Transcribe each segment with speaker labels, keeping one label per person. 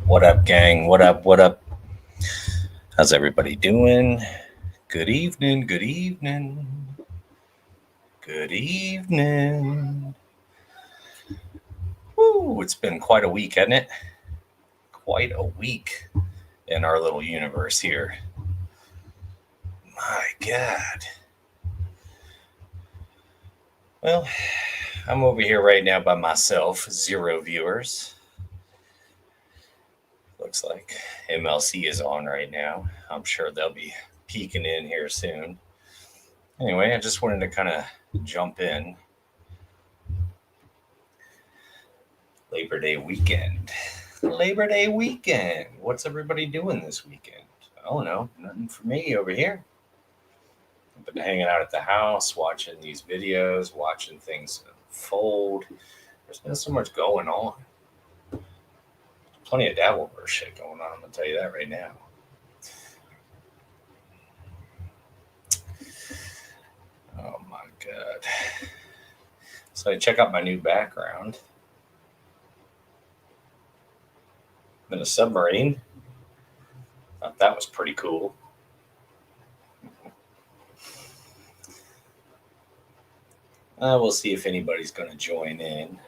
Speaker 1: What up, gang? What up? What up? How's everybody doing? Good evening. Good evening. Good evening. Woo, it's been quite a week, hasn't it? Quite a week in our little universe here. My God. Well, I'm over here right now by myself, 0 viewers. Looks like MLC is on right now. I'm sure they'll be peeking in here soon. Anyway, I just wanted to kind of jump in. Labor Day weekend. Labor Day weekend. What's everybody doing this weekend? Oh no, nothing for me over here. I've been hanging out at the house, watching these videos, watching things unfold. There's been so much going on. Plenty of Dabbleverse shit going on. I'm gonna tell you that right now. Oh my god. So I check out my new background. I'm in a submarine. Thought that was pretty cool. We'll see if anybody's going to join in.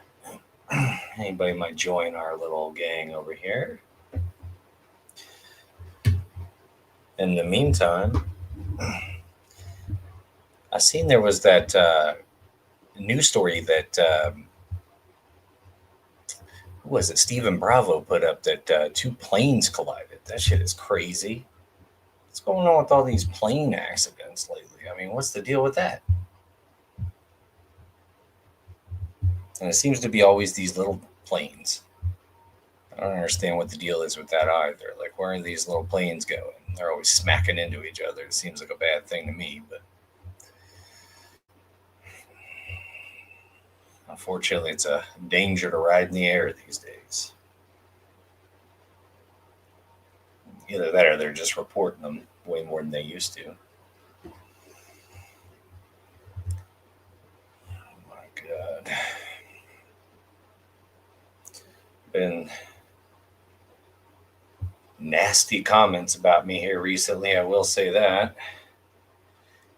Speaker 1: Anybody might join our little gang over here. In the meantime, I seen there was that news story that who was it? Stephen Bravo put up that two planes collided. That shit is crazy. What's going on with all these plane accidents lately? I mean, what's the deal with that? And it seems to be always these little planes. I don't understand what the deal is with that either. Like, where are these little planes going? They're always smacking into each other. It seems like a bad thing to me, but unfortunately, it's a danger to ride in the air these days. Either that or they're just reporting them way more than they used to. Oh my God. Been nasty comments about me here recently, I will say that.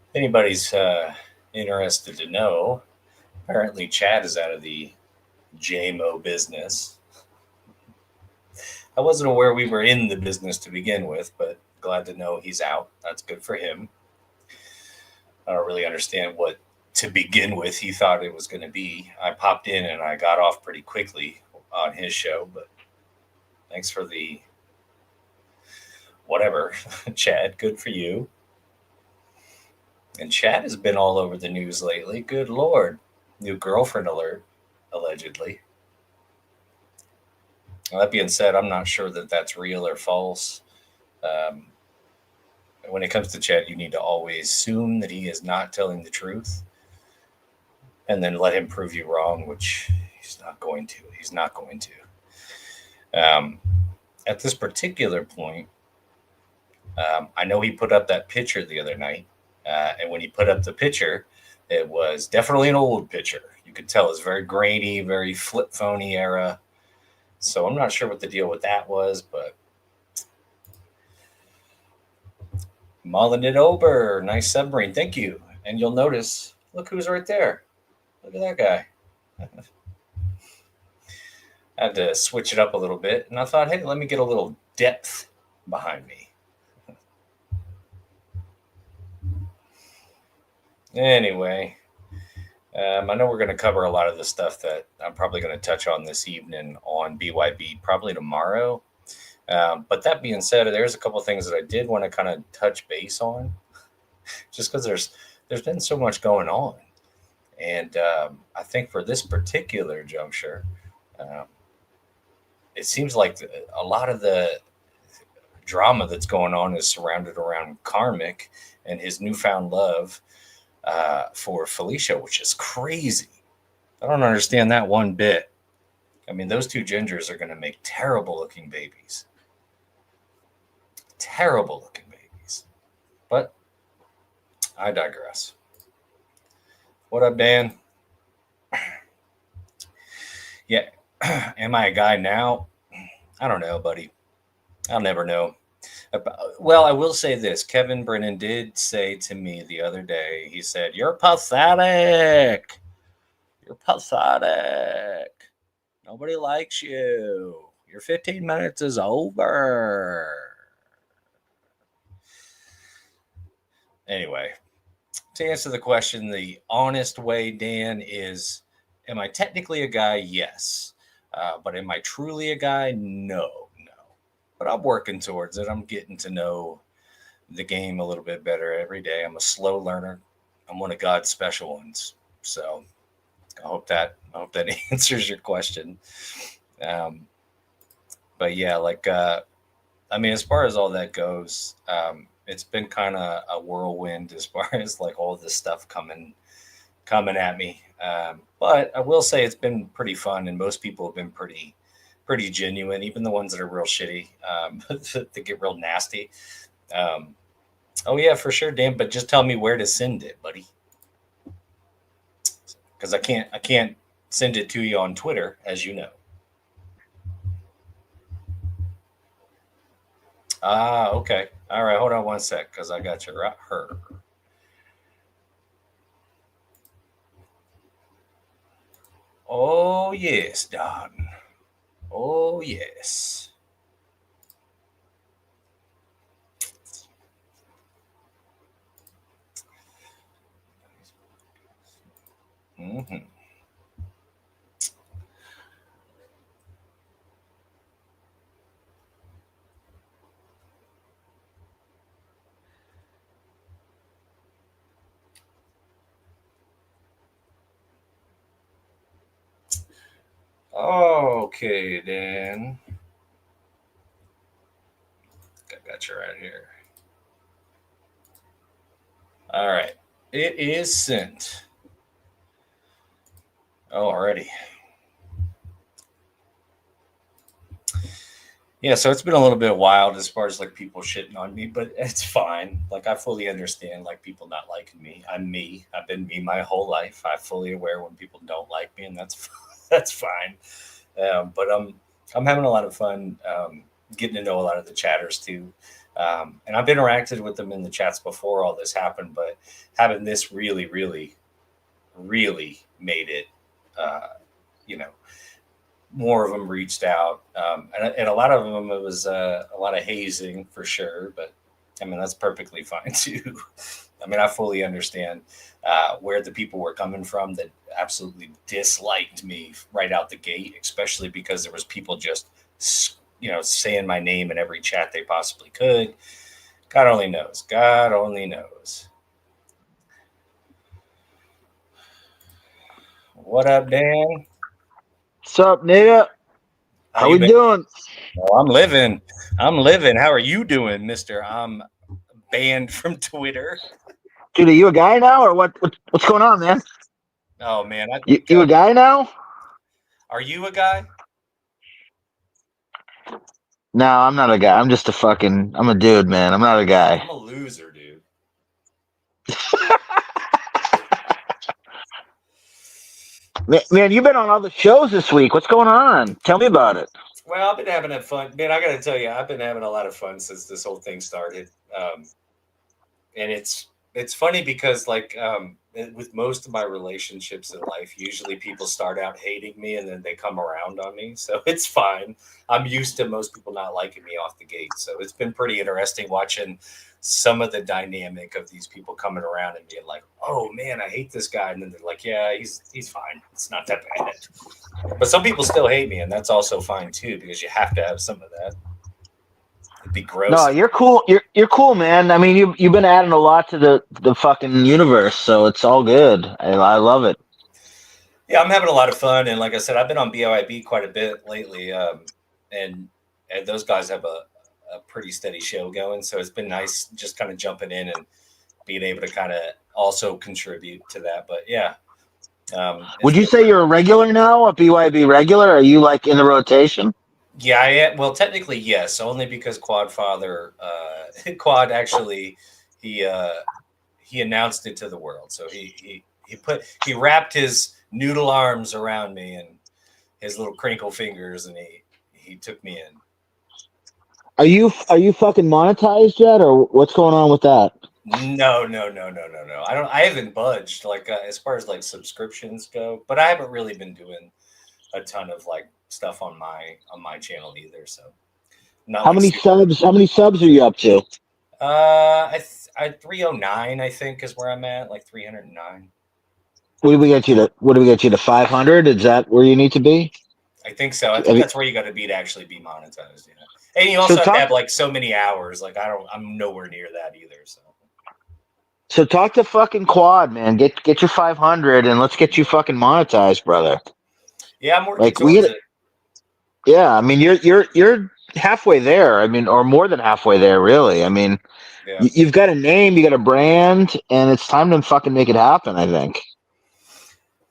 Speaker 1: If anybody's interested to know, apparently Chad is out of the JMO business. I wasn't aware we were in the business to begin with, but glad to know he's out. That's good for him. I don't really understand what to begin with he thought it was going to be. I popped in and I got off pretty quickly on his show, but thanks for the whatever, Chad. Good for you. And Chad has been all over the news lately. Good Lord. New girlfriend alert, allegedly. Well, that being said, I'm not sure that that's real or false. Um, when it comes to Chad, you need to always assume that he is not telling the truth and then let him prove you wrong, which he's not going to. He's not going to. At this particular point, I know he put up that picture the other night. And when he put up the picture, it was definitely an old picture. You could tell it's very grainy, very flip phony era. So I'm not sure what the deal with that was, but mulling it over. Nice submarine. Thank you. And you'll notice, look who's right there. Look at that guy. I had to switch it up a little bit. And I thought, hey, let me get a little depth behind me. Anyway, I know we're going to cover a lot of the stuff that I'm probably going to touch on this evening on BYB, probably tomorrow. But that being said, there's a couple things that I did want to kind of touch base on, just because there's been so much going on, and I think for this particular juncture, it seems like a lot of the drama that's going on is surrounded around Karmic and his newfound love for Felicia, which is crazy. I don't understand that one bit. I mean, those two gingers are going to make terrible looking babies. Terrible looking babies. But I digress. What up, Dan? Yeah. Am I a guy now? I don't know, buddy. I'll never know. Well, I will say this. Kevin Brennan did say to me the other day, he said, "You're pathetic. You're pathetic. Nobody likes you. Your 15 minutes is over." Anyway, to answer the question, the honest way, Dan, is am I technically a guy? Yes. But am I truly a guy? No, no. But I'm working towards it. I'm getting to know the game a little bit better every day. I'm a slow learner. I'm one of God's special ones. So I hope that answers your question. Um, but yeah, I mean, as far as all that goes, it's been kind of a whirlwind as far as like all this stuff coming at me. But I will say it's been pretty fun, and most people have been pretty genuine, even the ones that are real shitty, that get real nasty. Um, oh yeah, for sure, Dan. But just tell me where to send it, buddy, because I can't send it to you on Twitter, as you know. Ah, okay. All right, hold on one sec, because I got you right her. Oh yes, Don. Oh yes. Hmm. Okay, Dan. I got you right here. All right. It is sent. Oh, already. Yeah, so it's been a little bit wild as far as like people shitting on me, but it's fine. Like I fully understand like people not liking me. I'm me. I've been me my whole life. I'm fully aware when people don't like me, and that's that's fine. But I'm having a lot of fun getting to know a lot of the chatters too. And I've interacted with them in the chats before all this happened, but having this really, really, really made it, uh, you know, more of them reached out, and a lot of them it was a lot of hazing for sure. But I mean that's perfectly fine too. I mean I fully understand where the people were coming from that absolutely disliked me right out the gate, especially because there was people just saying my name in every chat they possibly could. God only knows. God only knows. What up, Dan?
Speaker 2: What's up, nigga?
Speaker 1: How
Speaker 2: How
Speaker 1: you
Speaker 2: we
Speaker 1: been?
Speaker 2: doing?
Speaker 1: Oh, I'm living. I'm living. How are you doing, Mister? I'm banned from Twitter.
Speaker 2: Dude, are you a guy now, or what's going on, man?
Speaker 1: Oh man, I
Speaker 2: You
Speaker 1: think.
Speaker 2: you a guy now?
Speaker 1: Are you a guy?
Speaker 2: No, I'm not a guy. I'm just a fucking. I'm a dude, man. I'm not a guy.
Speaker 1: I'm a loser, dude.
Speaker 2: Man, you've been on all the shows this week. What's going on? Tell me about it.
Speaker 1: Well, I've been having a fun, man. I got to tell you, I've been having a lot of fun since this whole thing started. And it's funny because with most of my relationships in life, usually people start out hating me and then they come around on me, so it's fine. I'm used to most people not liking me off the gate, so it's been pretty interesting watching some of the dynamic of these people coming around and being like, oh man, I hate this guy, and then they're like, yeah, he's fine, it's not that bad. But some people still hate me, and that's also fine too, because you have to have some of that. It'd be gross
Speaker 2: No,
Speaker 1: if
Speaker 2: you're cool. You're cool, man. I mean, you've been adding a lot to the fucking universe, so it's all good. I love it.
Speaker 1: Yeah, I'm having a lot of fun, and like I said, I've been on BYB quite a bit lately, and and those guys have a pretty steady show going. So it's been nice just kind of jumping in and being able to kind of also contribute to that. But yeah, it's
Speaker 2: Would you
Speaker 1: been
Speaker 2: say you're a regular now, a BYB regular? Are you like in the rotation?
Speaker 1: yeah. I am, well, technically yes, only because Quad actually he uh, he announced it to the world. So he wrapped his noodle arms around me and his little crinkle fingers, and he took me in.
Speaker 2: Are you fucking monetized yet, or what's going on with that?
Speaker 1: No, no, no, no, no, no. I haven't budged like as far as like subscriptions go, but I haven't really been doing a ton of like stuff on my channel either. So not
Speaker 2: How
Speaker 1: like
Speaker 2: many
Speaker 1: super.
Speaker 2: subs? How many subs are you up to?
Speaker 1: I 309 I think is where I'm at, like 309.
Speaker 2: What do we get you to? What do we get you to? 500? Is that where you need to be?
Speaker 1: I think so. I
Speaker 2: I
Speaker 1: think
Speaker 2: mean,
Speaker 1: that's where you got to be to actually be monetized. Yeah, and you
Speaker 2: so
Speaker 1: also have to
Speaker 2: talk.
Speaker 1: have like so many hours. Like I'm nowhere near that either. So
Speaker 2: So talk to fucking Quad, man. Get your 500 and let's get you fucking monetized, brother.
Speaker 1: yeah, I'm working
Speaker 2: Like we
Speaker 1: towards
Speaker 2: get.
Speaker 1: it.
Speaker 2: Yeah, I mean you're halfway there. I mean, or more than halfway there, really. I mean,
Speaker 1: Yeah.
Speaker 2: you've got a name, you got a brand, and it's time to fucking make it happen. I think.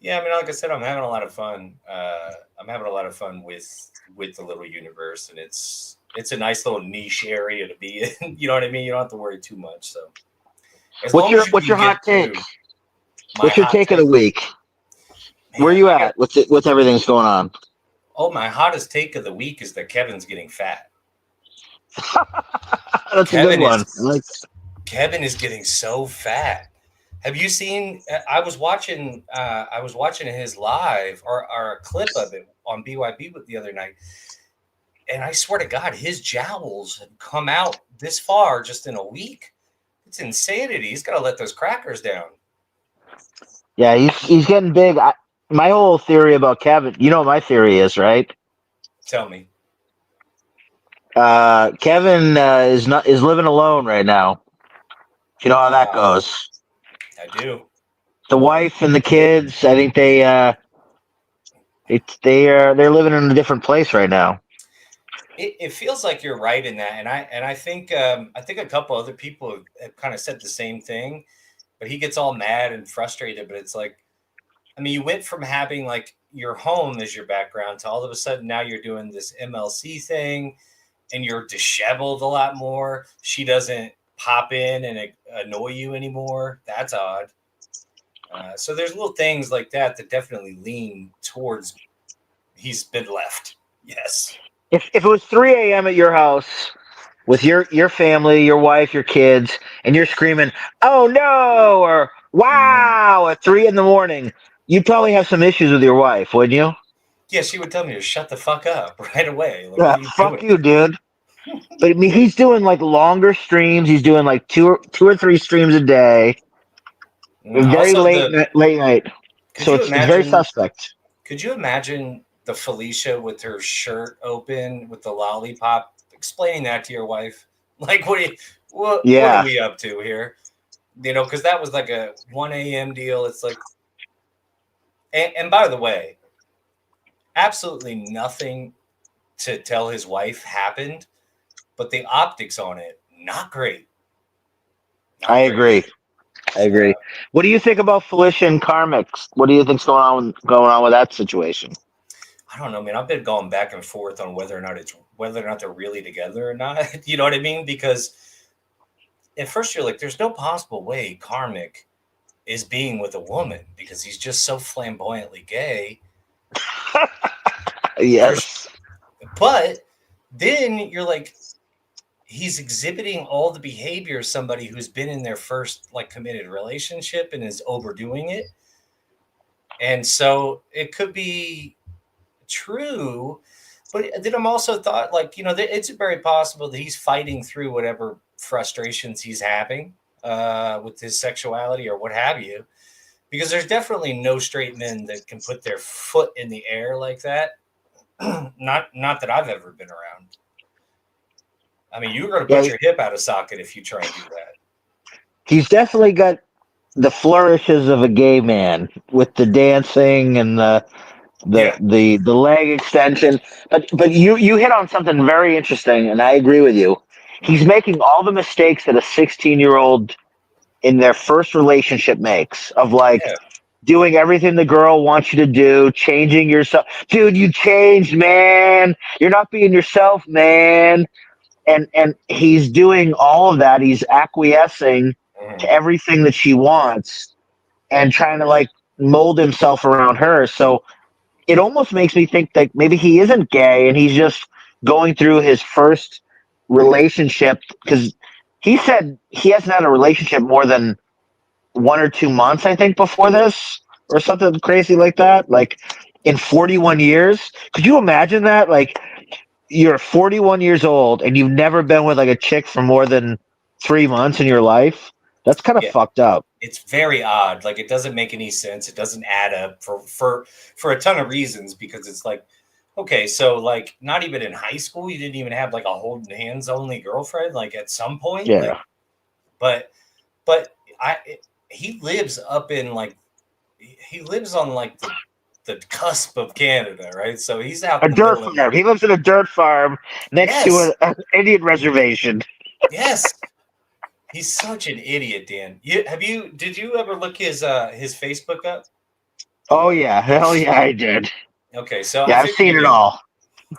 Speaker 1: Yeah, I mean, like I said, I'm having a lot of fun. I'm having a lot of fun with the little universe, and it's a nice little niche area to be in. You know what I mean? You don't have to worry too much. So as
Speaker 2: What's
Speaker 1: long
Speaker 2: your
Speaker 1: as you
Speaker 2: what's
Speaker 1: can
Speaker 2: your
Speaker 1: get
Speaker 2: hot take?
Speaker 1: through my
Speaker 2: What's your
Speaker 1: hot
Speaker 2: take of the
Speaker 1: take,
Speaker 2: week? Where
Speaker 1: man,
Speaker 2: you
Speaker 1: I got
Speaker 2: at? What's everything's going on?
Speaker 1: my hottest take of the week is that Kevin's getting fat.
Speaker 2: That's a good
Speaker 1: Kevin
Speaker 2: one.
Speaker 1: is Kevin is getting so fat. Have you seen? I was watching his live or a clip of it on BYB the other night, and I swear to God, his jowls have come out this far just in a week. It's insanity. He's got to let those crackers down.
Speaker 2: Yeah, he's getting big. My whole theory about Kevin, you know what my theory is, right?
Speaker 1: Tell me.
Speaker 2: Kevin is living alone right now. You know how that
Speaker 1: Ah,
Speaker 2: goes.
Speaker 1: I do.
Speaker 2: The wife and the kids, I think they're living in a different place right now.
Speaker 1: It feels like you're right in that, and I think a couple other people have kind of said the same thing. But he gets all mad and frustrated. But it's like, I mean, you went from having like your home as your background to all of a sudden now you're doing this MLC thing, and you're disheveled a lot more. She doesn't pop in and annoy you anymore. That's odd. So there's little things like that that definitely lean towards he's been left. Yes.
Speaker 2: If it was 3 a.m. at your house with your family, your wife, your kids, and you're screaming, "Oh no!" or
Speaker 1: Mhm.
Speaker 2: "Wow!" at 3 in the morning, you'd probably have some issues with your wife, wouldn't you?
Speaker 1: Yeah, she would tell me to shut the fuck up right away. Like, what are you
Speaker 2: Fuck
Speaker 1: doing?
Speaker 2: you, dude. But I mean, he's doing like longer streams. He's doing like two or three streams a day, very
Speaker 1: Also,
Speaker 2: late night.
Speaker 1: could
Speaker 2: So
Speaker 1: you
Speaker 2: it's very
Speaker 1: imagine?
Speaker 2: suspect.
Speaker 1: Could you imagine the Felicia with her shirt open with the lollipop explaining that to your wife? Like, what are
Speaker 2: Yeah,
Speaker 1: we up to here? You know, because that was like a 1 a.m. deal. It's like, and by the way, absolutely nothing to tell his wife happened, but the optics on it, not great.
Speaker 2: I
Speaker 1: Not great.
Speaker 2: agree. I agree. What do you think about Felicia and Karmic? What do you think's going on with that situation?
Speaker 1: I don't know, man. I've been going back and forth on whether or not they're really together or not. You know what I mean? Because at first you're like, there's no possible way Karmic is being with a woman because he's just so flamboyantly gay. There's,
Speaker 2: Yes.
Speaker 1: but then you're like, he's exhibiting all the behavior of somebody who's been in their first like committed relationship and is overdoing it. And so it could be true, but then I'm also thought like, it's very possible that he's fighting through whatever frustrations he's having with his sexuality or what have you, because there's definitely no straight men that can put their foot in the air like that. Not that I've ever been around. I mean, you're going to put
Speaker 2: Yeah,
Speaker 1: your hip out of socket if you try and do that.
Speaker 2: he's definitely got the flourishes of a gay man with the dancing and
Speaker 1: Yeah.
Speaker 2: the leg extension. But you hit on something very interesting, and I agree with you. He's
Speaker 1: Mhm.
Speaker 2: making all the mistakes that a 16-year-old in their first relationship makes of like
Speaker 1: Yeah.
Speaker 2: doing everything the girl wants you to do, changing yourself. Dude, you changed, man. You're not being yourself, man. And he's doing all of that. He's acquiescing to
Speaker 1: Mhm.
Speaker 2: everything that she wants and trying to like mold himself around her. So it almost makes me think that maybe he isn't gay and he's just going through his first relationship, because he said he hasn't had a relationship more than 1 or 2 months, I think, before this, or something crazy like that. Like in 41 years. Could you imagine that? Like you're 41 years old and you've never been with like a chick for more than 3 months in your life. That's kind of
Speaker 1: Yeah,
Speaker 2: fucked up.
Speaker 1: it's very odd. Like it doesn't make any sense. It doesn't add up for a ton of reasons because it's like, okay, so like not even in high school, you didn't even have like a holding hands only girlfriend. Like at some point, like,
Speaker 2: Yeah.
Speaker 1: but but he lives up in like he lives on like the cusp of Canada, right? So he's out
Speaker 2: A
Speaker 1: in the
Speaker 2: dirt
Speaker 1: middle of
Speaker 2: farm. He lives in a dirt farm next to
Speaker 1: yes,
Speaker 2: an Indian reservation.
Speaker 1: yes. He's such an idiot, Dan. Did you ever look his Facebook up?
Speaker 2: Oh yeah, hell yeah, I did.
Speaker 1: Okay, so I
Speaker 2: Yeah, I've
Speaker 1: figured
Speaker 2: seen
Speaker 1: you
Speaker 2: it
Speaker 1: did.
Speaker 2: all.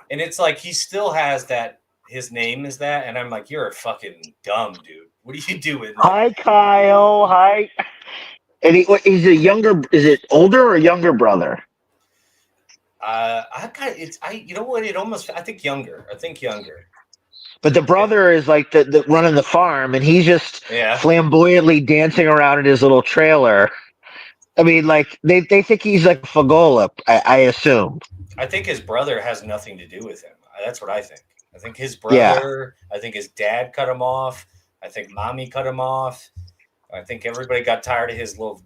Speaker 1: And it's like he still has that his name is that, and I'm like, you're a fucking dumb dude. What are you doing? Like,
Speaker 2: Hi, Kyle. Hi. And he's a younger. Is it older or younger brother?
Speaker 1: I got it's I you know what? It almost I think younger. I think younger.
Speaker 2: But the
Speaker 1: Eh,
Speaker 2: brother is like the running the farm, and he's just
Speaker 1: Yeah.
Speaker 2: flamboyantly dancing around in his little trailer. I mean, like they think he's like a fagola. I assume.
Speaker 1: I think his brother has nothing to do with him. That's what I think. I think his
Speaker 2: Yeah.
Speaker 1: brother, I think his dad cut him off. I think mommy cut him off. I think everybody got tired of his little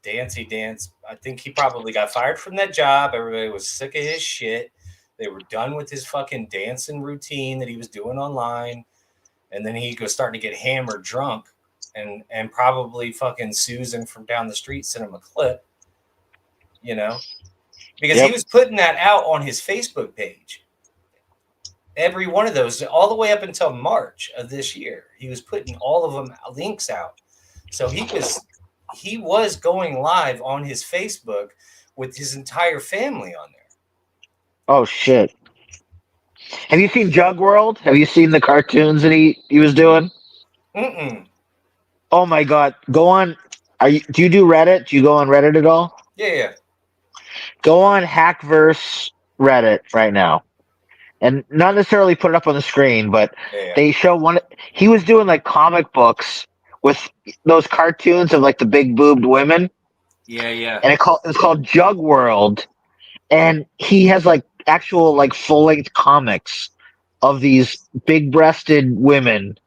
Speaker 1: dancey dance. I think he probably got fired from that job. Everybody was sick of his shit. They were done with his fucking dancing routine that he was doing online. And then he was starting to get hammered drunk and probably fucking Susan from down the street sent him a clip, you know, because he
Speaker 2: Yep.
Speaker 1: was putting that out on his Facebook page. Every one of those, all the way up until March of this year, he was putting all of them links out. So he was going live on his Facebook with his entire family on there.
Speaker 2: Oh shit. Have you seen Jug World? Have you seen the cartoons that he was doing?
Speaker 1: Mm-mm.
Speaker 2: Oh my god. Go on. Do you do Reddit? Do you go on Reddit at all?
Speaker 1: Yeah, yeah,
Speaker 2: Go on Hackverse Reddit right now. And not necessarily put it up on the screen, but
Speaker 1: yeah, yeah,
Speaker 2: they show one. He was doing like comic books with those cartoons of like the big boobed women,
Speaker 1: yeah, yeah.
Speaker 2: and it's called Jug World, and he has like actual like full length comics of these big breasted women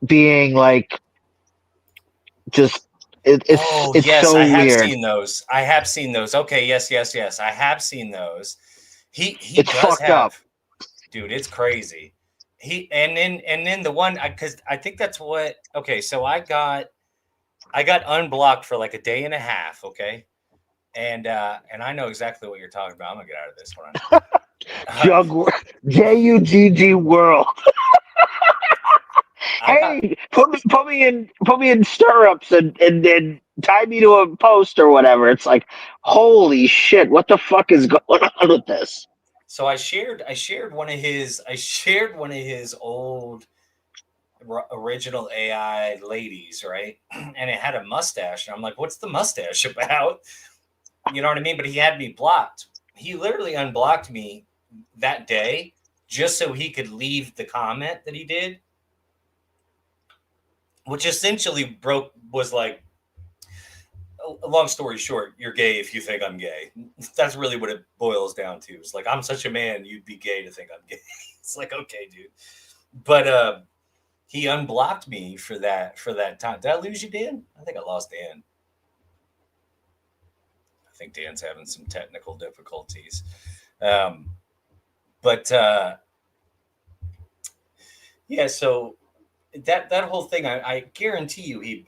Speaker 2: being like just
Speaker 1: Oh
Speaker 2: it's
Speaker 1: yes,
Speaker 2: so
Speaker 1: I have
Speaker 2: weird.
Speaker 1: seen those. I have seen those. Okay, yes, yes, yes. I have seen those. He
Speaker 2: It's
Speaker 1: does
Speaker 2: fucked up.
Speaker 1: have, dude. It's crazy. He and then the one because I think that's what. Okay, so I got unblocked for like a day and a half. Okay, and I know exactly what you're talking about. I'm gonna get out of this one. Uh,
Speaker 2: Jug Jugg World.
Speaker 1: I got
Speaker 2: Hey, put me in stirrups and tie me to a post or whatever. It's like, holy shit, what the fuck is going on with this?
Speaker 1: so I shared one of his old original AI ladies, right? And it had a mustache, and I'm like, what's the mustache about? You know what I mean? But he had me blocked. He literally unblocked me that day just so he could leave the comment that he did, which essentially was like, a long story short, you're gay if you think I'm gay. That's really what it boils down to. It's like, I'm such a man, you'd be gay to think I'm gay. It's like, okay, dude. But he unblocked me for that time. Did I lose you, Dan? I think I lost Dan. I think Dan's having some technical difficulties. Um, but yeah, so that whole thing, I guarantee you, he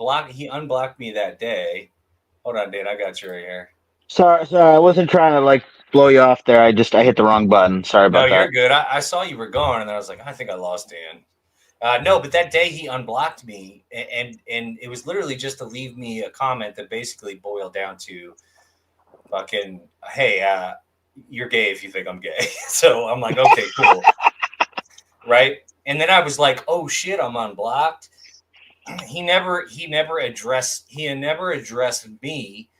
Speaker 1: unblocked me that day. Hold on, Dan, I got you right here.
Speaker 2: Sorry, I wasn't trying to like blow you off there. I hit the wrong button. Sorry
Speaker 1: No,
Speaker 2: about
Speaker 1: you're
Speaker 2: that.
Speaker 1: good. I saw you were gone, and I was like, I think I lost Dan. No, but that day he unblocked me, and it was literally just to leave me a comment that basically boiled down to fucking, hey, you're gay if you think I'm gay. So I'm like, okay, cool, right? And then I was like, oh shit, I'm unblocked. He never addressed me.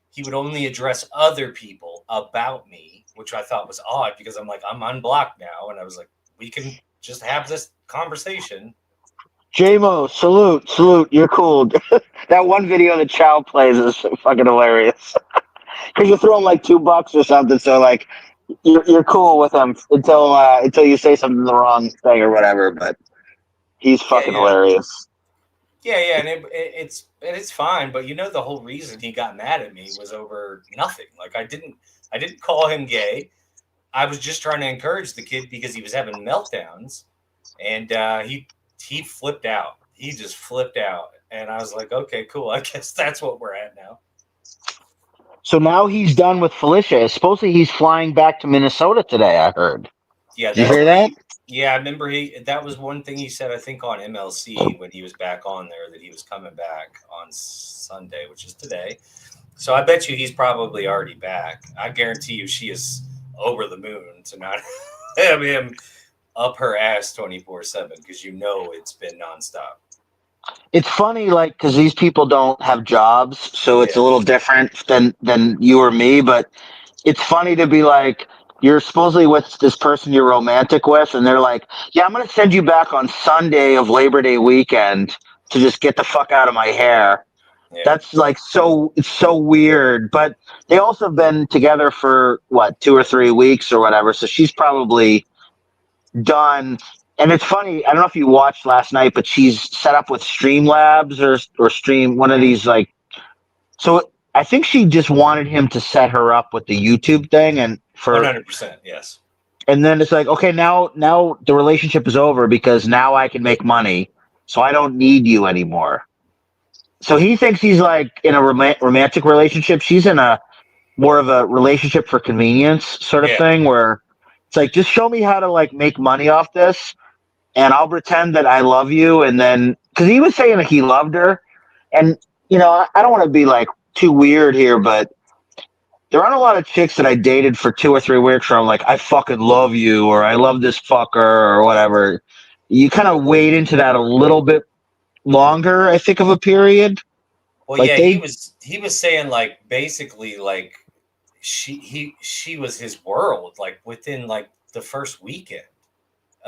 Speaker 1: He would only address other people about me, which I thought was odd because I'm like, I'm unblocked now, and I was like, we can just have this conversation.
Speaker 2: JMO, salute. You're cool. That one video that Chow plays is fucking hilarious. Because you throw him like $2 or something, so like you're cool with him until you say something the wrong thing or whatever. But he's
Speaker 1: Yeah,
Speaker 2: fucking hilarious.
Speaker 1: yeah, and it's fine. But the whole reason he got mad at me was over nothing. Like I didn't call him gay. I was just trying to encourage the kid because he was having meltdowns, and he flipped out. He just flipped out, and I was like, okay, cool. I guess that's what we're at now.
Speaker 2: So now he's done with Felicia. Supposedly he's flying back to Minnesota today, I heard.
Speaker 1: Yeah,
Speaker 2: Did you hear that?
Speaker 1: Yeah, I remember that was one thing he said, I think, on MLC when he was back on there, that he was coming back on Sunday, which is today. So I bet you he's probably already back. I guarantee you she is over the moon to not have him up her ass 24/7 because it's been nonstop.
Speaker 2: It's funny, like, because these people don't have jobs, so it's a little different than you or me. But it's funny to be like, you're supposedly with this person you're romantic with, and they're like, "Yeah, I'm gonna send you back on Sunday of Labor Day weekend to just get the fuck out of my hair."
Speaker 1: Yeah.
Speaker 2: That's like it's so weird. But they also have been together for what, 2 or 3 weeks or whatever. So she's probably done. And it's funny. I don't know if you watched last night, but she's set up with Streamlabs or Stream one of these like. So I think she just wanted him to set her up with the YouTube thing, and
Speaker 1: 100%, yes.
Speaker 2: and then it's like, okay, now the relationship is over because now I can make money, so I don't need you anymore. So he thinks he's like in a romantic relationship. She's in a more of a relationship for convenience sort of thing, where it's like, just show me how to like make money off this, and I'll pretend that I love you. And then, because he was saying that he loved her, and I don't want to be like too weird here, but there aren't a lot of chicks that I dated for 2 or 3 weeks where I'm like, I fucking love you, or I love this fucker, or whatever. You kind of wade into that a little bit longer, I think, of a period.
Speaker 1: Well,
Speaker 2: Like
Speaker 1: yeah, he was saying like basically like she was his world like within like the first weekend.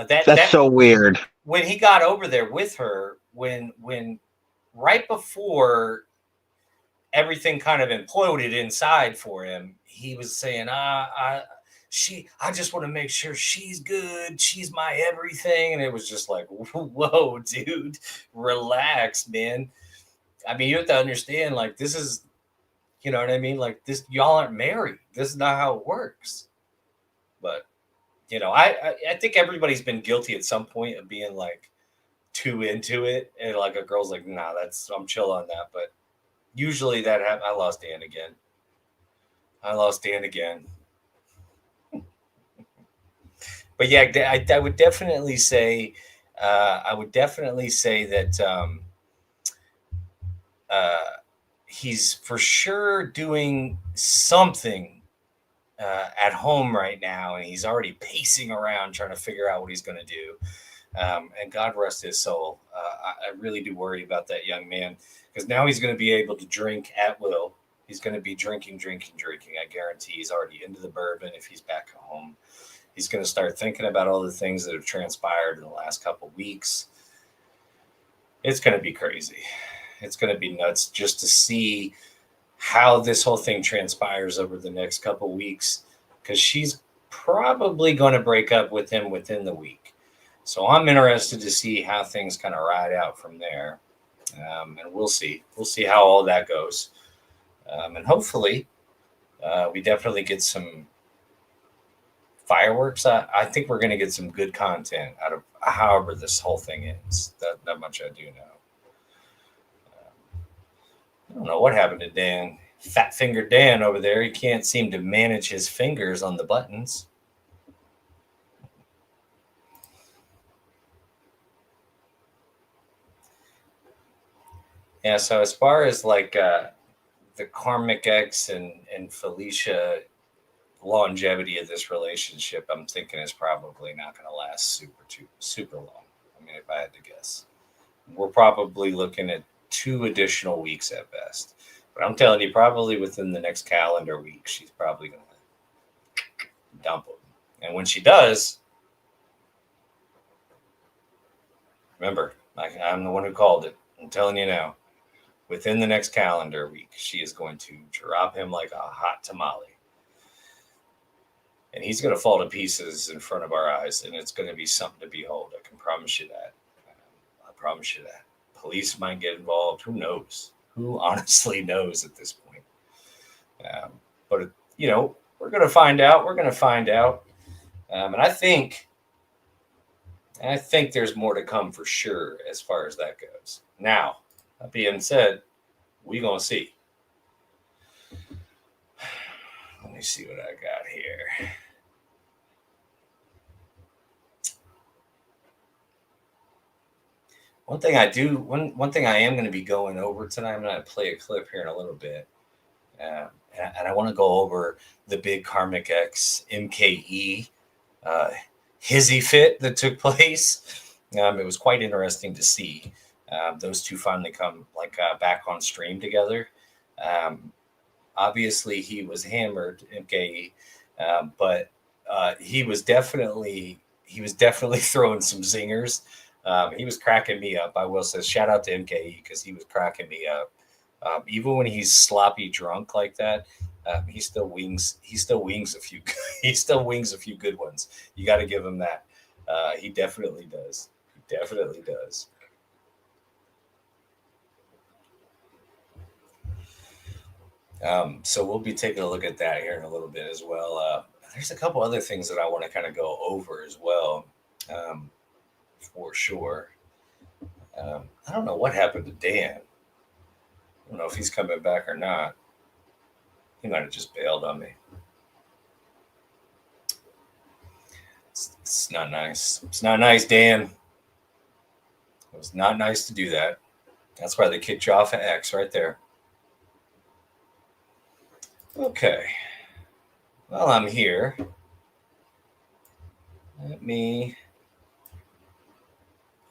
Speaker 2: That's so weird.
Speaker 1: When he got over there with her, when right before everything kind of imploded inside for him, he was saying, I just want to make sure she's good. She's my everything. And it was just like, whoa, dude, relax, man. I mean, you have to understand, like, this is, you know what I mean? Like, this, y'all aren't married. This is not how it works. But, I think everybody's been guilty at some point of being like too into it. And like a girl's like, nah, I'm chill on that. But usually that happens. I lost Dan again. But yeah, I would definitely say, that he's for sure doing something at home right now, and he's already pacing around trying to figure out what he's going to do. And God rest his soul. I really do worry about that young man, because now he's going to be able to drink at will. He's going to be drinking. I guarantee he's already into the bourbon if he's back home. He's going to start thinking about all the things that have transpired in the last couple of weeks. It's going to be crazy. It's going to be nuts just to see how this whole thing transpires over the next couple of weeks, because she's probably going to break up with him within the week. So I'm interested to see how things kind of ride out from there. And we'll see. We'll see how all that goes. And hopefully we definitely get some fireworks. I think we're going to get some good content out of however this whole thing ends. That much I do know. I don't know what happened to Dan. Fat finger Dan over there. He can't seem to manage his fingers on the buttons. Yeah, so as far as like the Karmic X and Felicia longevity of this relationship, I'm thinking is probably not going to last super long. I mean, if I had to guess, we're probably looking at 2 additional weeks at best. But I'm telling you, probably within the next calendar week, she's probably going to dump him. And when she does, Remember, I'm the one who called it. I'm telling you now. Within the next calendar week, she is going to drop him like a hot tamale. And he's going to fall to pieces in front of our eyes, and it's going to be something to behold. I can promise you that. I promise you that. Police might get involved. Who knows? Who honestly knows at this point? But, we're going to find out. We're going to find out. And I think there's more to come for sure as far as that goes. Now, that being said, we going to see. Let me see what I got here. One thing I am going to be going over tonight, I'm going to play a clip here in a little bit. And I want to go over the big Karmic X MKE hizzy fit that took place. It was quite interesting to see those two finally come back on stream together. Obviously, he was hammered, MKE, but he was definitely throwing some zingers. He was cracking me up. I will say, shout out to MKE because he was cracking me up. Even when he's sloppy drunk like that, he still wings a few. He still wings a few good ones. You got to give him that. He definitely does. He definitely does. So we'll be taking a look at that here in a little bit as well. There's a couple other things that I want to kind of go over as well, for sure. I don't know what happened to Dan. I don't know if he's coming back or not. He might have just bailed on me. It's not nice. It's not nice, Dan. It was not nice to do that. That's why they kicked you off of X right there. Okay. Well, I'm here. Let me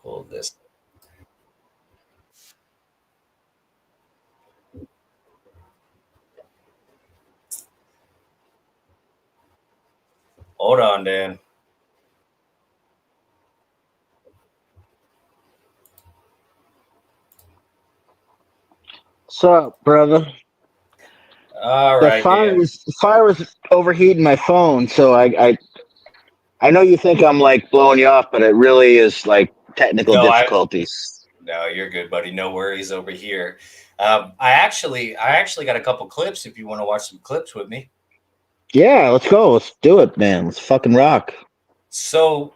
Speaker 1: pull this. Hold on, Dan.
Speaker 2: What's up, brother?
Speaker 1: All
Speaker 2: The
Speaker 1: right, Dan.
Speaker 2: fire was overheating my phone, so I know you think I'm like blowing you off, but it really is like technical
Speaker 1: No,
Speaker 2: difficulties.
Speaker 1: you're good, buddy. No worries over here. I actually got a couple clips. If you want to watch some clips with me.
Speaker 2: Yeah, let's go. Let's do it, man. Let's fucking rock.
Speaker 1: So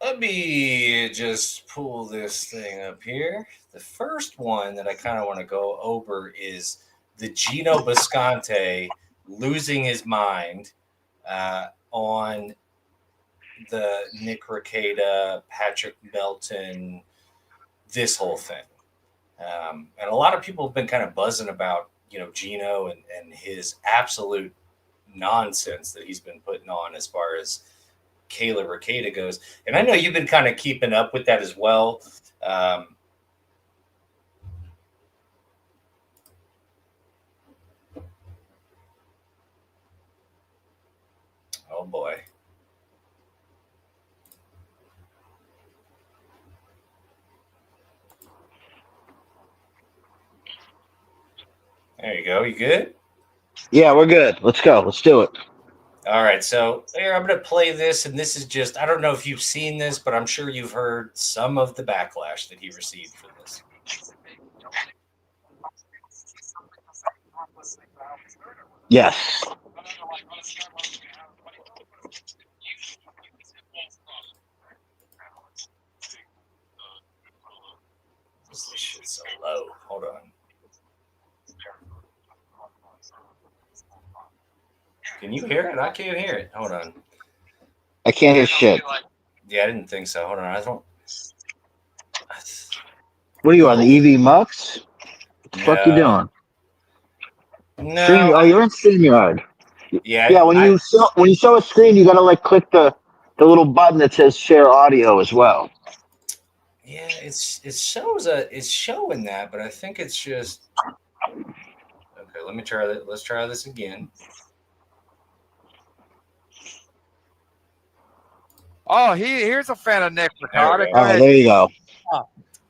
Speaker 1: let me just pull this thing up here. The first one that I kind of want to go over is the Gino Bisconte losing his mind on the Nick Rekieta, Patrick Melton, this whole thing. And a lot of people have been kind of buzzing about, Gino and his absolute nonsense that he's been putting on as far as Kayla Rekieta goes. And I know you've been kind of keeping up with that as well. Oh boy. There you go. You good?
Speaker 2: Yeah, we're good. Let's go. Let's do it.
Speaker 1: All right. So here, I'm going to play this. And this is just, I don't know if you've seen this, but I'm sure you've heard some of the backlash that he received for this.
Speaker 2: Yes.
Speaker 1: This shit's so low. Hold on. Can you hear it? I can't hear it. Hold on.
Speaker 2: I can't hear shit.
Speaker 1: Yeah, I didn't think so. Hold on. I don't.
Speaker 2: What are you on the EV Mux? What the fuck you doing?
Speaker 1: No.
Speaker 2: Oh, you're in StreamYard.
Speaker 1: Yeah.
Speaker 2: Yeah, when you show a screen, you gotta like click the little button that says share audio as well.
Speaker 1: Yeah, it's showing that, but I think it's just okay. Let me try that. Let's try this again.
Speaker 3: Oh, here's a fan of Nick
Speaker 1: There we
Speaker 3: Ricardo.
Speaker 1: go.
Speaker 3: Go ahead.
Speaker 2: There you go.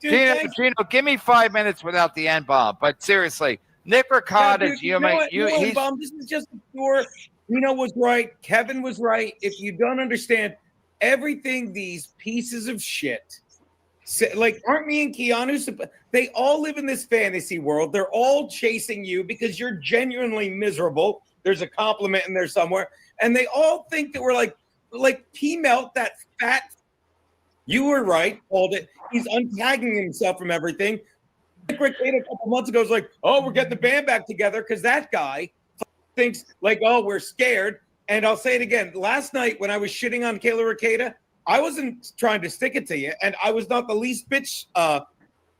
Speaker 3: Dude, Gino, give me 5 minutes without the N-bomb. But seriously, Nick Ricotta,
Speaker 4: This is just pure. Gino was right. Kevin was right. If you don't understand everything, these pieces of shit, like, aren't me and Keanu? They all live in this fantasy world. They're all chasing you because you're genuinely miserable. There's a compliment in there somewhere, and they all think that we're like P Melt, that fat. You were right, called it. He's untagging himself from everything. Rick a couple months ago was like, "Oh, we're getting the band back together," because that guy thinks like, "Oh, we're scared." And I'll say it again. Last night when I was shitting on Kayla Ricada, I wasn't trying to stick it to you, and I was not the least bitch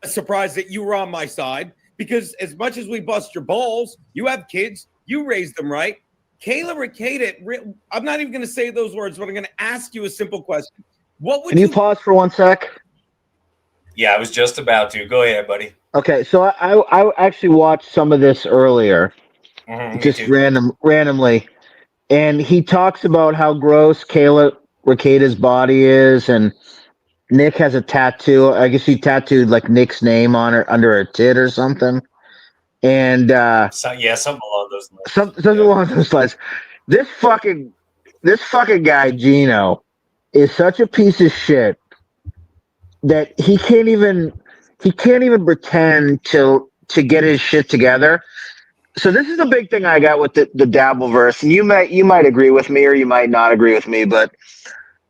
Speaker 4: surprised that you were on my side, because as much as we bust your balls, you have kids, you raised them right. Kayla Ricada, I'm not even going to say those words, but I'm going to ask you a simple question. What would
Speaker 2: Can you pause for 1 sec?
Speaker 1: Yeah, I was just about to. Go ahead, buddy.
Speaker 2: Okay, so I actually watched some of this earlier, just randomly, and he talks about how gross Kayla Ricada's body is, and Nick has a tattoo. I guess he tattooed like Nick's name on her under her tit or something, and
Speaker 1: something along those lines.
Speaker 2: Something along those lines. This fucking guy Gino is such a piece of shit that he can't even pretend to get his shit together. So this is the big thing I got with the Dabbleverse, and you might agree with me or you might not agree with me, but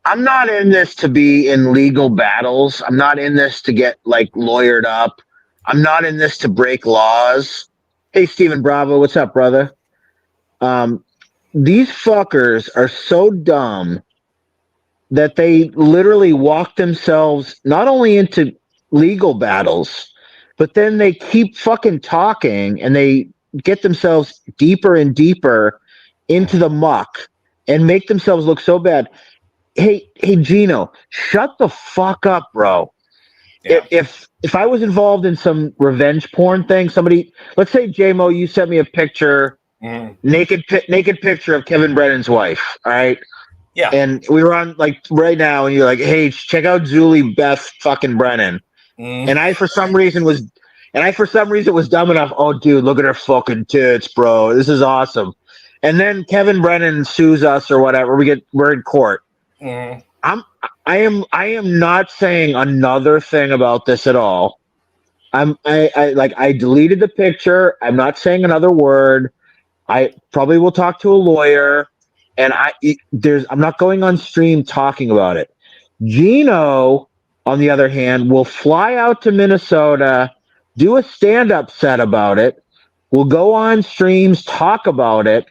Speaker 2: I'm not in this to be in legal battles. I'm not in this to get like lawyered up. I'm not in this to break laws. Hey, Steven Bravo, what's up, brother? These fuckers are so dumb that they literally walk themselves not only into legal battles, but then they keep fucking talking and they get themselves deeper and deeper into the muck and make themselves look so bad. Hey, Gino, shut the fuck up, bro. Yeah. If I was involved in some revenge porn thing, somebody, let's say J-Mo, you sent me a picture, naked picture of Kevin Brennan's wife, all right?
Speaker 1: Yeah.
Speaker 2: And we were on like right now, and you're like, "Hey, check out Julie Beth fucking Brennan." And I for some reason was dumb enough. Oh, dude, look at her fucking tits, bro. This is awesome. And then Kevin Brennan sues us or whatever. We're in court. I am not saying another thing about this at all. I deleted the picture. I'm not saying another word. I probably will talk to a lawyer, and I'm not going on stream talking about it. Gino, on the other hand, will fly out to Minnesota, do a stand-up set about it. We'll go on streams, talk about it.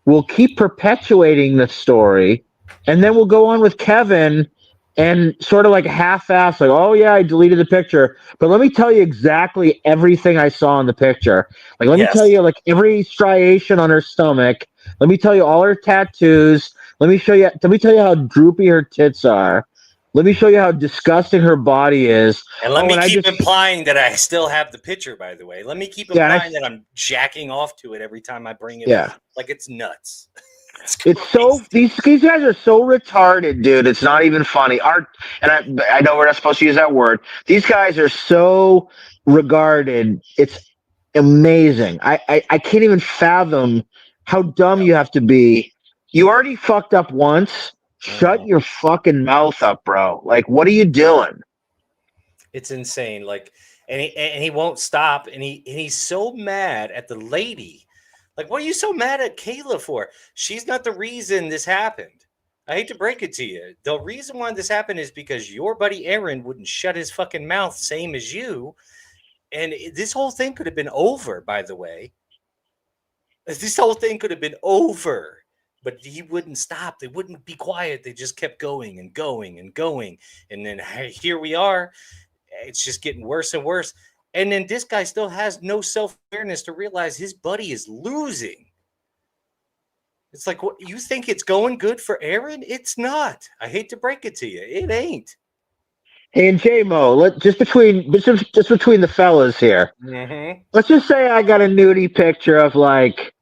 Speaker 2: We'll keep perpetuating the story, and then we'll go on with Kevin and sort of like half-ass, like, "Oh yeah, I deleted the picture, but let me tell you exactly everything I saw in the picture. Like, let me tell you like every striation on her stomach. Let me tell you all her tattoos. Let me tell you how droopy her tits are. Let me show you how disgusting her body is."
Speaker 1: And let me keep implying that I still have the picture, by the way. Let me keep implying that I'm jacking off to it every time I bring it up. Like, it's nuts.
Speaker 2: It's so these guys are so retarded, dude. It's not even funny. I know we're not supposed to use that word. These guys are so regarded. It's amazing. I can't even fathom how dumb you have to be. You already fucked up once. Shut your fucking mouth up, bro. Like, what are you doing?
Speaker 1: It's insane. Like, and he won't stop. And he's so mad at the lady. Like, what are you so mad at Kayla for? She's not the reason this happened. I hate to break it to you. The reason why this happened is because your buddy Aaron wouldn't shut his fucking mouth, same as you. And this whole thing could have been over, by the way. This whole thing could have been over. But he wouldn't stop. They wouldn't be quiet. They just kept going and going and going. And then here we are. It's just getting worse and worse. And then this guy still has no self-awareness to realize his buddy is losing. It's like, what, you think it's going good for Aaron? It's not. I hate to break it to you. It ain't.
Speaker 2: Hey, and J-Mo, just between the fellas here. Let's just say I got a nudie picture of like,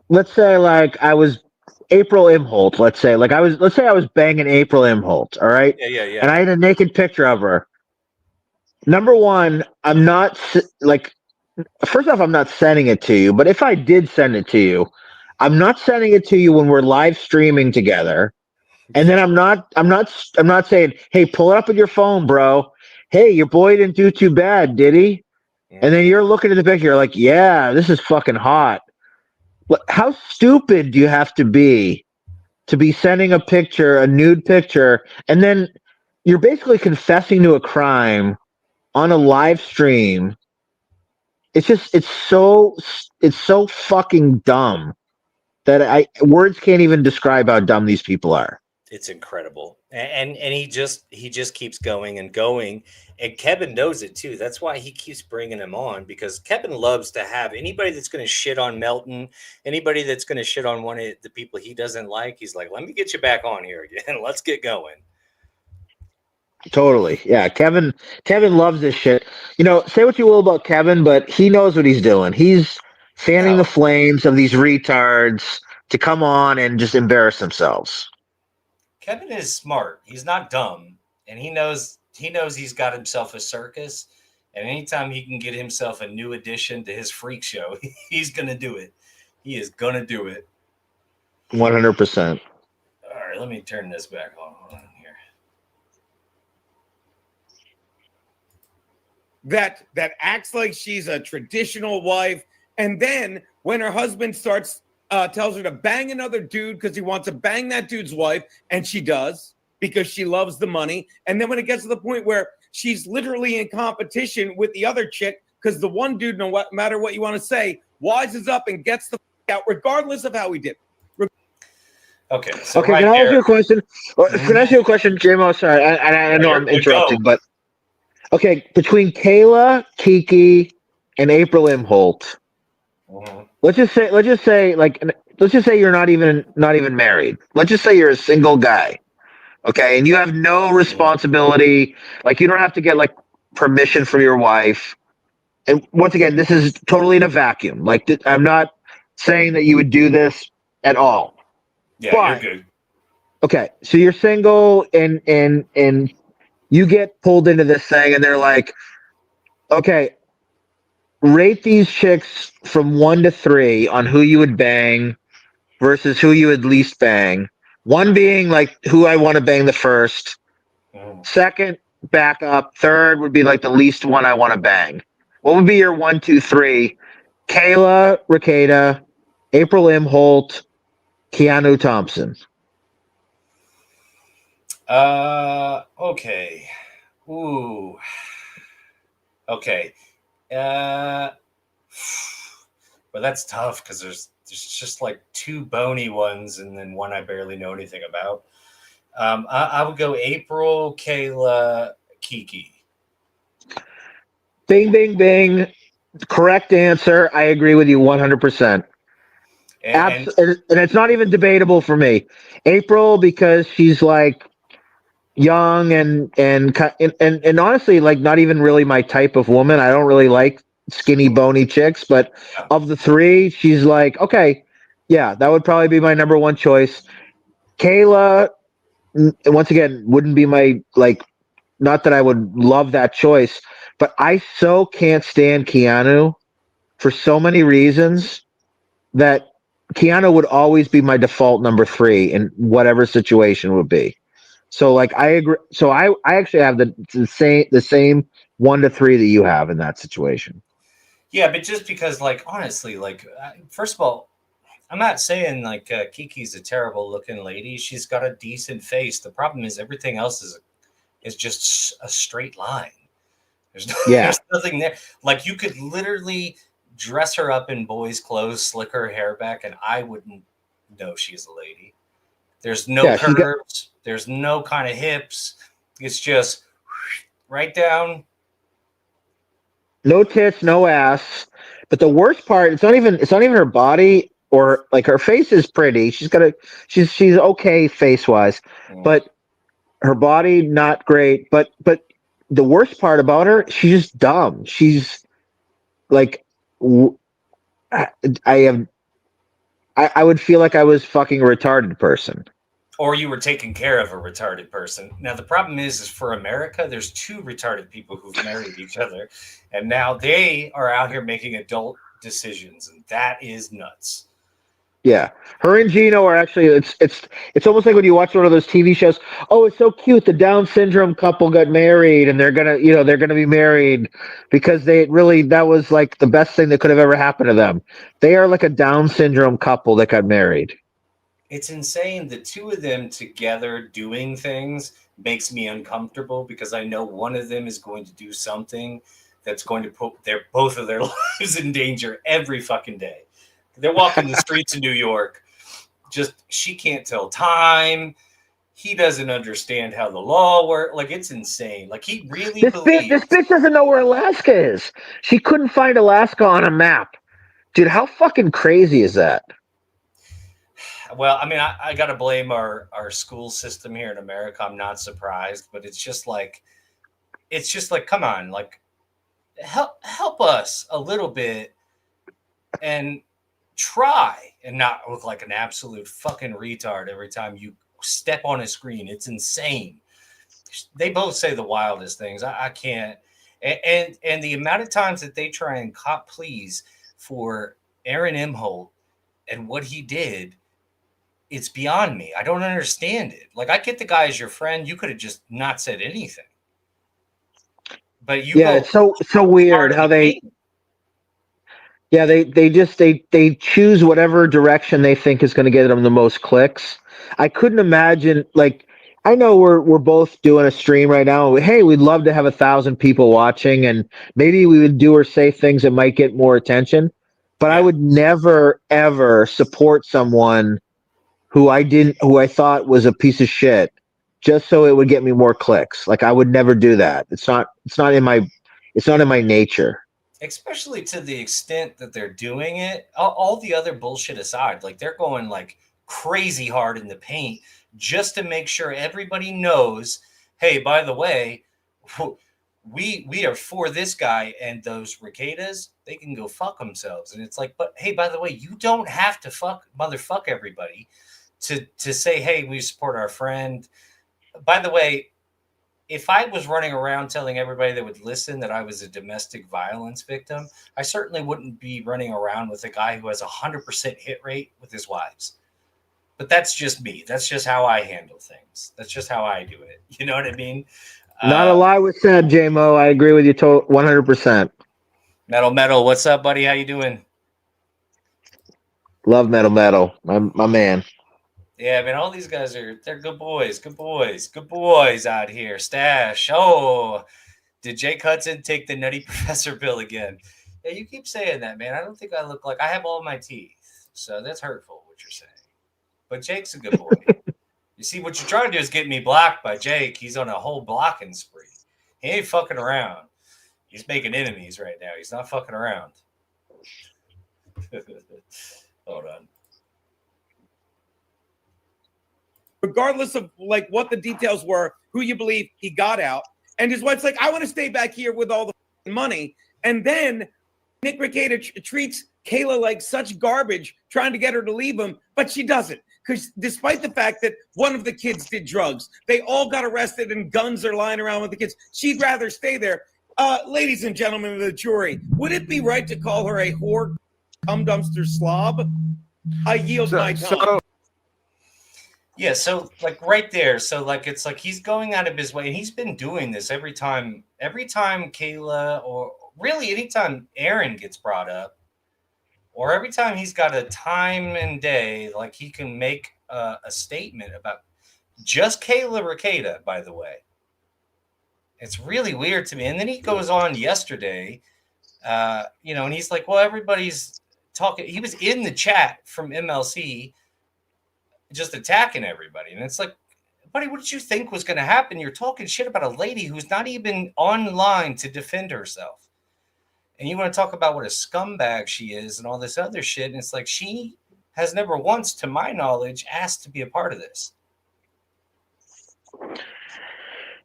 Speaker 2: let's say like I was April Imholt. Let's say I was banging April Imholt. All right.
Speaker 1: Yeah.
Speaker 2: And I had a naked picture of her. number one, I'm not like. First off, I'm not sending it to you. But if I did send it to you, I'm not sending it to you when we're live streaming together. And then I'm not saying, hey, pull it up with your phone, bro. Hey, your boy didn't do too bad, did he? And then you're looking at the picture, you're like, yeah, this is fucking hot. How stupid do you have to be sending a picture, a nude picture, and then you're basically confessing to a crime on a live stream? It's so fucking dumb that words can't even describe how dumb these people are.
Speaker 1: It's incredible, and he just keeps going and going, and Kevin knows it too. That's why he keeps bringing him on, because Kevin loves to have anybody that's going to shit on Melton, anybody that's going to shit on one of the people he doesn't like. He's like, let me get you back on here again. Let's get going.
Speaker 2: Totally. Yeah, Kevin loves this shit. Say what you will about Kevin, but he knows what he's doing. He's fanning the flames of these retards to come on and just embarrass themselves.
Speaker 1: Kevin is smart. He's not dumb, and he knows he's got himself a circus, and anytime he can get himself a new addition to his freak show, he's going to do it. He is going to do it.
Speaker 2: 100%.
Speaker 1: All right, let me turn this back on. Hold on here.
Speaker 4: That acts like she's a traditional wife, and then when her husband tells her to bang another dude because he wants to bang that dude's wife, and she does because she loves the money. And then when it gets to the point where she's literally in competition with the other chick because the one dude, no matter what you want to say, wises up and gets the out regardless of how he did.
Speaker 1: Okay. So
Speaker 2: okay,
Speaker 1: right
Speaker 2: can I ask
Speaker 1: there,
Speaker 2: you a question? Can I ask you a question, JMO? Sorry, I know I'm interrupting, but okay, between Kayla, Kiki, and April Imholt, let's just say you're not even married. Let's just say you're a single guy, okay, and you have no responsibility. Like, you don't have to get like permission from your wife. And once again, this is totally in a vacuum. Like, I'm not saying that you would do this at all.
Speaker 1: yeah,
Speaker 2: But,
Speaker 1: you're good.
Speaker 2: okay, so you're single and you get pulled into this thing, and they're like, okay, rate these chicks from 1 to 3 on who you would bang versus who you would least bang. 1 being like who I want to bang the first. 2nd, back up. 3rd would be like the least one I want to bang. What would be your 1, 2, 3? Kayla Ricada, April Imholt, Keanu Thompson.
Speaker 1: Okay. Ooh. Okay. Well, that's tough because there's just like 2 bony ones and then 1 I barely know anything about. I would go April, Kayla, Kiki.
Speaker 2: Bing, bing, bing. Correct answer. I agree with you 100%. And it's not even debatable for me. April, because she's like young and honestly, like, not even really my type of woman. I don't really like skinny, bony chicks, but of the 3, she's like, okay, yeah, that would probably be my number 1 choice. Kayla, once again, wouldn't be my, like, not that I would love that choice, but I so can't stand Keanu for so many reasons that Keanu would always be my default number 3 in whatever situation would be. So, like, I agree. So I actually have the same 1 to 3 that you have in that situation.
Speaker 1: Yeah, but just because, like, honestly, like, first of all, I'm not saying like Kiki's a terrible looking lady. She's got a decent face. The problem is everything else is just a straight line. There's nothing there. Like, you could literally dress her up in boys' clothes, slick her hair back, and I wouldn't know she's a lady. There's no curves. There's no kind of hips. It's just right down.
Speaker 2: No tits, no ass. But the worst part, it's not even her body, or like, her face is pretty. She's okay face wise, but her body not great. But the worst part about her, she's just dumb. She's like, I would feel like I was fucking a retarded person.
Speaker 1: or you were taking care of a retarded person. Now the problem is for America, there's 2 retarded people who've married each other, and now they are out here making adult decisions, and that is nuts.
Speaker 2: Yeah, her and Gino are actually. It's almost like when you watch one of those TV shows. Oh, it's so cute. The Down syndrome couple got married, and they're gonna be married because that was like the best thing that could have ever happened to them. They are like a Down syndrome couple that got married.
Speaker 1: It's insane. The 2 of them together doing things makes me uncomfortable because I know one of them is going to do something that's going to put both of their lives in danger every fucking day. They're walking the streets of New York. Just she can't tell time. He doesn't understand how the law works. Like it's insane. Like he really believes.
Speaker 2: This bitch doesn't know where Alaska is. She couldn't find Alaska on a map, dude. How fucking crazy is that?
Speaker 1: Well, I mean, I got to blame our school system here in America. I'm not surprised, but it's just like, come on, like, help us a little bit and try and not look like an absolute fucking retard every time you step on a screen. It's insane. They both say the wildest things. I can't. And the amount of times that they try and cop pleas for Aaron Imholt and what he did, it's beyond me. I don't understand it. Like I get the guy as your friend. You could have just not said anything. But
Speaker 2: it's so weird how they. Yeah, they choose whatever direction they think is going to get them the most clicks. I couldn't imagine like I know we're both doing a stream right now. Hey, we'd love to have 1,000 people watching, and maybe we would do or say things that might get more attention. But I would never ever support someone who I thought was a piece of shit just so it would get me more clicks. Like I would never do that. It's not in my nature.
Speaker 1: Especially to the extent that they're doing it, all the other bullshit aside, like they're going like crazy hard in the paint just to make sure everybody knows, hey, by the way, we are for this guy, and those Ricadas, they can go fuck themselves. And it's like, but hey, by the way, you don't have to motherfuck everybody to say, hey, we support our friend. By the way, if I was running around telling everybody that would listen that I was a domestic violence victim, I certainly wouldn't be running around with a guy who has 100% hit rate with his wives. But that's just me. That's just how I handle things. That's just how I do it. You know what I mean?
Speaker 2: Not a lie was said, J-Mo. I agree with you 100%.
Speaker 1: Metal, what's up, buddy? How you doing?
Speaker 2: Love Metal. My man.
Speaker 1: Yeah, man, all these guys they're good boys out here. Stash. Oh, did Jake Hudson take the Nutty Professor bill again? Yeah, you keep saying that, man. I don't think I look like I have all my teeth. So that's hurtful what you're saying. But Jake's a good boy. You see, what you're trying to do is get me blocked by Jake. He's on a whole blocking spree. He ain't fucking around. He's making enemies right now. He's not fucking around. Hold on.
Speaker 4: Regardless of like what the details were, who you believe, he got out. And his wife's like, I want to stay back here with all the money. And then Nick Rekieta treats Kayla like such garbage, trying to get her to leave him, but she doesn't. Because despite the fact that one of the kids did drugs, they all got arrested and guns are lying around with the kids. She'd rather stay there. Ladies and gentlemen of the jury, would it be right to call her a whore, cum dumpster slob? I yield my time.
Speaker 1: Yeah, so like right there, so like it's like he's going out of his way, and he's been doing this every time Kayla, or really anytime Aaron gets brought up, or every time he's got a time and day, like he can make a statement about just Kayla Rekieta, by the way. It's really weird to me. And then he goes on yesterday, and he's like, well, everybody's talking. He was in the chat from MLC just attacking everybody. And it's like, buddy, what did you think was going to happen? You're talking shit about a lady who's not even online to defend herself. And you want to talk about what a scumbag she is and all this other shit. And it's like, she has never once, to my knowledge, asked to be a part of this.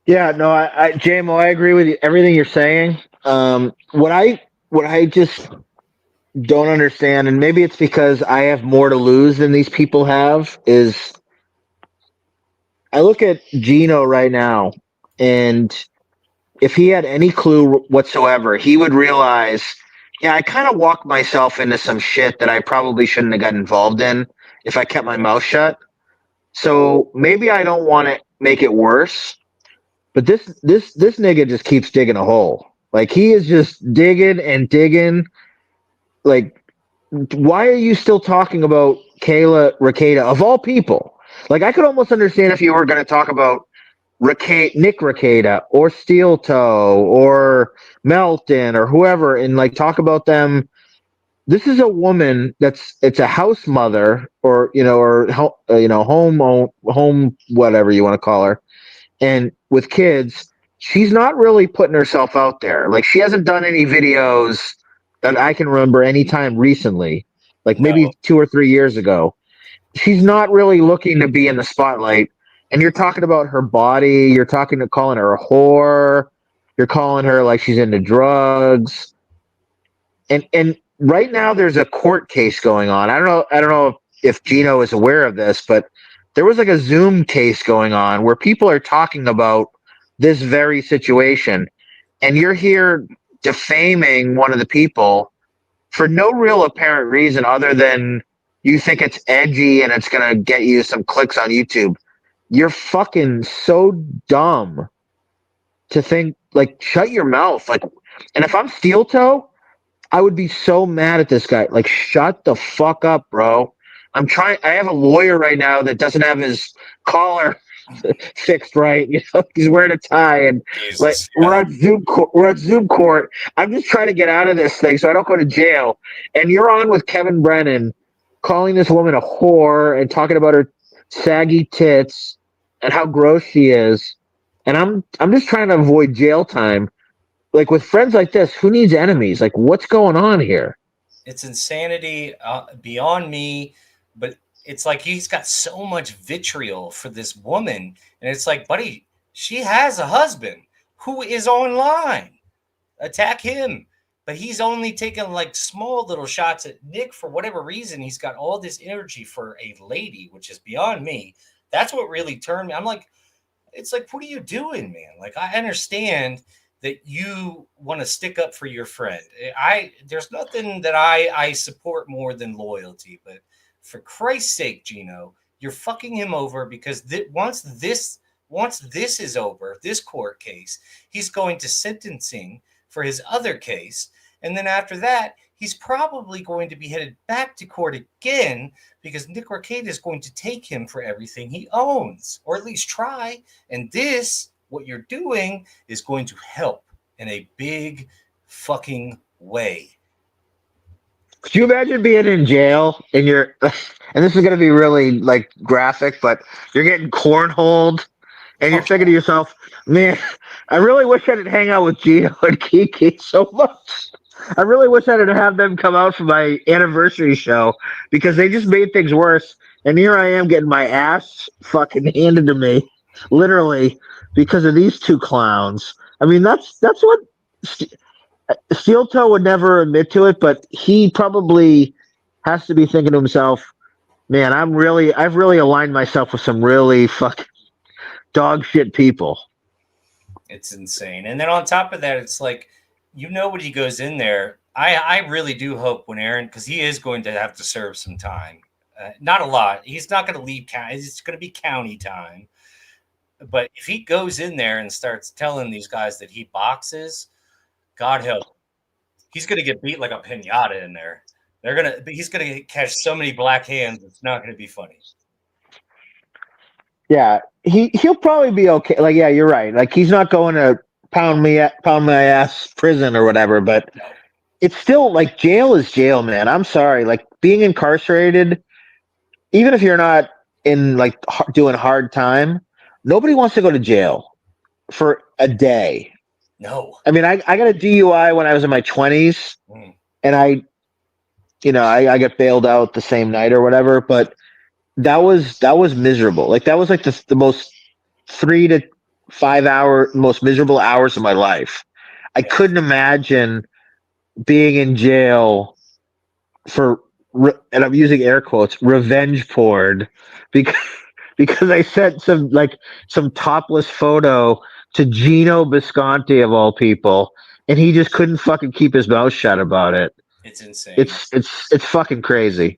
Speaker 2: Yeah, no, JMO, I agree with you, everything you're saying. What I just don't understand, and maybe it's because I have more to lose than these people have, is I look at Gino right now, and if he had any clue whatsoever, he would realize, yeah, I kind of walked myself into some shit that I probably shouldn't have got involved in if I kept my mouth shut. So maybe I don't want to make it worse, but this nigga just keeps digging a hole. Like he is just digging and digging. Like, why are you still talking about Kayla Rakeda of all people? Like, I could almost understand if you were going to talk about Nick Rakeda or Steel Toe or Melton or whoever, and like talk about them. This is a woman it's a house mother, or home whatever you want to call her, and with kids. She's not really putting herself out there. Like she hasn't done any videos that I can remember anytime recently, like
Speaker 1: No.
Speaker 2: maybe 2 or 3 years ago. She's not really looking to be in the spotlight. And you're talking about her body. You're calling her a whore. You're calling her like she's into drugs. And right now there's a court case going on. I don't know if Gino is aware of this, but there was like a Zoom case going on where people are talking about this very situation, and you're here defaming one of the people for no real apparent reason other than you think it's edgy and it's going to get you some clicks on YouTube. You're fucking so dumb to think, like, shut your mouth. Like, and if I'm Steel Toe, I would be so mad at this guy. Like, shut the fuck up, bro. I have a lawyer right now that doesn't have his collar fixed right. You know, he's wearing a tie, and
Speaker 1: Jesus,
Speaker 2: like
Speaker 1: yeah.
Speaker 2: we're on Zoom court. I'm just trying to get out of this thing so I don't go to jail. And you're on with Kevin Brennan, calling this woman a whore and talking about her saggy tits and how gross she is. And I'm just trying to avoid jail time. Like with friends like this, who needs enemies? Like, what's going on here?
Speaker 1: It's insanity beyond me, but it's like he's got so much vitriol for this woman, and it's like, buddy, she has a husband who is online. Attack him. But he's only taking like small little shots at Nick for whatever reason. He's got all this energy for a lady, which is beyond me. That's what really turned me. I'm like, it's like, what are you doing, man? Like, I understand that you want to stick up for your friend. There's nothing that I support more than loyalty, but for Christ's sake, Gino, you're fucking him over because once this is over, this court case, he's going to sentencing for his other case. And then after that, he's probably going to be headed back to court again because Nick Arcade is going to take him for everything he owns, or at least try. And this, what you're doing, is going to help in a big fucking way.
Speaker 2: Could you imagine being in jail and and this is going to be really like graphic, but you're getting cornholed and you're thinking to yourself, man, I really wish I didn't hang out with Gino and Kiki so much. I really wish I didn't have them come out for my anniversary show because they just made things worse. And here I am getting my ass fucking handed to me, literally, because of these two clowns. I mean, that's what Steel Toe would never admit to it, but he probably has to be thinking to himself, man, I've really aligned myself with some really fucking dog shit people.
Speaker 1: It's insane. And then on top of that, it's like, when he goes in there, I really do hope when Aaron, because he is going to have to serve some time. Not a lot. He's not going to leave county. It's going to be county time. But if he goes in there and starts telling these guys that he boxes, God help, he's going to get beat like a pinata in there. He's going to catch so many black hands. It's not going to be funny.
Speaker 2: Yeah, he'll probably be okay. Like, yeah, you're right. Like, he's not going to pound my ass prison or whatever. But it's still like jail is jail, man. I'm sorry. Like being incarcerated, even if you're not in like doing hard time, nobody wants to go to jail for a day.
Speaker 1: No.
Speaker 2: I mean, I got a DUI when I was in my 20s, and I got bailed out the same night or whatever. But that was miserable. Like that was like the most 3 to 5 hour most miserable hours of my life. I couldn't imagine being in jail for, and I'm using air quotes, revenge porn, because I sent some topless photo to Gino Bisconti of all people, and he just couldn't fucking keep his mouth shut about it.
Speaker 1: It's insane.
Speaker 2: It's fucking crazy.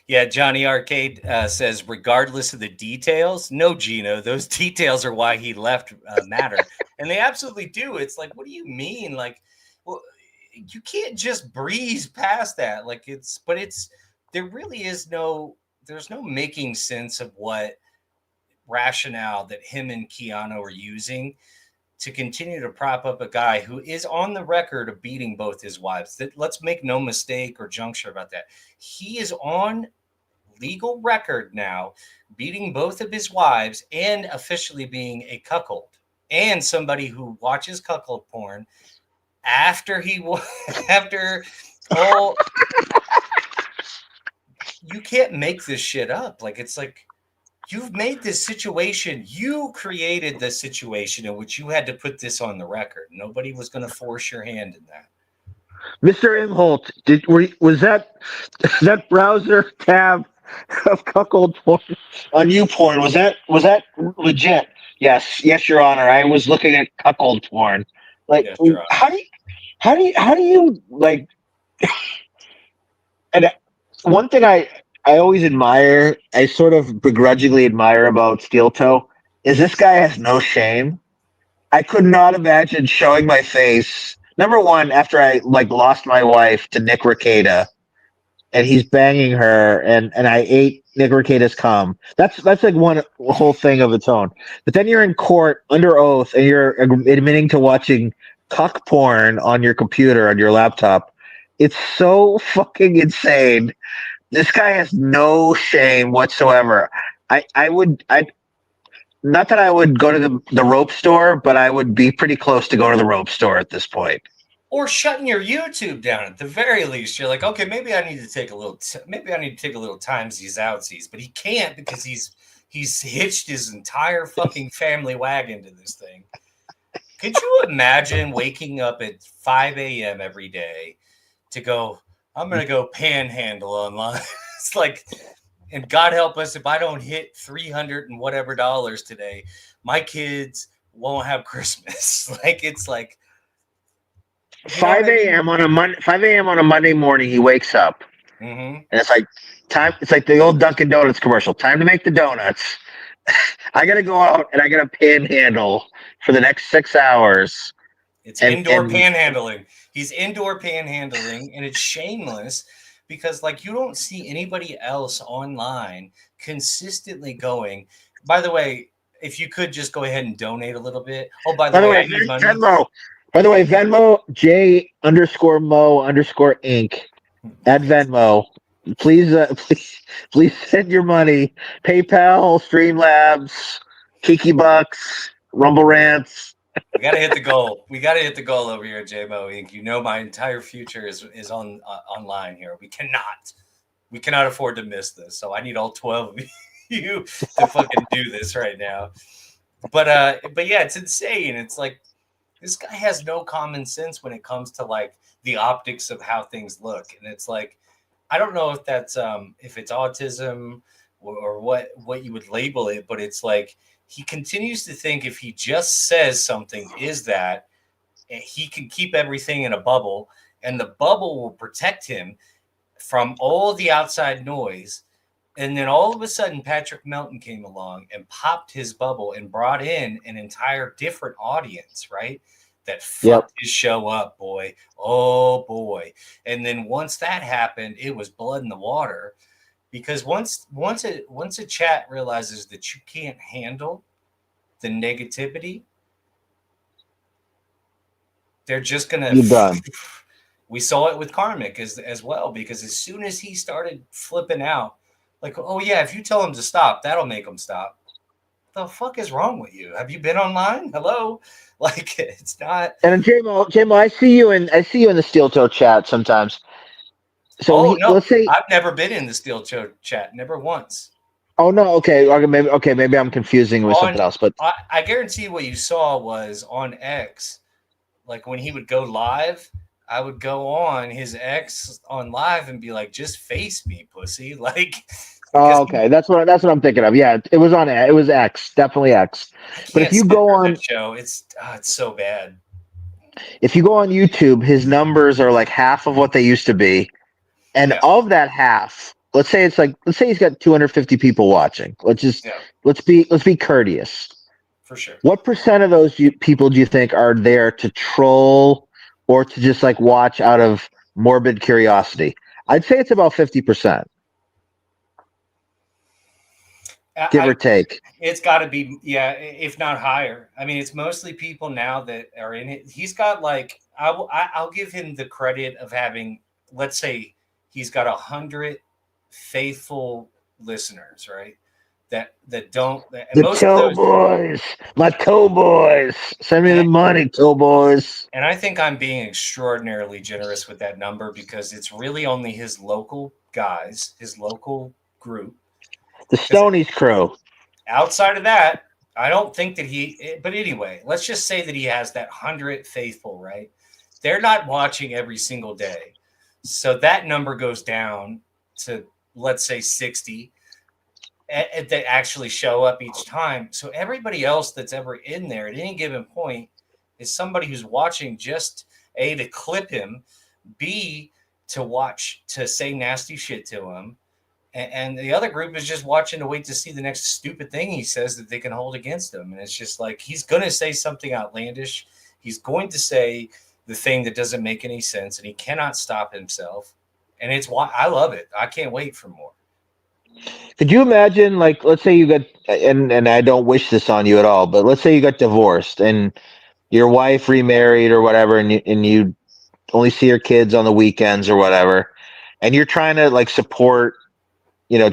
Speaker 1: Yeah, Johnny Arcade says, regardless of the details, no, Gino, those details are why he left matter. And they absolutely do. It's like, what do you mean? Like, well, you can't just breeze past that. Like, there really is there's no making sense of what rationale that him and Keanu are using to continue to prop up a guy who is on the record of beating both his wives. Let's make no mistake or juncture about that. He is on legal record now, beating both of his wives and officially being a cuckold and somebody who watches cuckold porn after all. You can't make this shit up. Like, it's like, you've made this situation. You created the situation in which you had to put this on the record. Nobody was going to force your hand in that.
Speaker 2: Mr. Imholt, was that browser tab of cuckold porn on YouPorn? Was that legit? Yes, Your Honor. I was looking at cuckold porn. Like,
Speaker 1: Yes, Your Honor.
Speaker 2: how do you like? And one thing I always admire, I sort of begrudgingly admire about Steel Toe, is this guy has no shame. I could not imagine showing my face. Number one, after I lost my wife to Nick Rekieta, and he's banging her, and I ate Nick Rekieta's cum. That's like one whole thing of its own. But then you're in court under oath, and you're admitting to watching cuck porn on your computer on your laptop. It's so fucking insane. This guy has no shame whatsoever. I would not that I would go to the rope store, but I would be pretty close to go to the rope store at this point.
Speaker 1: Or shutting your YouTube down at the very least. You're like, okay, maybe I need to take a little timesies outsies, but he can't because he's hitched his entire fucking family wagon to this thing. Could you imagine waking up at 5 a.m. every day to go, I'm going to go panhandle online? It's like, and God help us if I don't hit 300 and whatever dollars today, my kids won't have Christmas. Like, it's like
Speaker 2: 5 a.m. on a Monday morning, he wakes up, and it's like time. It's like the old Dunkin' Donuts commercial. Time to make the donuts. I gotta go out and I gotta panhandle for the next 6 hours.
Speaker 1: It's indoor panhandling. He's indoor panhandling, and it's shameless because, like, you don't see anybody else online consistently going. By the way, if you could just go ahead and donate a little bit. Oh, by the way, I need money.
Speaker 2: Venmo. By the way, Venmo J_Mo_Inc. at Venmo. Please send your money. PayPal, Streamlabs, Kiki Bucks, Rumble Rants.
Speaker 1: We gotta hit the goal. We gotta hit the goal over here at JMO Inc. You know, my entire future is on online here. We cannot afford to miss this. So I need all 12 of you to fucking do this right now. But yeah, it's insane. It's like, this guy has no common sense when it comes to like the optics of how things look. And it's like, I don't know if that's if it's autism or what you would label it, but it's like he continues to think if he just says something is that he can keep everything in a bubble, and the bubble will protect him from all the outside noise. And then all of a sudden, Patrick Melton came along and popped his bubble and brought in an entire different audience, right? That fucked his show up, boy. Oh, boy. And then once that happened, it was blood in the water. Because once a chat realizes that you can't handle the negativity, they're just going to... We saw it with Karmic as well, because as soon as he started flipping out, like, oh, yeah, if you tell him to stop, that'll make him stop. What the fuck is wrong with you? Have you been online? Hello? Like, it's not.
Speaker 2: And JMO, I see you in the Steel Toe chat sometimes. So
Speaker 1: no,
Speaker 2: let's say
Speaker 1: I've never been in the Steel Toe chat, never once.
Speaker 2: Oh no, okay, maybe I'm confusing with something else. But
Speaker 1: I guarantee what you saw was on X, like when he would go live, I would go on his X on live and be like, just face me, pussy. Like,
Speaker 2: Oh, okay, that's what I'm thinking of. Yeah, it was on. It was X, definitely X.
Speaker 1: I
Speaker 2: But if
Speaker 1: can't
Speaker 2: you
Speaker 1: sit
Speaker 2: go
Speaker 1: through
Speaker 2: on,
Speaker 1: that show. It's so bad.
Speaker 2: if you go on YouTube, his numbers are like half of what they used to be, and
Speaker 1: Yeah,
Speaker 2: of that half, let's say he's got 250 people watching.
Speaker 1: yeah,
Speaker 2: Let's be courteous.
Speaker 1: for sure.
Speaker 2: What percent of those people do you think are there to troll or to just like watch out of morbid curiosity? I'd say it's about 50%, give or
Speaker 1: I
Speaker 2: take.
Speaker 1: It's got to be, yeah, if not higher. I mean, it's mostly people now that are in it. He's got like, I'll give him the credit of having, let's say, he's got 100 faithful listeners, right? That don't, and
Speaker 2: The
Speaker 1: most of
Speaker 2: toe
Speaker 1: those,
Speaker 2: boys, my toe boys, send me the
Speaker 1: and,
Speaker 2: money, toe boys.
Speaker 1: and I think I'm being extraordinarily generous with that number because it's really only his local guys, his local group.
Speaker 2: The
Speaker 1: Because
Speaker 2: Stonies crew.
Speaker 1: outside of that, I don't think that but anyway, let's just say that he has that 100 faithful, right? They're not watching every single day. So that number goes down to, let's say, 60 that actually show up each time. So everybody else that's ever in there at any given point is somebody who's watching just A, to clip him, B, to watch, to say nasty shit to him, and the other group is just watching to wait to see the next stupid thing he says that they can hold against him. And it's just like he's going to say something outlandish. He's going to say the thing that doesn't make any sense, and he cannot stop himself. And it's why I love it. I can't wait for more.
Speaker 2: Could you imagine, like, let's say you got, and I don't wish this on you at all, but let's say you got divorced and your wife remarried or whatever, and you only see your kids on the weekends or whatever, and you're trying to like support,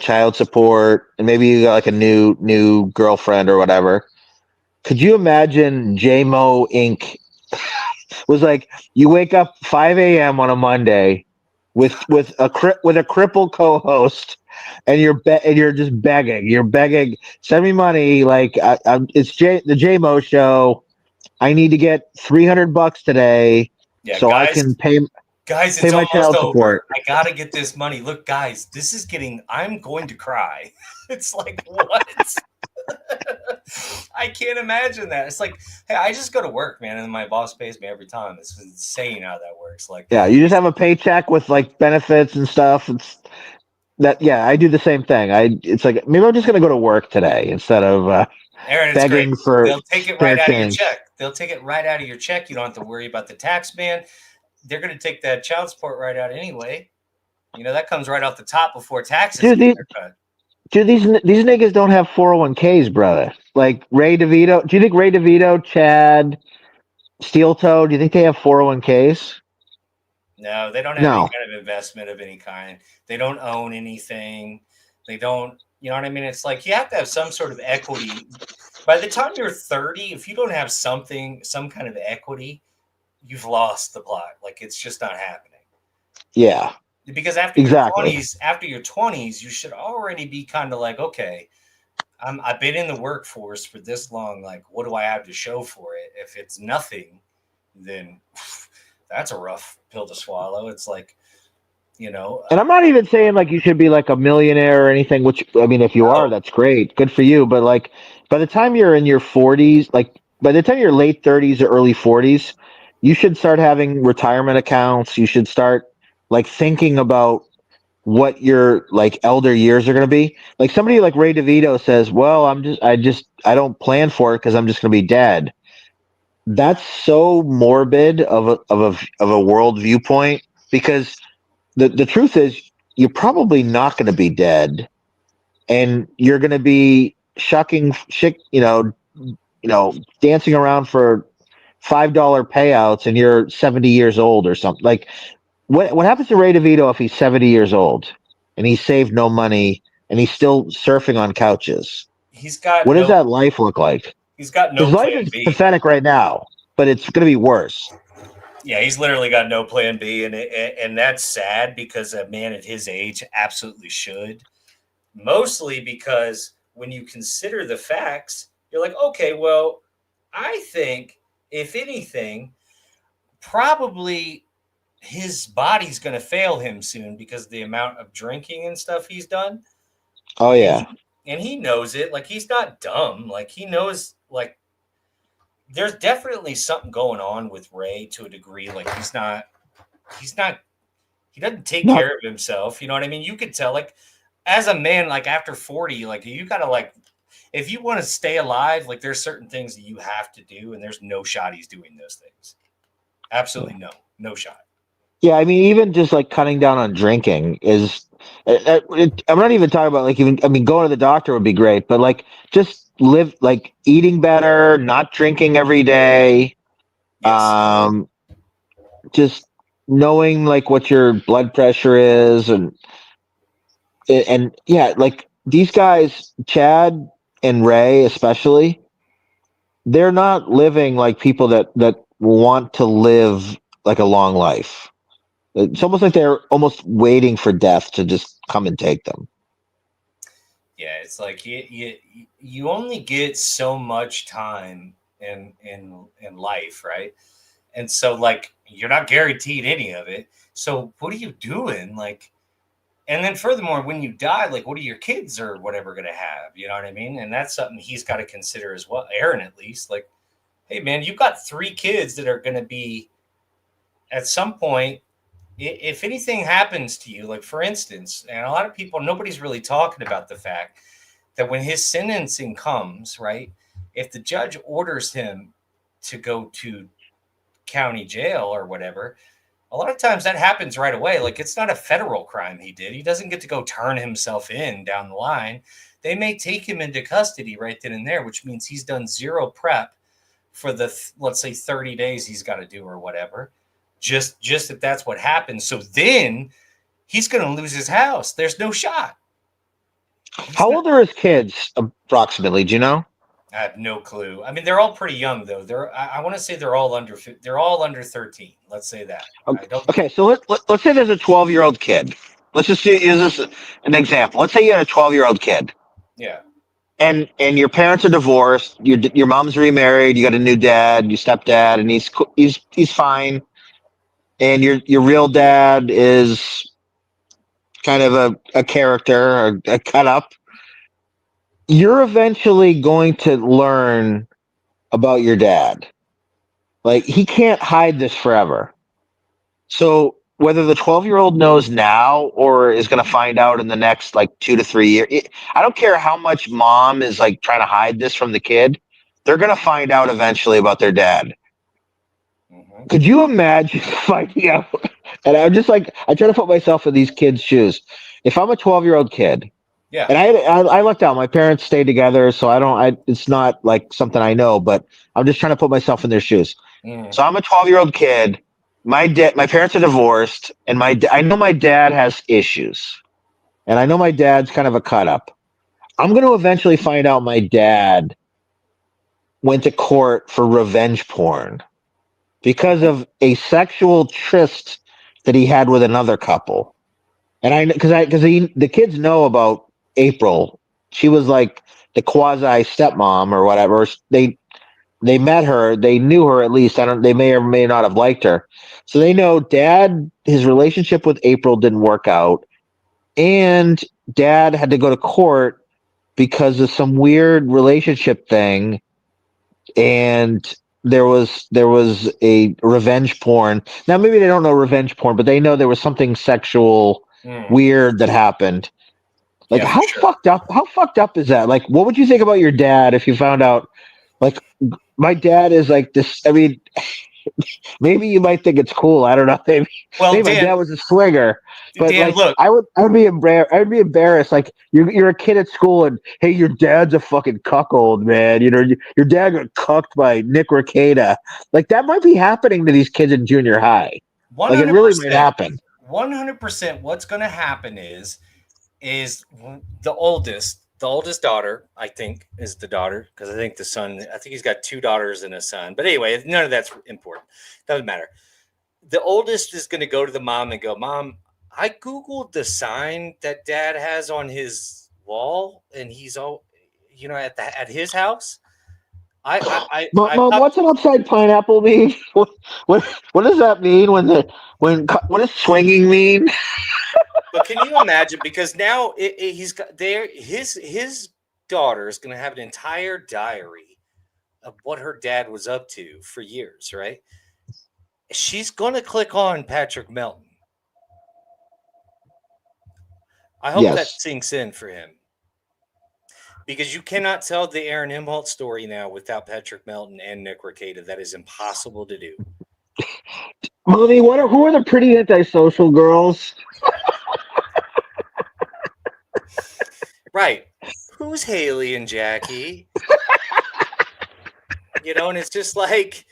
Speaker 2: child support, and maybe you got like a new girlfriend or whatever. Could you imagine JMO Inc. was like you wake up 5 a.m. on a Monday with a crippled co-host, and you're just begging. You're begging, send me money. Like it's the JMO show. I need to get $300 today
Speaker 1: Yeah,
Speaker 2: so I can pay
Speaker 1: guys,
Speaker 2: pay
Speaker 1: it's
Speaker 2: my
Speaker 1: almost
Speaker 2: child
Speaker 1: over.
Speaker 2: support.
Speaker 1: I gotta get this money. Look, guys, I'm going to cry. It's like, what? I can't imagine that. It's like, hey, I just go to work, man, and my boss pays me every time. It's insane how that works. Like,
Speaker 2: Yeah, you just have a paycheck with like benefits and stuff. It's that. Yeah, I do the same thing. It's like maybe I'm just gonna go to work today instead of
Speaker 1: Aaron, it's great.
Speaker 2: begging for
Speaker 1: They'll take it
Speaker 2: spare
Speaker 1: right out of your
Speaker 2: change.
Speaker 1: check. They'll take it right out of your check. You don't have to worry about the tax man. They're going to take that child support right out anyway. That comes right off the top before taxes
Speaker 2: Dude,
Speaker 1: get their cut.
Speaker 2: these niggas don't have 401ks, brother. Like Ray DeVito. Do you think Ray DeVito, Chad, Steel Toe, do you think they have 401ks?
Speaker 1: No, they don't have any
Speaker 2: No.
Speaker 1: kind of investment of any kind. They don't own anything. They don't, you know what I mean? It's like you have to have some sort of equity. By the time you're 30, if you don't have some kind of equity, you've lost the plot. Like it's just not happening.
Speaker 2: Yeah.
Speaker 1: Because
Speaker 2: Exactly.
Speaker 1: after your 20s, you should already be kind of like, okay, I've been in the workforce for this long. Like, what do I have to show for it? If it's nothing, then that's a rough pill to swallow. It's like,
Speaker 2: And I'm not even saying like you should be like a millionaire or anything, which I mean, if you are,
Speaker 1: no,
Speaker 2: that's great. Good for you. But like by the time you're in your 40s, like by the time you're late 30s or early 40s, you should start having retirement accounts. You should start like thinking about what your like elder years are going to be. Like somebody like Ray DeVito says, well, I don't plan for it because I'm just going to be dead. That's so morbid of a world viewpoint because the truth is you're probably not going to be dead, and you're going to be shucking shit, dancing around for $5 payouts, and you're 70 years old or something. Like what happens to Ray DeVito if he's 70 years old and he saved no money and he's still surfing on couches?
Speaker 1: he's got
Speaker 2: What does
Speaker 1: no
Speaker 2: that life look like?
Speaker 1: he's got
Speaker 2: His
Speaker 1: no
Speaker 2: life
Speaker 1: plan
Speaker 2: is
Speaker 1: B.
Speaker 2: pathetic right now, but it's going to be worse.
Speaker 1: Yeah, he's literally got no plan B, and that's sad because a man at his age absolutely should. Mostly because when you consider the facts, you're like, okay, well, I think if anything, probably his body's going to fail him soon because of the amount of drinking and stuff he's done.
Speaker 2: Oh yeah.
Speaker 1: And he knows it. Like, he's not dumb. Like, he knows, like, there's definitely something going on with Ray to a degree. Like, he doesn't take
Speaker 2: Not
Speaker 1: care of himself. You know what I mean? You could tell, like, as a man, like, after 40, like, you gotta, like, if you want to stay alive, like, there's certain things that you have to do, and there's no shot he's doing those things. Absolutely no shot.
Speaker 2: Yeah, I mean, even just like cutting down on drinking is. I'm not even talking about like even. I mean, going to the doctor would be great, but like just live like eating better, not drinking every day.
Speaker 1: Yes.
Speaker 2: Just knowing like what your blood pressure is, and yeah, like these guys, Chad and Ray especially, they're not living like people that want to live like a long life. It's almost like they're almost waiting for death to just come and take them.
Speaker 1: Yeah, it's like you only get so much time in life, right? And so, like, you're not guaranteed any of it. So what are you doing? Like, and then furthermore, when you die, like, what are your kids or whatever going to have? You know what I mean? And that's something he's got to consider as well. Aaron, at least, like, hey man, you've got 3 kids that are going to be at some point. If anything happens to you, like, for instance, and a lot of people, nobody's really talking about the fact that when his sentencing comes, right, if the judge orders him to go to county jail or whatever, a lot of times that happens right away. Like, it's not a federal crime he did. He doesn't get to go turn himself in down the line. They may take him into custody right then and there, which means he's done zero prep for the, let's say, 30 days he's got to do or whatever. Just if that's what happens. So then he's going to lose his house. There's no shot.
Speaker 2: How old are his kids approximately? Do you know?
Speaker 1: I have no clue. I mean, they're all pretty young though. I want to say they're all under 13. Let's say that.
Speaker 2: Okay, so let's say there's a 12-year-old kid. Let's just use this an example. Let's say you had a 12-year-old kid.
Speaker 1: Yeah.
Speaker 2: And your parents are divorced. Your mom's remarried. You got a new dad, your stepdad, and he's fine. And your real dad is kind of a character, a cut up. You're eventually going to learn about your dad. Like, he can't hide this forever. So whether the 12-year-old knows now or is going to find out in the next like 2 to 3 years, I don't care how much mom is like trying to hide this from the kid. They're going to find out eventually about their dad. Mm-hmm. Could you imagine finding out? And I'm just like, I try to put myself in these kids' shoes. If I'm a 12-year-old kid,
Speaker 1: yeah,
Speaker 2: and I lucked out. My parents stayed together, so it's not like something I know, but I'm just trying to put myself in their shoes. So I'm a 12-year-old kid. My parents are divorced, and I know my dad has issues, and I know my dad's kind of a cut up. I'm going to eventually find out my dad went to court for revenge porn because of a sexual tryst that he had with another couple. And because the kids know about April. She was like the quasi stepmom or whatever. They met her. They knew her at least. They may or may not have liked her. So they know dad, his relationship with April didn't work out. And dad had to go to court because of some weird relationship thing. And there was a revenge porn. Now, maybe they don't know revenge porn, but they know there was something sexual weird that happened. Like,
Speaker 1: yeah,
Speaker 2: how fucked up? How fucked up is that? Like, what would you think about your dad if you found out? Like, my dad is like this. I mean, maybe you might think it's cool. I don't know. Maybe
Speaker 1: Dan,
Speaker 2: my dad was a swinger, but
Speaker 1: Dan,
Speaker 2: like,
Speaker 1: look,
Speaker 2: I would be embarrassed. I would be embarrassed. Like, you're a kid at school, and hey, your dad's a fucking cuckold, man. You know, your dad got cucked by Nick Rekieta. Like, that might be happening to these kids in junior high.
Speaker 1: 100%,
Speaker 2: like, it really might happen.
Speaker 1: 100%. What's going to happen is the oldest daughter, I think, is the daughter, because I think the son, I think he's got 2 daughters and a son. But anyway, none of that's important. Doesn't matter. The oldest is going to go to the mom and go, Mom, I Googled the sign that dad has on his wall, and he's all, you know, at his house.
Speaker 2: Mom, what's an upside pineapple mean? What does that mean? What does swinging mean?
Speaker 1: But can you imagine? Because now he's got there. His daughter is going to have an entire diary of what her dad was up to for years, right? She's going to click on Patrick Melton. I hope that
Speaker 2: Yes.
Speaker 1: sinks in for him. Because you cannot tell the Aaron Imholt story now without Patrick Melton and Nick Rekieta. That is impossible to do.
Speaker 2: Mommy, who are the pretty antisocial girls?
Speaker 1: Right. Who's Haley and Jackie? And it's just like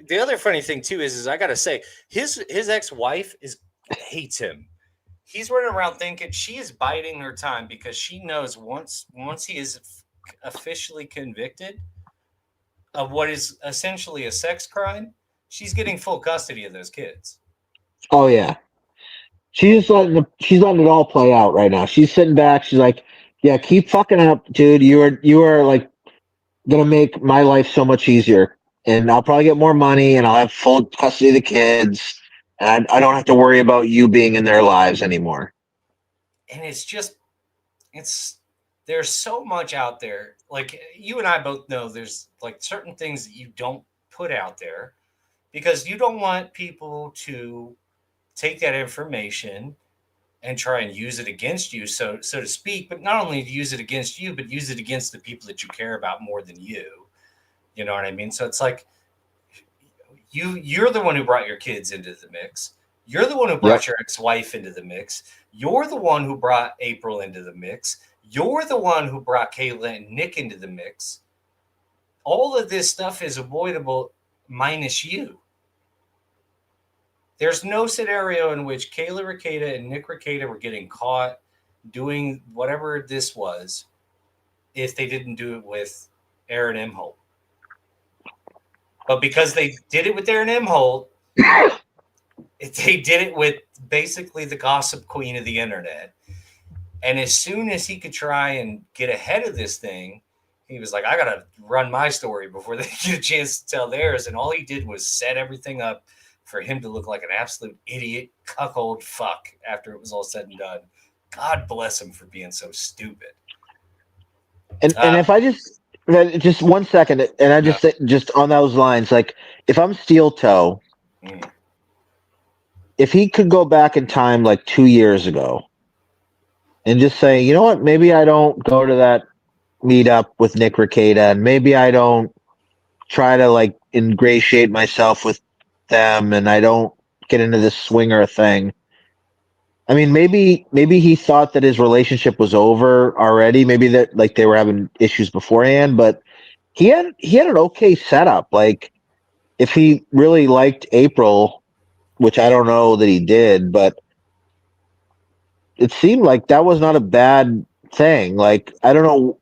Speaker 1: the other funny thing too is I got to say his ex-wife hates him. He's running around thinking she is biding her time because she knows once he is officially convicted of what is essentially a sex crime, she's getting full custody of those kids.
Speaker 2: Oh yeah. She's letting it all play out right now. She's sitting back. She's like, "Yeah, keep fucking up, dude. You are like gonna make my life so much easier, and I'll probably get more money, and I'll have full custody of the kids, and I don't have to worry about you being in their lives anymore."
Speaker 1: And there's so much out there. Like you and I both know, there's like certain things that you don't put out there because you don't want people to take that information and try and use it against you, so to speak. But not only use it against you, but use it against the people that you care about more than you. You know what I mean? So it's like you're the one who brought your kids into the mix. You're the one who brought your ex-wife into the mix. You're the one who brought April into the mix. You're the one who brought Kayla and Nick into the mix. All of this stuff is avoidable minus you. There's no scenario in which Kayla Rekieta and Nick Rekieta were getting caught doing whatever this was if they didn't do it with Aaron Imholt. But because they did it with Aaron Imholt, they did it with basically the gossip queen of the internet. And as soon as he could try and get ahead of this thing, he was like, I got to run my story before they get a chance to tell theirs. And all he did was set everything up for him to look like an absolute idiot, cuckold fuck after it was all said and done. God bless him for being so stupid.
Speaker 2: And if I just 1 second, and I just on those lines, like if I'm Steel Toe, if he could go back in time like 2 years ago and just say, you know what, maybe I don't go to that meetup with Nick Rekieta, and maybe I don't try to like ingratiate myself with them, and I don't get into this swinger thing. I mean, maybe he thought that his relationship was over already. Maybe that like they were having issues beforehand, but he had an okay setup. Like if he really liked April, which I don't know that he did, but it seemed like that was not a bad thing. Like I don't know,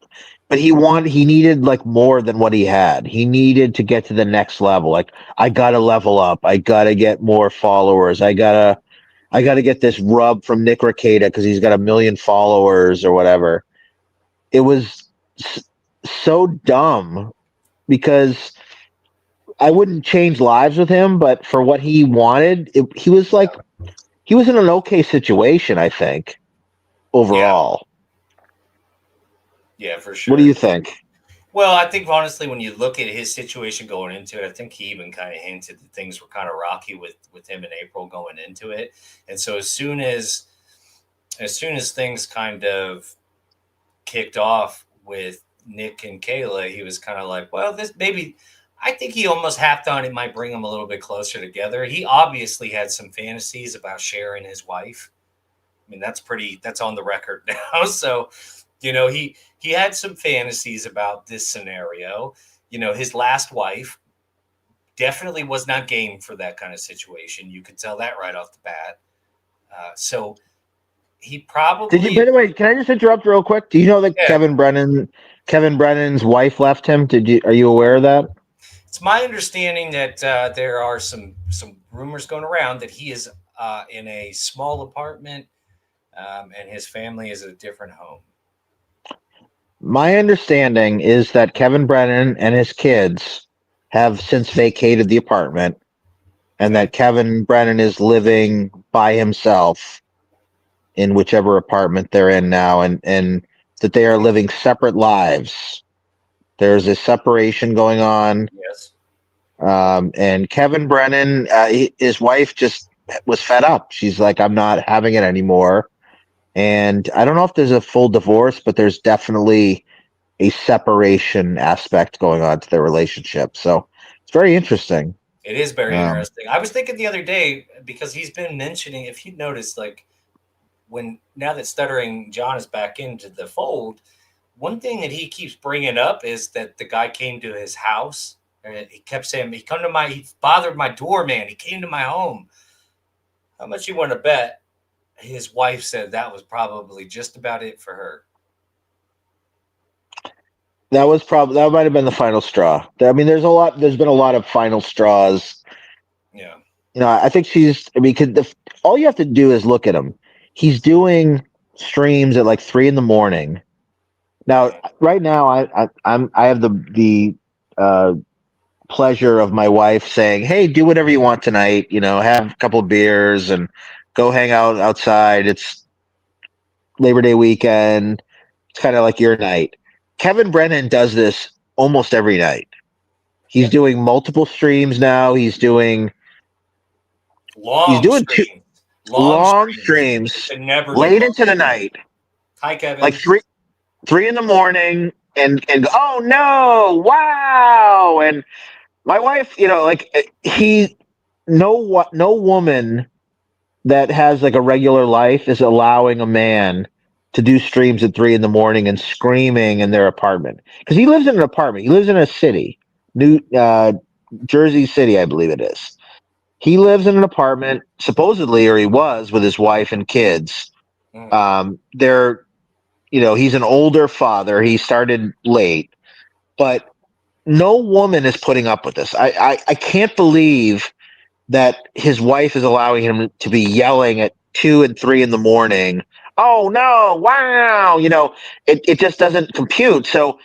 Speaker 2: but he needed like more than what he had. He needed to get to the next level. Like I got to level up. I got to get more followers. I got to get this rub from Nick Rekieta because he's got 1 million followers or whatever. It was so dumb because I wouldn't change lives with him, but for what he wanted, he was in an okay situation, I think, overall.
Speaker 1: Yeah, for sure.
Speaker 2: What do you think?
Speaker 1: Well, I think honestly, when you look at his situation going into it, I think he even kind of hinted that things were kind of rocky with him and April going into it. And so as soon as things kind of kicked off with Nick and Kayla, he was kind of like, well, this maybe I think he almost half thought it might bring them a little bit closer together. He obviously had some fantasies about sharing his wife. I mean, that's on the record now. So, he had some fantasies about this scenario. His last wife definitely was not game for that kind of situation. You could tell that right off the bat. So he probably.
Speaker 2: By the way, can I just interrupt real quick? Do you know that Kevin Brennan's wife left him? Are you aware of that?
Speaker 1: It's my understanding that there are some rumors going around that he is in a small apartment and his family is at a different home.
Speaker 2: My understanding is that Kevin Brennan and his kids have since vacated the apartment and that Kevin Brennan is living by himself in whichever apartment they're in now, and that they are living separate lives. There's a separation going on.
Speaker 1: Yes.
Speaker 2: And Kevin Brennan, his wife just was fed up. She's like, I'm not having it anymore. And I don't know if there's a full divorce, but there's definitely a separation aspect going on to their relationship. So it's very interesting.
Speaker 1: It is very
Speaker 2: Um,
Speaker 1: interesting. I was thinking the other day, because he's been mentioning, if you notice, like now that Stuttering John is back into the fold, one thing that he keeps bringing up is that the guy came to his house, and he kept saying, he bothered my doorman. He came to my home. How much you want to bet? His wife said that was probably just about it for her.
Speaker 2: that might have been the final straw. I mean, there's been a lot of final straws.
Speaker 1: Yeah.
Speaker 2: I think I mean, all you have to do is look at him. He's doing streams at like 3 a.m. Now, right now, I have the pleasure of my wife saying, "Hey, do whatever you want tonight. Have a couple of beers and go hang out outside. It's Labor Day weekend. It's kind of like your night." Kevin Brennan does this almost every night. He's doing multiple streams now. He's doing
Speaker 1: Long
Speaker 2: two
Speaker 1: streams.
Speaker 2: long streams
Speaker 1: It never get
Speaker 2: late
Speaker 1: long
Speaker 2: into the
Speaker 1: streams.
Speaker 2: night,
Speaker 1: Hi, Kevin.
Speaker 2: like 3 a.m, and oh no, wow, and my wife, like no woman that has like a regular life is allowing a man to do streams at 3 a.m. and screaming in their apartment, because he lives in an apartment. He lives in a city, New Jersey City, I believe it is. He lives in an apartment, supposedly, or he was, with his wife and kids. They're, he's an older father. He started late, but no woman is putting up with this. I can't believe that his wife is allowing him to be yelling at 2 and 3 in the morning. Oh no! Wow! It just doesn't compute. So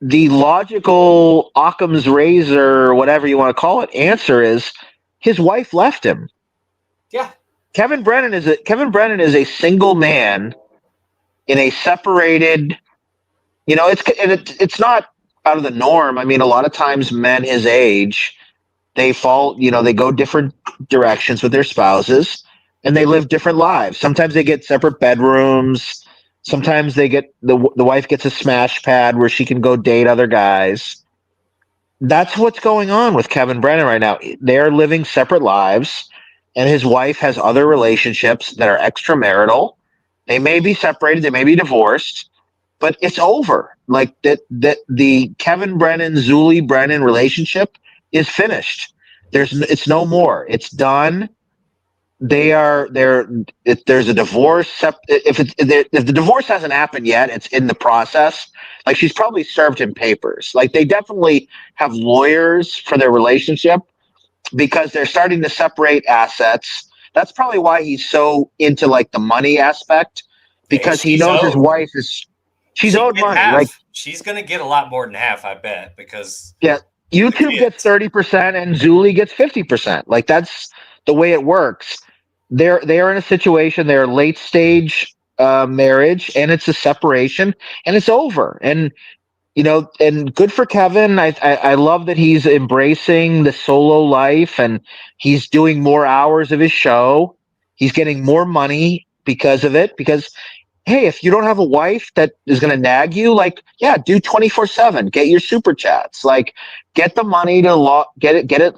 Speaker 2: the logical Occam's razor, whatever you want to call it, answer is his wife left him.
Speaker 1: Yeah.
Speaker 2: Kevin Brennan is a single man in a separated. It's not out of the norm. I mean, a lot of times men his age, they they go different directions with their spouses, and they live different lives. Sometimes they get separate bedrooms. Sometimes the wife gets a smash pad where she can go date other guys. That's what's going on with Kevin Brennan right now. They're living separate lives, and his wife has other relationships that are extramarital. They may be separated, they may be divorced, but it's over. Like that the Kevin Brennan Zuli Brennan relationship is finished. It's no more. It's done. If there's a divorce, if the divorce hasn't happened yet, it's in the process. Like, she's probably served him papers. Like, they definitely have lawyers for their relationship, because they're starting to separate assets. That's probably why he's so into like the money aspect, because he
Speaker 1: She's
Speaker 2: knows his
Speaker 1: owed.
Speaker 2: wife she's owed money.
Speaker 1: Half.
Speaker 2: Like,
Speaker 1: She's going to get a lot more than half, I bet, because
Speaker 2: yeah, YouTube gets 30% and Zuli gets 50%. Like, that's the way it works. They are in a situation. They're late stage marriage, and it's a separation, and it's over. And and good for Kevin. I love that he's embracing the solo life, and he's doing more hours of his show. He's getting more money because of it. Because, hey, if you don't have a wife that is going to nag you, like, yeah, do 24/7. Get your super chats. Like, get the money to get it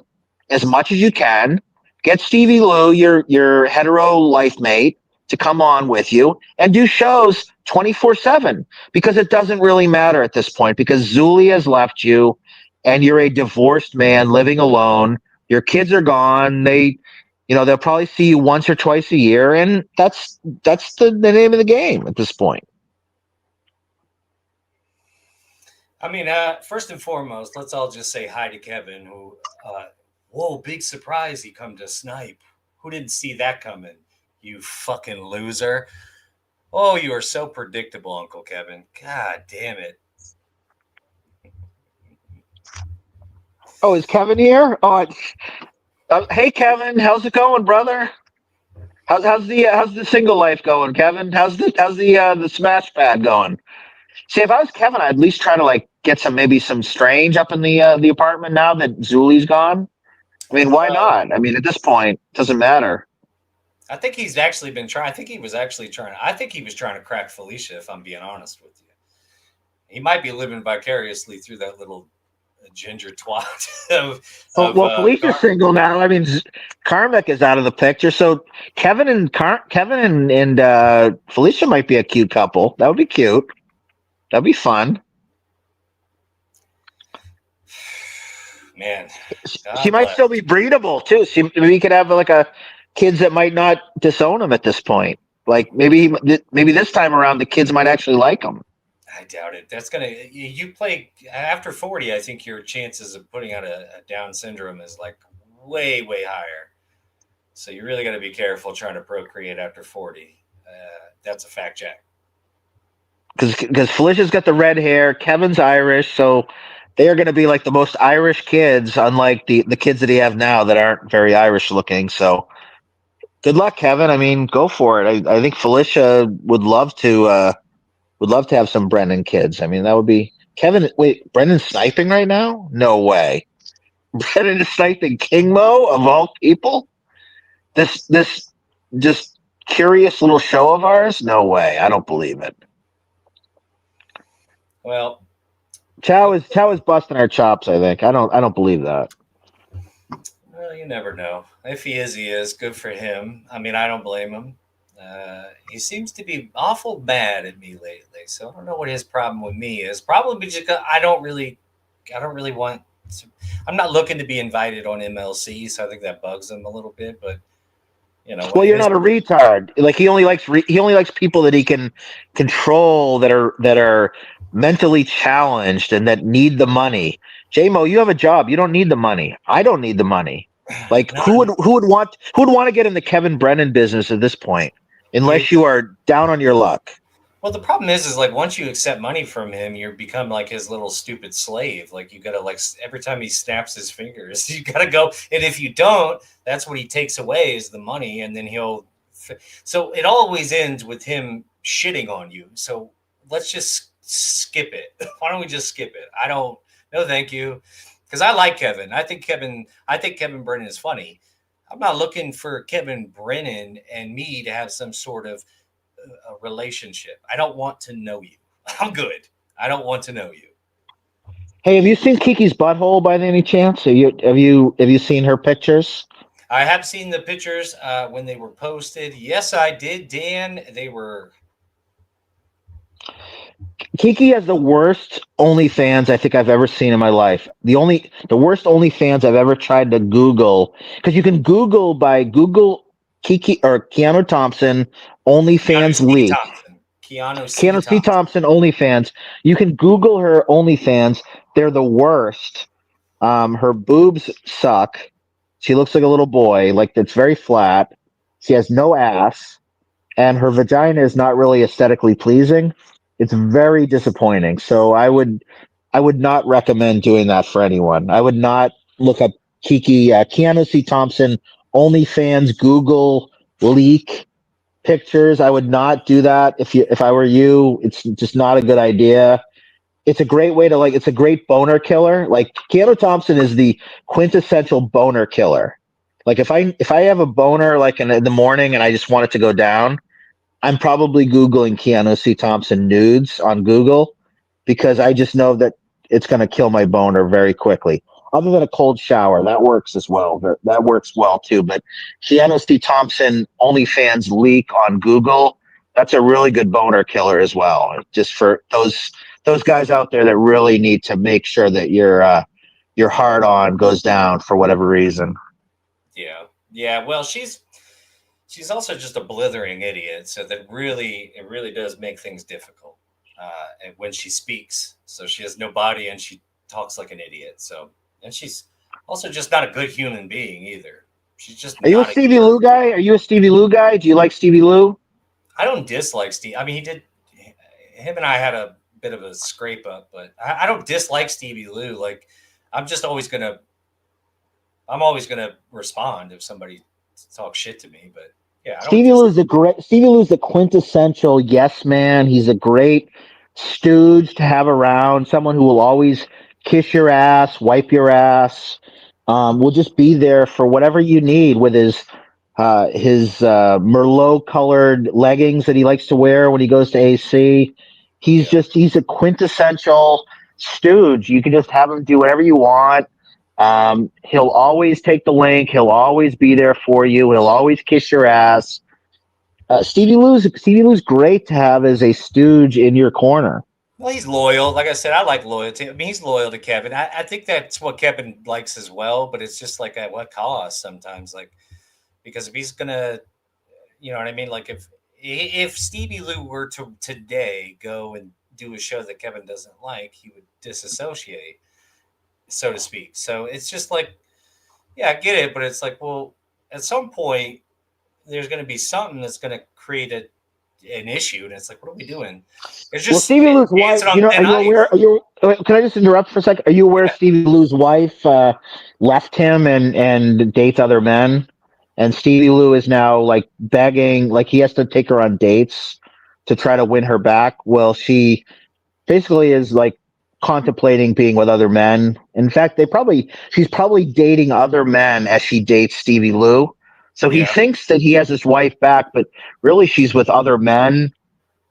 Speaker 2: as much as you can. Get Stevie Lou, your hetero life mate, to come on with you and do shows 24/7, because it doesn't really matter at this point, because Zuli has left you and you're a divorced man living alone. Your kids are gone. They'll probably see you once or twice a year, and that's the name of the game at this point.
Speaker 1: I mean, first and foremost, let's all just say hi to Kevin, who, whoa, big surprise, he come to snipe. Who didn't see that coming? You fucking loser. Oh, you are so predictable, Uncle Kevin. God damn it.
Speaker 2: Oh, is Kevin here? Oh, hey, Kevin, how's it going, brother? how's the single life going, Kevin? How's the smash pad going? See, if I was Kevin, I'd at least try to like get maybe some strange up in the apartment now that Zuli's gone. I mean, why
Speaker 1: Well,
Speaker 2: not? I mean, at this point, it doesn't matter.
Speaker 1: I think he's actually been trying. I think he was actually trying. I think he was trying to crack Felicia. If I'm being honest with you, he might be living vicariously through that little ginger twat
Speaker 2: Well, Felicia's single now. I mean, Karmic is out of the picture, so Kevin and Felicia might be a cute couple. That would be cute. That'd be fun.
Speaker 1: Man,
Speaker 2: She might still be breedable too. Maybe he could have like a kids that might not disown him at this point. Like maybe this time around the kids might actually like him.
Speaker 1: I doubt it. That's gonna you play after 40. I think your chances of putting out a Down syndrome is like way higher. So you really got to be careful trying to procreate after 40. That's a fact check.
Speaker 2: Because Felicia's got the red hair, Kevin's Irish, so they are going to be like the most Irish kids, unlike the kids that he have now that aren't very Irish looking. So good luck, Kevin. I mean, go for it. I think Felicia would love to have some Brennan kids. I mean, that would be Kevin. Wait, Brennan's sniping right now? No way. Brennan is sniping King Mo of all people. This just curious little show of ours? No way. I don't believe it.
Speaker 1: Well,
Speaker 2: Chow is busting our chops. I think. I don't believe that.
Speaker 1: well, you never know. If he is, he is. Good for him. I mean, I don't blame him. He seems to be awful mad at me lately, so I don't know what his problem with me is. Probably just because I don't really want to. I'm not looking to be invited on MLC, so I think that bugs him a little bit. But you know,
Speaker 2: Well, you're not a retard. Like he only likes people that he can control that are mentally challenged and that need the money. JMO, you have a job. You don't need the money. I don't need the money. Like who would want to get in the Kevin Brennan business at this point? Unless you are down on your luck.
Speaker 1: Well, the problem is like once you accept money from him, you become like his little stupid slave. Like you got to like every time he snaps his fingers, you got to go. And if you don't, that's what he takes away is the money. And then so it always ends with him shitting on you. So let's just skip it. Why don't we just skip it? No, thank you. Because I like Kevin. I think Kevin Brennan is funny. I'm not looking for Kevin Brennan and me to have some sort of a relationship. I don't want to know you. I'm good. I don't want to know you.
Speaker 2: Hey, have you seen Kiki's butthole by any chance? Have you seen her pictures?
Speaker 1: I have seen the pictures when they were posted. Yes, I did, Dan. They were.
Speaker 2: Kiki has the worst OnlyFans I think I've ever seen in my life. The worst OnlyFans I've ever tried to Google, because you can Google Kiki or Keanu Thompson OnlyFans leak.
Speaker 1: Keanu
Speaker 2: C. Thompson OnlyFans. You can Google her OnlyFans. They're the worst. Her boobs suck. She looks like a little boy. Like it's very flat. She has no ass, and her vagina is not really aesthetically pleasing. It's very disappointing. So I would not recommend doing that for anyone. I would not look up Keanu C. Thompson OnlyFans Google leak pictures. I would not do that if I were you. It's just not a good idea. It's a great way to it's a great boner killer. Like Keanu Thompson is the quintessential boner killer. Like if I have a boner like in the morning and I just want it to go down, I'm probably Googling Keanu C. Thompson nudes on Google because I just know that it's going to kill my boner very quickly. Other than a cold shower, that works as well. That works well too. But Keanu C. Thompson OnlyFans leak on Google, that's a really good boner killer as well. Just for those guys out there that really need to make sure that your hard on goes down for whatever reason.
Speaker 1: Yeah. Well, she's also just a blithering idiot, so that it really does make things difficult when she speaks. So she has no body and she talks like an idiot. So, and she's also just not a good human being either. She's just.
Speaker 2: Are you a Stevie Lou guy? Are you a Stevie Lou guy? Do you like Stevie Lou?
Speaker 1: I don't dislike Steve. I mean, him and I had a bit of a scrape up, but I don't dislike Stevie Lou. Like, I'm always gonna respond if somebody talks shit to me, but Yeah, I don't
Speaker 2: Stevie Lou's the quintessential yes man. He's a great stooge to have around, someone who will always kiss your ass, wipe your ass, will just be there for whatever you need with his Merlot colored leggings that he likes to wear when he goes to AC.
Speaker 1: Yeah.
Speaker 2: He's a quintessential stooge. You can just have him do whatever you want. He'll always take the link. He'll always be there for you. He'll always kiss your ass. Stevie Lou's great to have as a stooge in your corner.
Speaker 1: Well, he's loyal. Like I said, I like loyalty. I mean, he's loyal to Kevin. I think that's what Kevin likes as well, but it's just like at what cost sometimes. Like, because if he's gonna, you know what I mean? Like if Stevie Lou were to today go and do a show that Kevin doesn't like, he would disassociate, so to speak. So it's just like, yeah, I get it, but it's like, well, at some point there's going to be something that's going to create an issue, and it's like, what are we doing? It's
Speaker 2: Well,
Speaker 1: just
Speaker 2: Stevie Lou's wife.
Speaker 1: dancing on
Speaker 2: You know, are
Speaker 1: thin
Speaker 2: you
Speaker 1: ice.
Speaker 2: aware? Can I just interrupt for a second? Are you aware
Speaker 1: Yeah.
Speaker 2: Stevie Lou's wife left him and dates other men, and Stevie Lou is now like begging, like he has to take her on dates to try to win her back. Well, she basically is like contemplating being with other men. In fact, she's probably dating other men as she dates Stevie Lou. So he
Speaker 1: Yeah.
Speaker 2: thinks that he has his wife back, but really she's with other men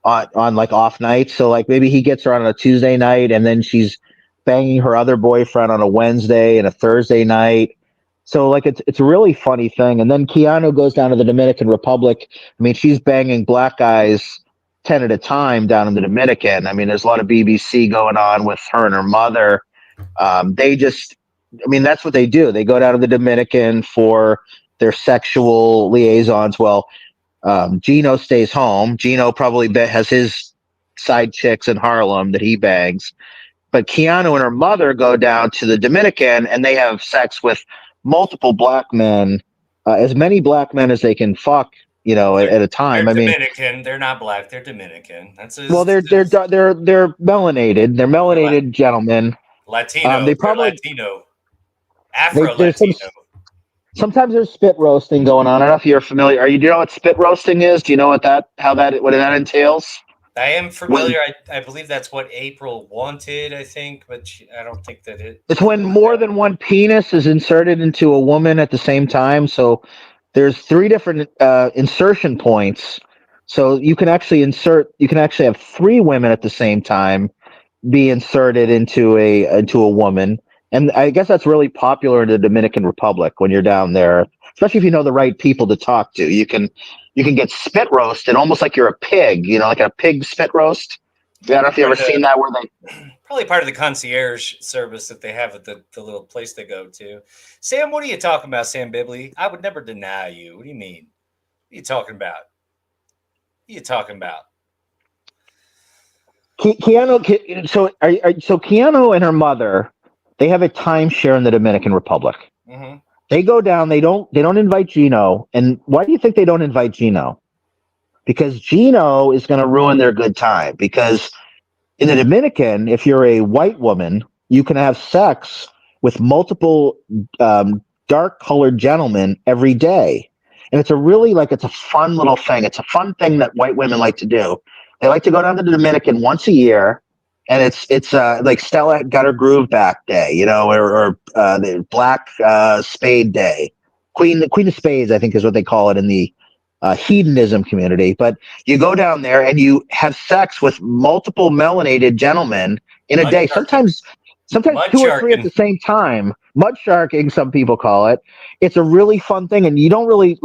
Speaker 2: on like off nights. So like maybe he gets her on a Tuesday night and then she's banging her other boyfriend on a Wednesday and a Thursday night. So like it's a really funny thing. And then Keanu goes down to the Dominican Republic. I mean, she's banging black guys 10 at a time down in the Dominican. I mean, there's a lot of BBC going on with her and her mother. I mean, that's what they do. They go down to the Dominican for their sexual liaisons. Well, Gino stays home. Gino probably has his side chicks in Harlem that he bangs. But Keanu and her mother go down to the Dominican and they have sex with multiple black men, as many black men as they can fuck,
Speaker 1: Well,
Speaker 2: at a
Speaker 1: they're
Speaker 2: time. I mean,
Speaker 1: Dominican. They're not black. They're Dominican.
Speaker 2: well, they're melanated. They're melanated gentlemen.
Speaker 1: Latino.
Speaker 2: They
Speaker 1: They're
Speaker 2: probably
Speaker 1: Latino. Afro
Speaker 2: there's
Speaker 1: Latino.
Speaker 2: sometimes there's spit roasting going on. I don't know if you're familiar. Do you know what spit roasting is? Do you know what that entails?
Speaker 1: I am
Speaker 2: When
Speaker 1: familiar. I believe that's what April wanted, I think, but I don't think that
Speaker 2: It's when more than one penis is inserted into a woman at the same time. So there's three different insertion points. So you can actually have three women at the same time be inserted into a woman. And I guess that's really popular in the Dominican Republic when you're down there, especially if you know the right people to talk to. You can get spit roasted almost like you're a pig, like a pig spit roast. I don't know if you ever seen that where they
Speaker 1: probably part of the concierge service that they have at the little place they go to. Sam, what are you talking about, Sam Bibley? I would never deny you. What do you mean? What are you talking about? What are you talking about?
Speaker 2: Keanu, so Keanu and her mother, they have a timeshare in the Dominican Republic.
Speaker 1: Mm-hmm.
Speaker 2: They go down. They don't invite Gino. And why do you think they don't invite Gino? Because Gino is going to ruin their good time. Because in the Dominican, if you're a white woman, you can have sex with multiple dark colored gentlemen every day. And it's a fun little thing. It's a fun thing that white women like to do. They like to go down to the Dominican once a year, and it's like Stella got her groove back day, or the Black Spade Day, Queen of Spades, I think is what they call it in the hedonism community. But you go down there and you have sex with multiple melanated gentlemen in a day. Sometimes
Speaker 1: Mud
Speaker 2: two or three at
Speaker 1: sharking.
Speaker 2: the same time. Mud sharking, some people call it. It's a really fun thing, and you don't really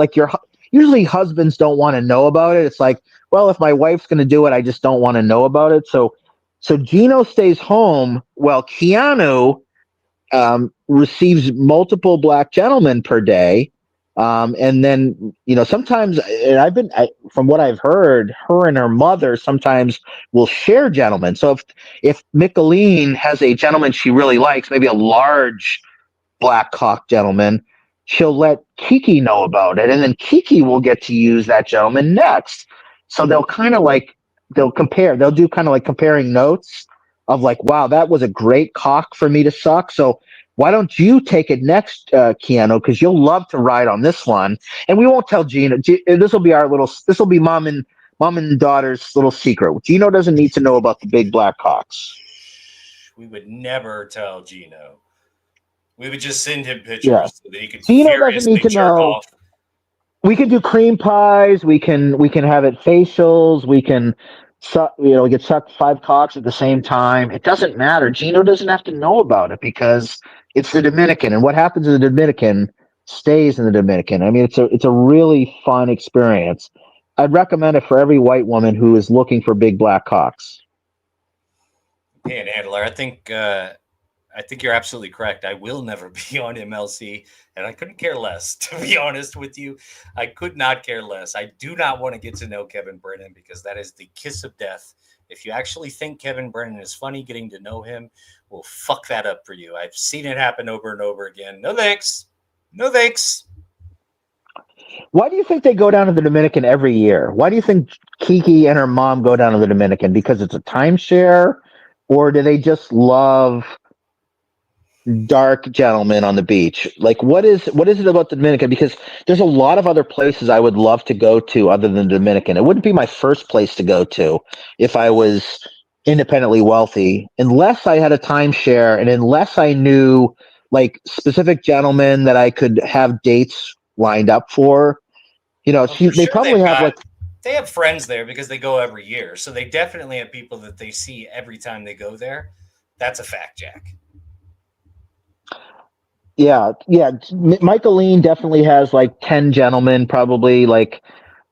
Speaker 2: usually husbands don't want to know about it. It's like, well, if my wife's going to do it, I just don't want to know about it. So Gino stays home while Keanu receives multiple black gentlemen per day. And then, sometimes, and from what I've heard, her and her mother sometimes will share gentlemen. So if Micheline has a gentleman she really likes, maybe a large black cock gentleman, she'll let Kiki know about it. And then Kiki will get to use that gentleman next. So they'll they'll do kind of like comparing notes of like, wow, that was a great cock for me to suck. So Why don't you take it next, Keanu? Because you'll love to ride on this one, and we won't tell Gino. This will be our little. This will be mom and daughter's little secret. Gino doesn't need to know about the big black cocks.
Speaker 1: We would never tell Gino. We would just send him
Speaker 2: Yeah,
Speaker 1: pictures so that he could
Speaker 2: Gino doesn't need
Speaker 1: furiously
Speaker 2: to
Speaker 1: jerk
Speaker 2: know.
Speaker 1: off.
Speaker 2: We can do cream pies. We can have it facials. We can, we get sucked 5 cocks at the same time. It doesn't matter. Gino doesn't have to know about it because it's the Dominican, and what happens in the Dominican stays in the Dominican. I mean, it's a really fun experience. I'd recommend it for every white woman who is looking for big black cocks.
Speaker 1: Panhandler, I think you're absolutely correct. I will never be on MLC, and I couldn't care less, to be honest with you. I could not care less. I do not want to get to know Kevin Brennan because that is the kiss of death. If you actually think Kevin Brennan is funny, getting to know him will fuck that up for you. I've seen it happen over and over again. No thanks. No thanks.
Speaker 2: Why do you think they go down to the Dominican every year? Why do you think Kiki and her mom go down to the Dominican? Because it's a timeshare, or do they just love dark gentlemen on the beach? Like, what is it about the Dominican? Because there's a lot of other places I would love to go to other than the Dominican. It wouldn't be my first place to go to if I was independently wealthy, unless I had a timeshare and unless I knew like specific gentlemen that I could have dates lined up for.
Speaker 1: Oh, for
Speaker 2: They
Speaker 1: sure
Speaker 2: probably have like,
Speaker 1: they have friends there because they go every year. So they definitely have people that they see every time they go there. That's a fact, Jack.
Speaker 2: yeah, yeah. Michaeline definitely has like 10 gentlemen, probably like,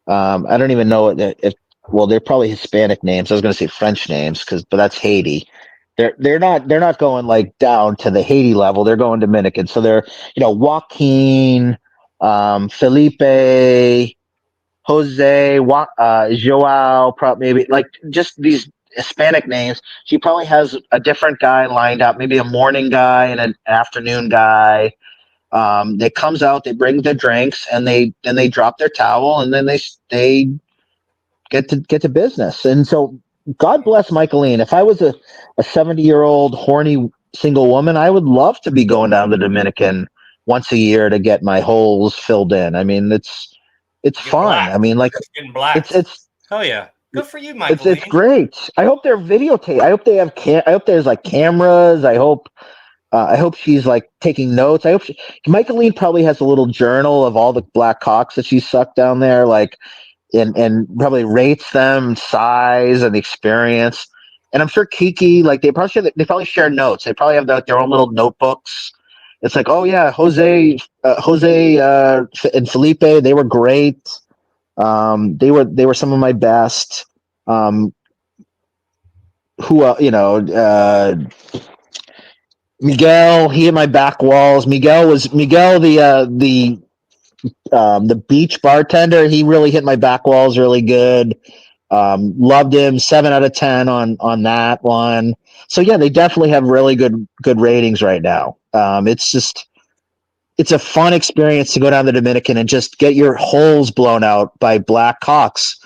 Speaker 2: I don't even know if well, they're probably Hispanic names. I was going to say French names but that's Haiti. They're not going like down to the Haiti level. They're going Dominican. So they're Joaquin, Felipe, Jose, Joao, probably maybe like just these Hispanic names. She probably has a different guy lined up, maybe a morning guy and an afternoon guy. That comes out, they bring their drinks, and they drop their towel, and then they get to business. And so, God bless Michaeline. If I was a 70-year-old horny single woman, I would love to be going down to the Dominican once a year to get my holes filled in. I mean, it's
Speaker 1: Get
Speaker 2: fun. I
Speaker 1: black.
Speaker 2: mean, like
Speaker 1: Getting black.
Speaker 2: it's
Speaker 1: Hell yeah. Good for you,
Speaker 2: it's
Speaker 1: Michaeline.
Speaker 2: great. I hope they're videotape. I hope they have I hope there's like cameras. I hope she's like taking notes. Michaeline probably has a little journal of all the black cocks that she's sucked down there, like, and probably rates them size and experience. And I'm sure Kiki, like, they probably share notes. They probably have their own little notebooks. It's like, oh yeah, Jose, and Felipe, they were great. They were some of my best. Who Miguel, he hit my back walls. Miguel the beach bartender. He really hit my back walls really good. Loved him. 7 out of 10 on that one. So yeah, they definitely have really good ratings right now. It's a fun experience to go down the Dominican and just get your holes blown out by black cocks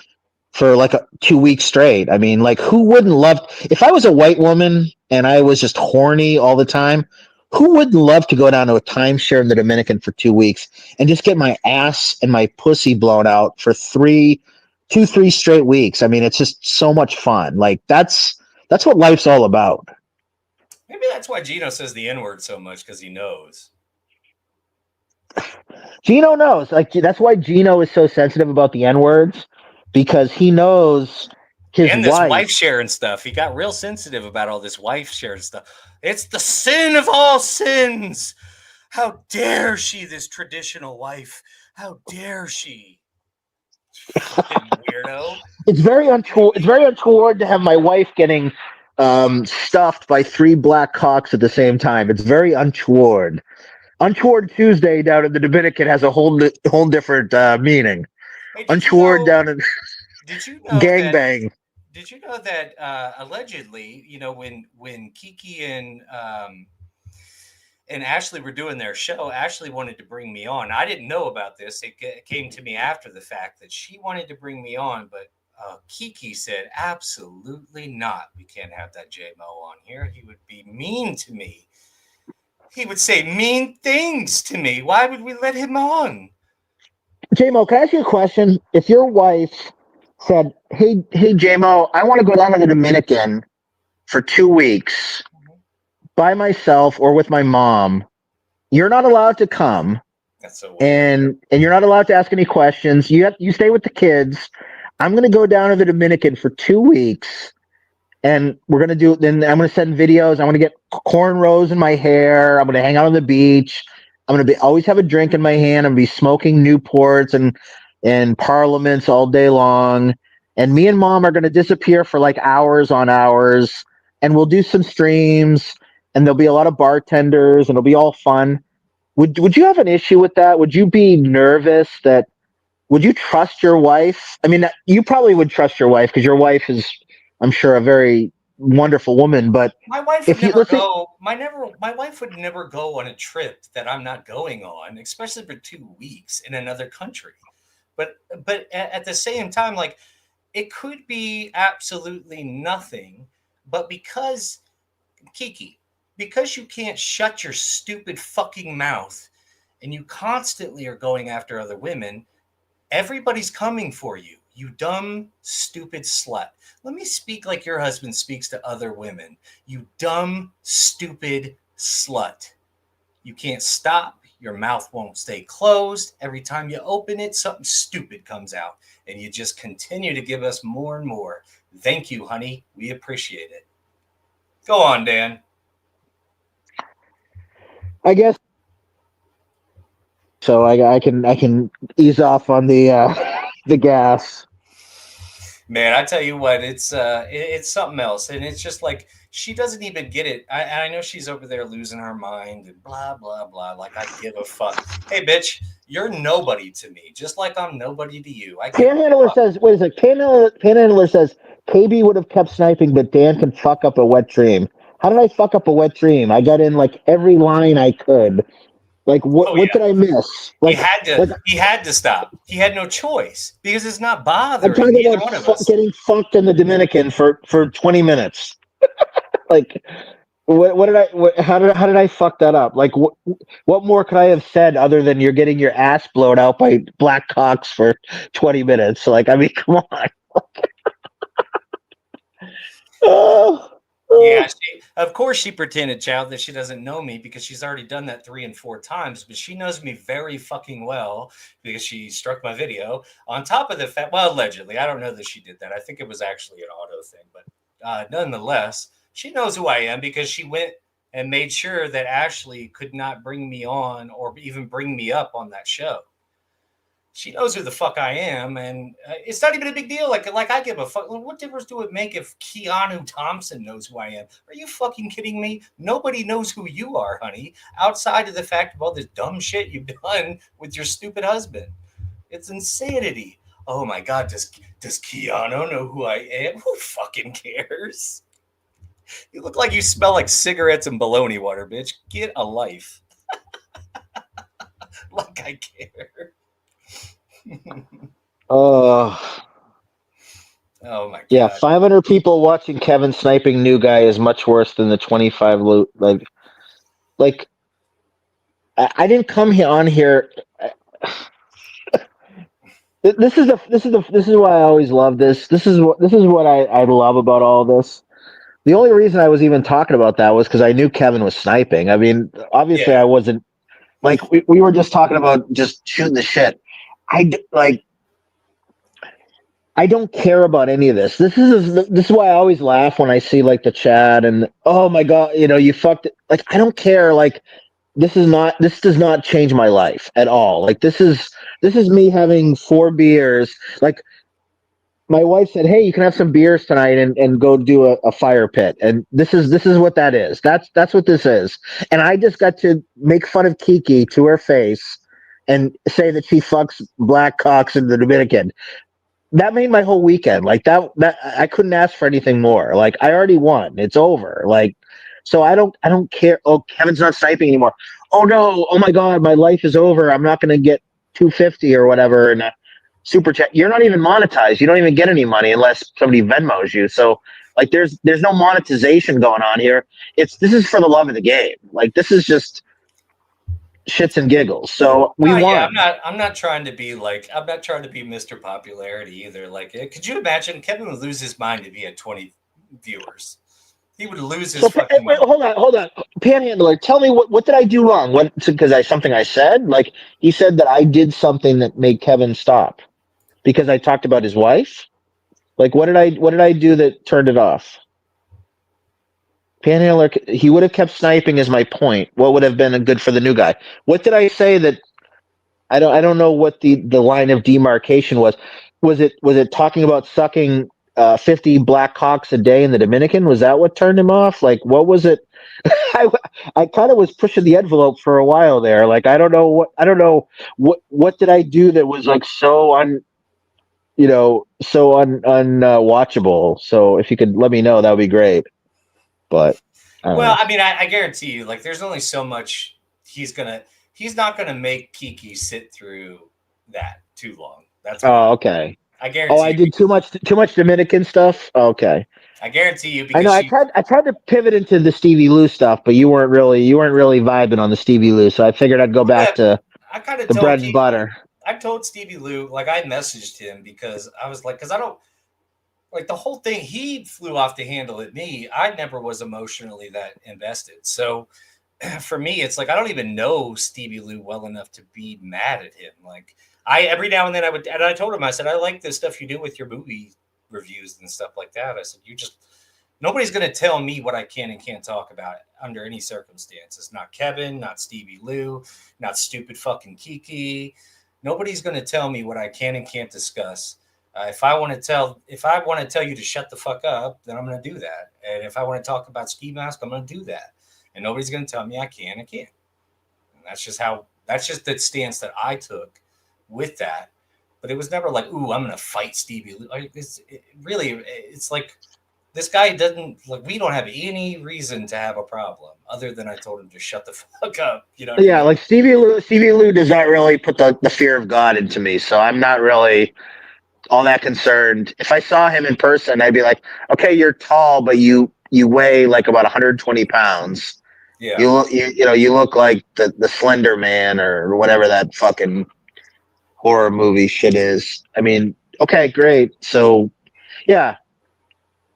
Speaker 2: for like 2 weeks straight. I mean, like, who wouldn't love if I was a white woman and I was just horny all the time? Who wouldn't love to go down to a timeshare in the Dominican for 2 weeks and just get my ass and my pussy blown out for 3 straight weeks? I mean, it's just so much fun. Like, that's what life's all about.
Speaker 1: Maybe that's why Gino says the N-word so much, because he knows.
Speaker 2: Gino knows. Like, that's why Gino is so sensitive about the N words, because he knows his
Speaker 1: And this wife
Speaker 2: wife.
Speaker 1: sharing stuff. He got real sensitive about all this wife sharing stuff. It's the sin of all sins. How dare she, this traditional wife? How dare she? Fucking weirdo.
Speaker 2: It's very untoward. It's very untoward to have my wife getting stuffed by 3 black cocks at the same time. It's very untoward. Untoward Tuesday down in the Dominican has a whole different meaning.
Speaker 1: Hey,
Speaker 2: Untoward down in
Speaker 1: did you know that
Speaker 2: gangbang.
Speaker 1: did you know that allegedly, when Kiki and Ashley were doing their show, Ashley wanted to bring me on. I didn't know about this. It came to me after the fact that she wanted to bring me on, but Kiki said, absolutely not. We can't have that J-Mo on here. He would be mean to me. He would say mean things to me. Why would we let him on?
Speaker 2: J-Mo, can I ask you a question? If your wife said, hey, J-Mo, I want to go down to the Dominican for 2 weeks by myself or with my mom, you're not allowed to come,
Speaker 1: That's so weird.
Speaker 2: and you're not allowed to ask any questions. You stay with the kids. I'm going to go down to the Dominican for 2 weeks, and we're going to do. Then I'm going to send videos. I'm going to get cornrows in my hair. I'm going to hang out on the beach. I'm going to be always have a drink in my hand. I'm going to be smoking Newports and Parliaments all day long. And me and mom are going to disappear for like hours on hours, and we'll do some streams, and there'll be a lot of bartenders, and it'll be all fun. Would you have an issue with that? Would you be nervous that? Would you trust your wife? I mean, you probably would trust your wife because your wife is, I'm sure, a very wonderful woman. But
Speaker 1: my wife would never go. My wife would never go on a trip that I'm not going on, especially for 2 weeks in another country. But at the same time, like, it could be absolutely nothing, but because Kiki, because you can't shut your stupid fucking mouth and you constantly are going after other women, everybody's coming for you. You dumb, stupid slut. Let me speak like your husband speaks to other women. You dumb, stupid slut. You can't stop. Your mouth won't stay closed. Every time you open it, something stupid comes out. And you just continue to give us more and more. Thank you, honey. We appreciate it. Go on, Dan.
Speaker 2: I guess so. I can ease off on the gas.
Speaker 1: Man, I tell you what, it's something else, and it's just like she doesn't even get it. I know she's over there losing her mind and blah blah blah. Like, I give a fuck. Hey, bitch, you're nobody to me, just like I'm nobody to you.
Speaker 2: Panhandler says, "Wait a sec." Panhandler says KB would have kept sniping, but Dan can fuck up a wet dream. How did I fuck up a wet dream? I got in like every line I could. Like what? What did I miss? Like
Speaker 1: he had to stop. He had no choice because it's not
Speaker 2: I'm
Speaker 1: bothering
Speaker 2: talking
Speaker 1: either
Speaker 2: about
Speaker 1: one of us.
Speaker 2: getting fucked in the Dominican for 20 minutes. Like what did I? How did I fuck that up? Like what more could I have said other than you're getting your ass blown out by black cocks for 20 minutes? Like, I mean, come on.
Speaker 1: Yeah, of course she pretended, child, that she doesn't know me because she's already done that 3 and 4 times, but she knows me very fucking well because she struck my video. On top of the fact, well, allegedly, I don't know that she did that. I think it was actually an auto thing, but nonetheless, she knows who I am because she went and made sure that Ashley could not bring me on or even bring me up on that show. She knows who the fuck I am, and it's not even a big deal. Like I give a fuck. What difference do it make if Keanu Thompson knows who I am? Are you fucking kidding me? Nobody knows who you are, honey, outside of the fact of all this dumb shit you've done with your stupid husband. It's insanity. Oh my God, does Keanu know who I am? Who fucking cares? You look like you smell like cigarettes and bologna water, bitch. Get a life. Like I care.
Speaker 2: Oh
Speaker 1: my God.
Speaker 2: Yeah, 500 people watching Kevin sniping new guy is much worse than the 25 loot. Like I didn't come here on here. This is why I always love this. This is what I love about all this. The only reason I was even talking about that was because I knew Kevin was sniping. I mean, obviously I wasn't. Like we were just talking about just shooting the shit. I don't care about any of this. This is why I always laugh when I see like the chat and oh my God, you fucked it. Like, I don't care. Like, this does not change my life at all. Like, this is me having 4 beers. Like, my wife said, "Hey, you can have some beers tonight and go do a fire pit." And this is what that is. That's what this is. And I just got to make fun of Kiki to her face and say that she fucks black cocks in the Dominican. That made my whole weekend. Like that I couldn't ask for anything more. Like, I already won. It's over. Like, so I don't care. Oh, Kevin's not sniping anymore. Oh no. Oh my God, my life is over. I'm not going to get 250 or whatever and super chat. You're not even monetized. You don't even get any money unless somebody Venmos you. So Like there's no monetization going on here. This is for the love of the game. Like this is just shits and giggles. So we won.
Speaker 1: I'm not trying to be Mr. Popularity either. Like, could you imagine Kevin would lose his mind if he had 20 viewers? He would lose his fucking
Speaker 2: wait,
Speaker 1: mind.
Speaker 2: hold on. Panhandler, tell me what did I do wrong? What because something I said? Like he said that I did something that made Kevin stop because I talked about his wife. Like what did I do that turned it off? Panhandler, he would have kept sniping is my point. What would have been good for the new guy? What did I say that I don't know what the line of demarcation was. Was it talking about sucking 50 black cocks a day in the Dominican? Was that what turned him off? Like what was it? I kind of was pushing the envelope for a while there. Like I don't know what did I do that was like so unwatchable. So if you could let me know, that would be great. But
Speaker 1: well, I mean, I guarantee you, like, there's only so much he's not gonna make Kiki sit through that too long. That's
Speaker 2: okay.
Speaker 1: I guarantee.
Speaker 2: I did too much Dominican stuff. Okay.
Speaker 1: I guarantee you
Speaker 2: I know. I tried to pivot into the Stevie Lou stuff, but you weren't really vibing on the Stevie Lou, so I figured I'd go back to
Speaker 1: I kind of
Speaker 2: the bread and butter.
Speaker 1: I told Stevie Lou, like I messaged him because I was like, because I don't like the whole thing. He flew off the handle at me. I never was emotionally that invested. So for me, it's like I don't even know Stevie Lou well enough to be mad at him. Like every now and then I told him, I said, I like the stuff you do with your movie reviews and stuff like that. I said, nobody's going to tell me what I can and can't talk about under any circumstances. Not Kevin, not Stevie Lou, not stupid fucking Kiki. Nobody's going to tell me what I can and can't discuss. If I want to tell you to shut the fuck up, then I'm going to do that. And if I want to talk about ski mask, I'm going to do that. And nobody's going to tell me I can and can't. And that's just the stance that I took with that. But it was never like, ooh, I'm going to fight Stevie Lou. It's like, this guy doesn't like. We don't have any reason to have a problem other than I told him to shut the fuck up. You know?
Speaker 2: Yeah, like Stevie Lou does not really put the fear of God into me, so I'm not really all that concerned. If I saw him in person, I'd be like, okay, you're tall, but you weigh like about 120 pounds.
Speaker 1: Yeah,
Speaker 2: you look like the Slender Man or whatever that fucking horror movie shit is. I mean, okay, great. So, yeah.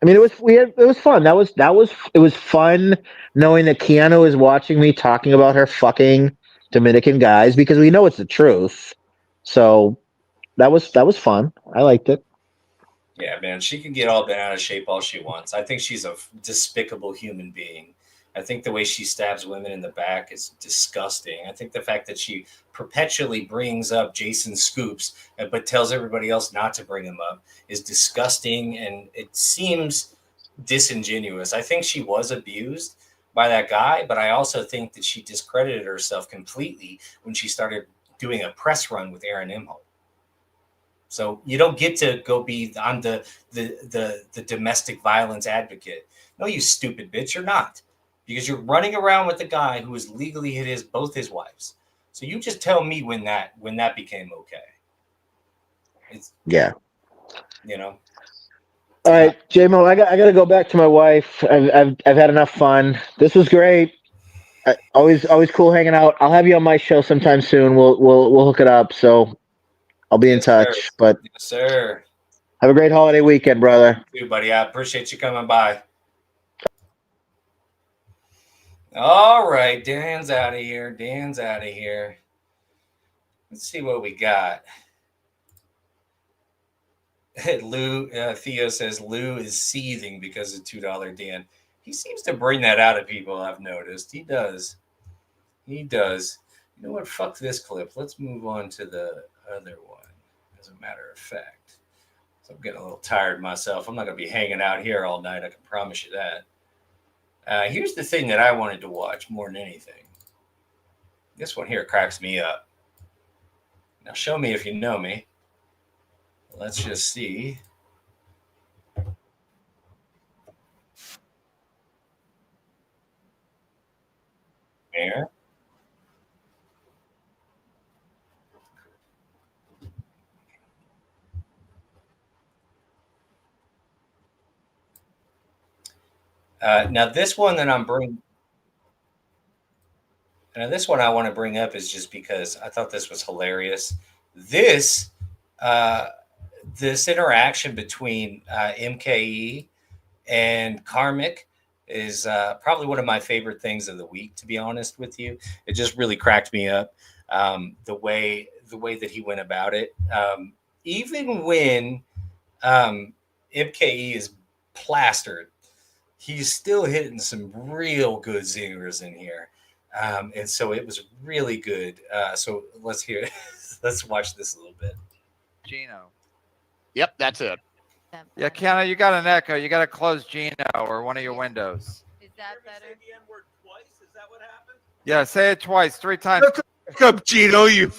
Speaker 2: I mean, it was fun. It was fun knowing that Keanu is watching me talking about her fucking Dominican guys because we know it's the truth. So that was fun. I liked it.
Speaker 1: yeah, man. She can get all bent out of shape all she wants. I think she's a despicable human being. I think the way she stabs women in the back is disgusting. I think the fact that she perpetually brings up Jason Scoops but tells everybody else not to bring him up is disgusting, and it seems disingenuous. I think she was abused by that guy, but I also think that she discredited herself completely when she started doing a press run with Aaron Imholt. So you don't get to go be on the domestic violence advocate. No, you stupid bitch, you're not. Because you're running around with a guy who has legally hit both his wives. So you just tell me when that became okay.
Speaker 2: Yeah.
Speaker 1: You know.
Speaker 2: All right, J-Mo, I got to go back to my wife. I've had enough fun. This was great. Always cool hanging out. I'll have you on my show sometime soon. We'll hook it up. So I'll be in touch.
Speaker 1: Sir.
Speaker 2: But
Speaker 1: yes, sir.
Speaker 2: Have a great holiday weekend, brother.
Speaker 1: You too, buddy. I appreciate you coming by. All right, Dan's out of here. Let's see what we got. Lou Theo says Lou is seething because of $2 Dan. He seems to bring that out of people. I've noticed he does. You know what? Fuck this clip. Let's move on to the other one. As a matter of fact, so I'm getting a little tired myself. I'm not gonna be hanging out here all night. I can promise you that. Here's the thing that I wanted to watch more than anything. This one here cracks me up. Now show me if you know me. Let's just see. There. Now this one that I'm bringing. Now this one I want to bring up is just because I thought this was hilarious. This uh, this interaction between MKE and Karmic is probably one of my favorite things of the week. To be honest with you, it just really cracked me up. The way that he went about it, even when MKE is plastered, he's still hitting some real good zingers in here. And so it was really good. So let's hear it. Let's watch this a little bit.
Speaker 3: Gino.
Speaker 5: Yep, that's it.
Speaker 3: Yeah, Kiana, you got an echo. You got to close Gino or one of your windows.
Speaker 6: Is that better?
Speaker 7: Say the N-word twice? Is that what happened?
Speaker 3: Yeah, say it twice, 3 times.
Speaker 8: Shut the fuck up, Gino. You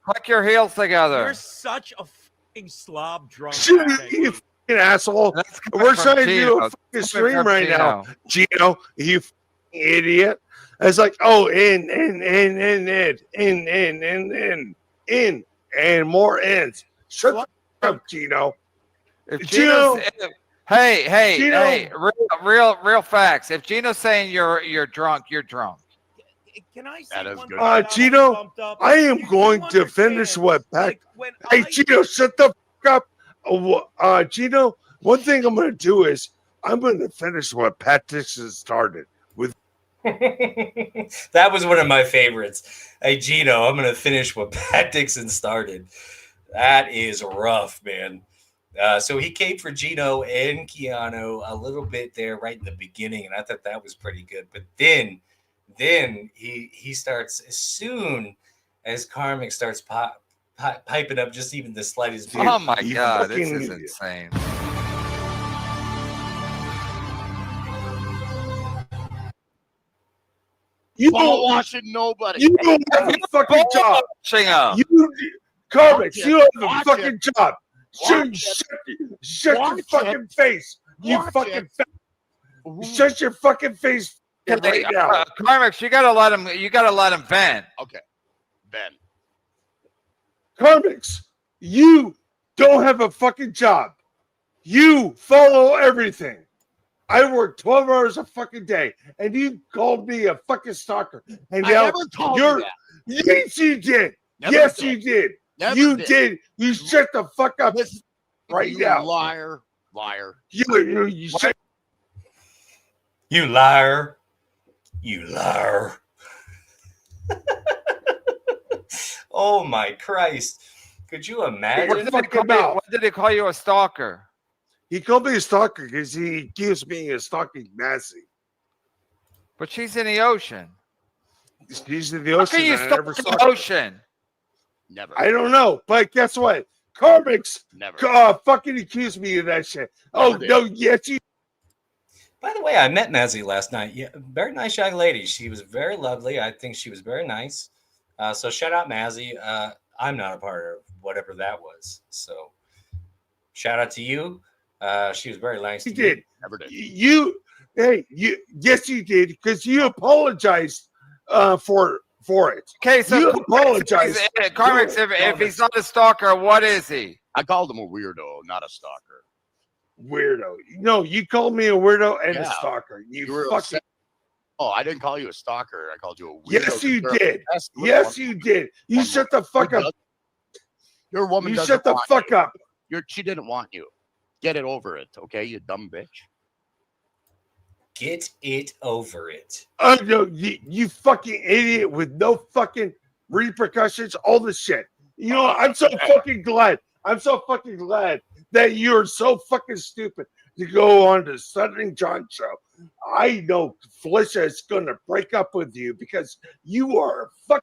Speaker 3: Click your heels together.
Speaker 7: You're such a fucking slob drunk.
Speaker 8: shit,
Speaker 7: Thank
Speaker 8: you
Speaker 7: you.
Speaker 8: fucking asshole.
Speaker 3: That's coming
Speaker 8: We're
Speaker 3: from
Speaker 8: trying to do
Speaker 3: Gino.
Speaker 8: a
Speaker 3: That's
Speaker 8: fucking
Speaker 3: coming
Speaker 8: stream
Speaker 3: from
Speaker 8: right now. Gino, you fucking idiot. It's like, oh, in, and more ends. Shut the fuck up, Gino.
Speaker 3: If
Speaker 8: Gino.
Speaker 3: Gino's, hey,
Speaker 8: Gino.
Speaker 3: real facts. If Gino's saying you're drunk, you're drunk.
Speaker 7: Can I say
Speaker 5: That is
Speaker 7: one
Speaker 5: good.
Speaker 7: thing now that
Speaker 8: Gino,
Speaker 7: I'm bumped up?
Speaker 8: I am
Speaker 7: You
Speaker 8: going to
Speaker 7: understand,
Speaker 8: finish what Pat.
Speaker 7: like, when
Speaker 8: Hey,
Speaker 7: I-
Speaker 8: Gino, shut the fuck up. Gino, one thing I'm going to do is I'm going to finish what Pat Dixon started.
Speaker 1: That was one of my favorites. Hey, Gino, I'm going to finish what Pat Dixon started. That is rough, man. So he came for Gino and Keanu a little bit there right in the beginning, and I thought that was pretty good. But then he starts, as soon as Karmic starts piping up just even the slightest bit.
Speaker 3: Oh my
Speaker 8: you
Speaker 3: God, this
Speaker 8: fucking
Speaker 3: is
Speaker 8: idiot.
Speaker 3: insane.
Speaker 8: You
Speaker 5: Ball
Speaker 8: don't,
Speaker 5: washing nobody.
Speaker 8: you don't have a fucking job.
Speaker 3: Up.
Speaker 8: You, Karmic,
Speaker 5: Watch it.
Speaker 8: you don't have a
Speaker 5: Watch
Speaker 8: fucking job.
Speaker 5: Watch
Speaker 8: Shut your
Speaker 5: Watch
Speaker 8: fucking face. You
Speaker 5: Watch
Speaker 8: fucking
Speaker 5: it.
Speaker 8: fa- shut your fucking face right now.
Speaker 3: Karmic, you gotta let him. You gotta let him vent.
Speaker 5: Okay, Ben.
Speaker 8: Karmics, you don't have a fucking job. You follow everything. I work 12 hours a fucking day, and you called me a fucking stalker. And
Speaker 5: I
Speaker 8: now
Speaker 5: never told
Speaker 8: you're
Speaker 5: you that.
Speaker 8: yes, you did.
Speaker 5: Never
Speaker 8: yes,
Speaker 5: did.
Speaker 8: you did.
Speaker 5: Never
Speaker 8: you
Speaker 5: did.
Speaker 8: did. You shut the fuck up
Speaker 5: Listen,
Speaker 8: right
Speaker 5: you
Speaker 8: now.
Speaker 5: liar.
Speaker 8: You shut.
Speaker 1: You liar. You liar. Oh my Christ. Could you imagine?
Speaker 3: What did he call you a stalker?
Speaker 8: He called me a stalker because he accused me of stalking Massey.
Speaker 3: But she's in the ocean.
Speaker 8: He's in the
Speaker 3: How
Speaker 8: ocean.
Speaker 3: can you
Speaker 8: I never
Speaker 3: stalk
Speaker 8: saw
Speaker 3: the
Speaker 8: him.
Speaker 3: ocean?
Speaker 5: Never.
Speaker 8: I don't know, but guess what? Karmics
Speaker 5: Never.
Speaker 8: fucking accused me of that shit. Oh
Speaker 5: Never did.
Speaker 8: no, yes you.
Speaker 1: By the way, I met Mazzy last night. Yeah, very nice young lady. She was very lovely. I think she was very nice. So shout out Mazzy. I'm not a part of whatever that was. So shout out to you. She was very nice.
Speaker 8: You
Speaker 1: to me.
Speaker 8: did.
Speaker 5: Never did.
Speaker 8: Yes, you did because you apologized for it.
Speaker 3: Okay, so
Speaker 8: You apologize.
Speaker 3: Karmic, if he's not a stalker, what is he?
Speaker 5: I called him a weirdo, not a stalker.
Speaker 8: Weirdo. No, you called me a weirdo and a
Speaker 5: Yeah.
Speaker 8: stalker. You
Speaker 5: You were
Speaker 8: fucking.
Speaker 5: upset. Oh, I didn't call you a stalker. I called you a weirdo.
Speaker 8: Yes, you
Speaker 5: You're a
Speaker 8: did.
Speaker 5: pest.
Speaker 8: Yes, you did. You
Speaker 5: One
Speaker 8: shut the fuck up.
Speaker 5: Your woman
Speaker 8: You
Speaker 5: doesn't
Speaker 8: shut the
Speaker 5: want
Speaker 8: fuck
Speaker 5: you.
Speaker 8: up.
Speaker 5: She didn't want you. Get it over it, okay? You dumb bitch.
Speaker 1: Get it over it.
Speaker 8: No, you fucking idiot with no fucking repercussions, all this shit. You know, I'm so fucking glad. I'm so fucking glad that you're so fucking stupid to go on to Southern John show. I know Felicia is going to break up with you because you are a fucking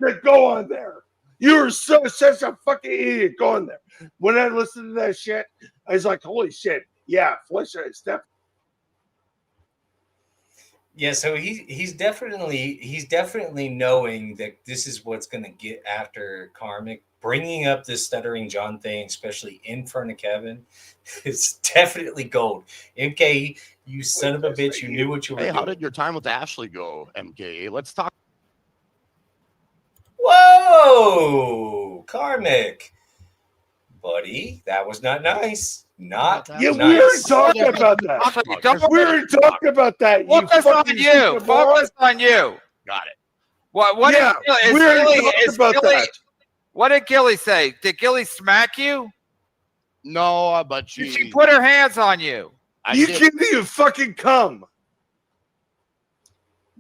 Speaker 8: to go on there. You're such a fucking idiot going there. When I listened to that shit, I was like, holy shit. Yeah, Felicia is definitely.
Speaker 1: Yeah, so he's definitely knowing that this is what's going to get after Karmic. Bringing up this stuttering John thing, especially in front of Kevin, is definitely gold. MK, you son of a bitch, you knew what you were
Speaker 5: Hey,
Speaker 1: doing.
Speaker 5: how did your time with Ashley go, MK? Let's talk.
Speaker 1: Whoa, Karmic, buddy, that was not nice. Not
Speaker 8: Yeah, we
Speaker 1: nice.
Speaker 8: already talked about that. We already talked about that.
Speaker 3: Focus on
Speaker 8: fucking
Speaker 3: you.
Speaker 8: stupid moron.
Speaker 3: Focus on you.
Speaker 5: Got it.
Speaker 3: What
Speaker 8: Yeah,
Speaker 3: is
Speaker 8: we already
Speaker 3: Gilly,
Speaker 8: talked
Speaker 3: is
Speaker 8: about
Speaker 3: Gilly,
Speaker 8: that.
Speaker 3: what did Gilly say? Did Gilly smack you?
Speaker 5: No, but
Speaker 3: Did she
Speaker 5: she
Speaker 3: put her hands on you?
Speaker 8: You can't even fucking come.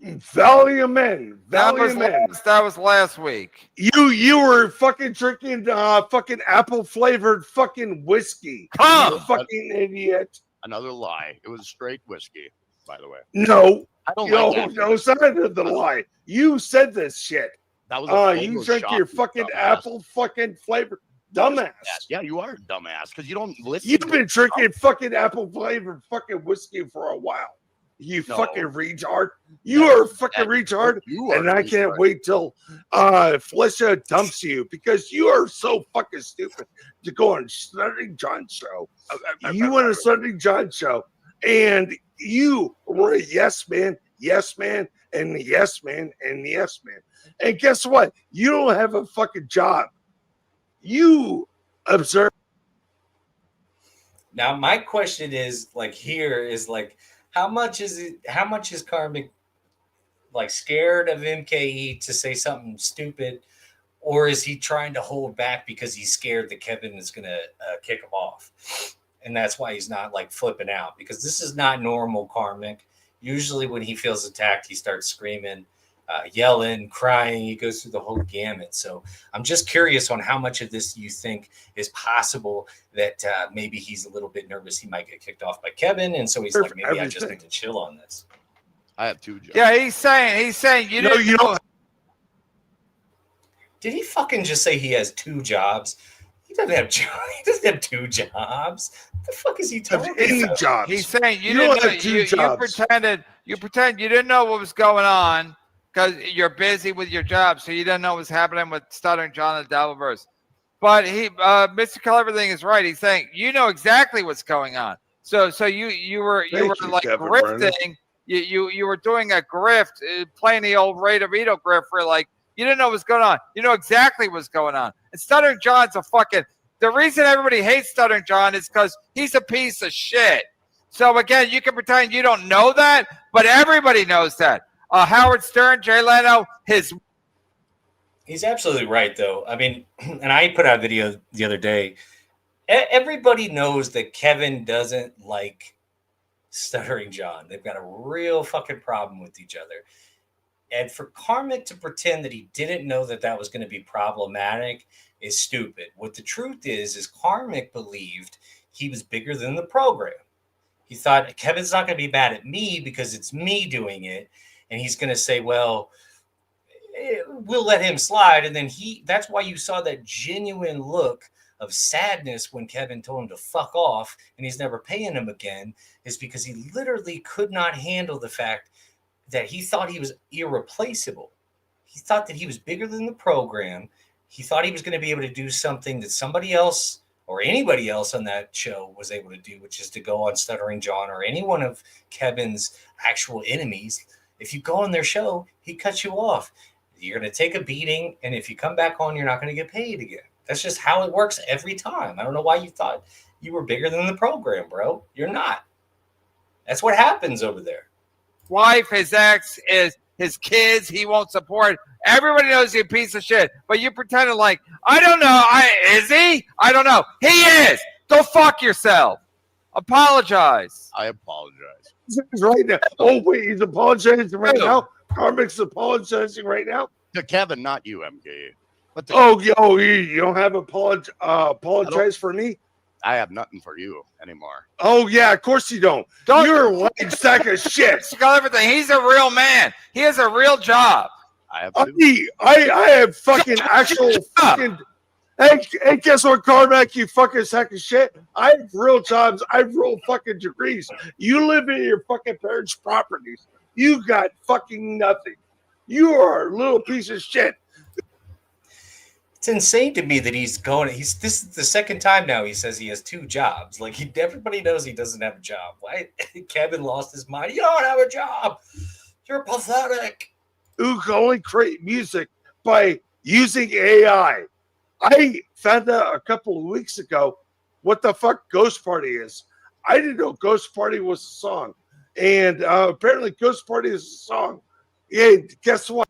Speaker 8: Valiant men. Valiant men.
Speaker 3: That was last week.
Speaker 8: You were fucking drinking fucking apple flavored fucking whiskey.
Speaker 3: Huh.
Speaker 8: You fucking idiot.
Speaker 5: another lie. It was straight whiskey, by the way.
Speaker 8: No.
Speaker 5: I don't
Speaker 8: No,
Speaker 5: like that.
Speaker 8: no side of the lie. You said this shit.
Speaker 5: That was a
Speaker 8: You
Speaker 5: Photoshop,
Speaker 8: drink your fucking
Speaker 5: dumbass.
Speaker 8: apple fucking flavor. Dumbass.
Speaker 5: Yeah, you are a dumbass because you don't listen.
Speaker 8: You've been drinking fucking apple flavored fucking whiskey for a while. You
Speaker 5: No.
Speaker 8: fucking retard. You are a fucking retard.
Speaker 5: You are
Speaker 8: And I can't wait till Felicia dumps you because you are so fucking stupid to go on Stuttering John's show. You went on a Stuttering John show and you were a yes man, and yes man, and yes man. And guess what? You don't have a fucking job. You observe.
Speaker 1: Now, my question is like, here is like, how much is Karmic like scared of MKE to say something stupid, or is he trying to hold back because he's scared that Kevin is going to kick him off? And that's why he's not like flipping out, because this is not normal Karmic. Usually when he feels attacked, he starts screaming, yelling, crying. He goes through the whole gamut. So I'm just curious on how much of this you think is possible that maybe he's a little bit nervous he might get kicked off by Kevin. And so he's like, maybe I just need to chill on this.
Speaker 5: I have 2 jobs.
Speaker 3: Yeah, he's saying you didn't know.
Speaker 1: Did he fucking just say he has 2 jobs? He doesn't have he doesn't have 2 jobs. What the fuck is he talking
Speaker 8: Any
Speaker 1: about?
Speaker 8: jobs.
Speaker 3: He's saying you
Speaker 8: don't
Speaker 3: didn't
Speaker 8: have
Speaker 3: know,
Speaker 8: 2
Speaker 3: you
Speaker 8: jobs.
Speaker 3: pretend you didn't know what was going on because you're busy with your job, so you didn't know what was happening with Stuttering John and the Devilverse. But Mr. Cleverthing is right. He's saying you know exactly what's going on. So you were like
Speaker 8: Kevin
Speaker 3: grifting.
Speaker 8: Brennan.
Speaker 3: You were doing a grift, playing the old Ray DeVito grift where like you didn't know what's going on. You know exactly what's going on. And Stuttering John's the reason everybody hates Stuttering John is because he's a piece of shit. So again, you can pretend you don't know that, but everybody knows that. Howard Stern, Jay Leno,
Speaker 1: He's absolutely right, though. I mean, and I put out a video the other day. Everybody knows that Kevin doesn't like Stuttering John. They've got a real fucking problem with each other. And for Karmic to pretend that he didn't know that that was going to be problematic is stupid. What the truth is Karmic believed he was bigger than the program. He thought Kevin's not going to be mad at me because it's me doing it. And he's going to say, well, we'll let him slide. And then that's why you saw that genuine look of sadness when Kevin told him to fuck off and he's never paying him again, is because he literally could not handle the fact that he thought he was irreplaceable. He thought that he was bigger than the program. He thought he was going to be able to do something that somebody else or anybody else on that show was able to do, which is to go on Stuttering John or any one of Kevin's actual enemies. If you go on their show, he cuts you off. You're going to take a beating, and if you come back on, you're not going to get paid again. That's just how it works every time. I don't know why you thought you were bigger than the program, bro. You're not. That's what happens over there.
Speaker 3: wife, his ex, his kids, he won't support. Everybody knows he's a piece of shit. But you pretended like, I don't know. Is he? I don't know. He is. Go fuck yourself. Apologize.
Speaker 5: I apologize.
Speaker 8: He's right now. Oh, wait, he's apologizing right now? Karmic's apologizing right now?
Speaker 5: To Kevin, not you, MK. But
Speaker 8: you don't have apologize for me?
Speaker 5: I have nothing for you anymore.
Speaker 8: Oh, yeah, of course you don't. You're a white sack of shit.
Speaker 3: Everything. He's a real man. He has a real job.
Speaker 5: I have
Speaker 8: I have fucking actual fucking. Hey, guess what, Carmack? You fucking sack of shit. I have real jobs. I have real fucking degrees. You live in your fucking parents' properties. You got fucking nothing. You are a little piece of shit.
Speaker 1: It's insane to me that he's going. This is the second time now he says he has two jobs. Like everybody knows he doesn't have a job. Why? Kevin lost his mind. You don't have a job. You're pathetic.
Speaker 8: Who can only create music by using AI. I found out a couple of weeks ago what the fuck Ghost Party is. I didn't know Ghost Party was a song. And apparently Ghost Party is a song. Yeah, guess what?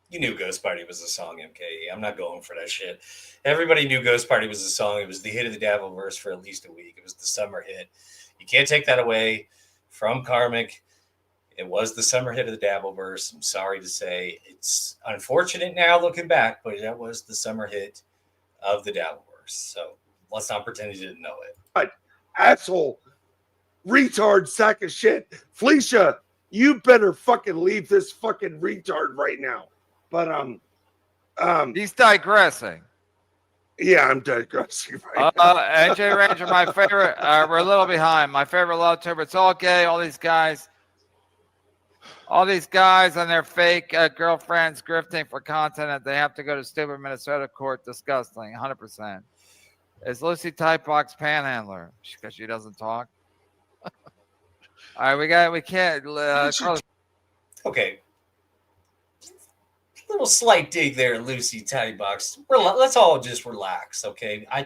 Speaker 1: You knew Ghost Party was a song, MK. I'm not going for that shit. Everybody knew Ghost Party was a song. It was the hit of the Dabbleverse for at least a week. It was the summer hit. You can't take that away from Karmic. It was the summer hit of the Dabbleverse. I'm sorry to say. It's unfortunate now looking back, but that was the summer hit of the Dabbleverse. So let's not pretend you didn't know it.
Speaker 8: Asshole, retard, sack of shit. Felicia, you better fucking leave this fucking retard right now. But
Speaker 3: He's digressing.
Speaker 8: yeah, I'm digressing right now.
Speaker 3: NJ Ranger, my favorite. We're a little behind. My favorite love tuber. It's all gay. All these guys and their fake girlfriends grifting for content that they have to go to stupid Minnesota court. Disgusting. 100%. Is Lucy Typebox panhandler because she doesn't talk? All right, we can't. Carlos,
Speaker 1: Okay. Little slight dig there, Lucy Teddybox. Let's all just relax, okay? I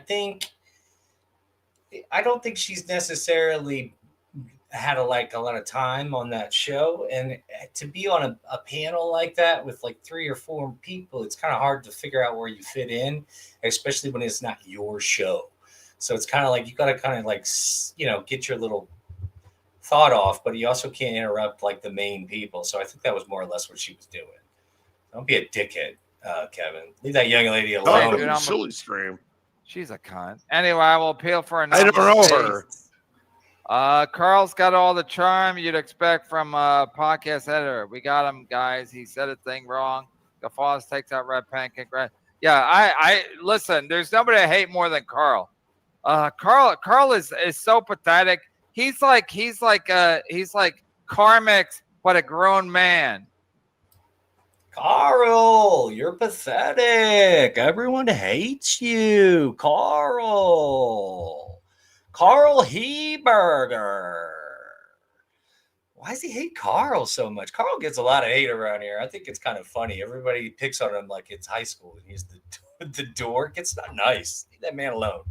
Speaker 1: don't think she's necessarily had a lot of time on that show, and to be on a panel like that with like 3 or 4 people, it's kind of hard to figure out where you fit in, especially when it's not your show. So it's kind of like you got to kind of like, you know, get your little thought off, but you also can't interrupt like the main people. So I think that was more or less what she was doing. Don't be a dickhead, Kevin. Leave that young lady alone.
Speaker 3: dude, I'm a-
Speaker 8: Silly stream.
Speaker 3: she's a cunt. Anyway, I will appeal for a
Speaker 8: I don't know
Speaker 3: number
Speaker 8: her.
Speaker 3: Carl's got all the charm you'd expect from a podcast editor. We got him, guys. He said a thing wrong. Gaffaws takes out Red Pancake. Yeah, I listen. There's nobody I hate more than Carl. Carl is so pathetic. He's like Karmic's, but a grown man.
Speaker 1: Carl, you're pathetic. Everyone hates you. Carl Heberger. Why does he hate Carl so much? Carl gets a lot of hate around here. I think it's kind of funny. Everybody picks on him like it's high school and he's the dork. It's not nice. Leave that man alone.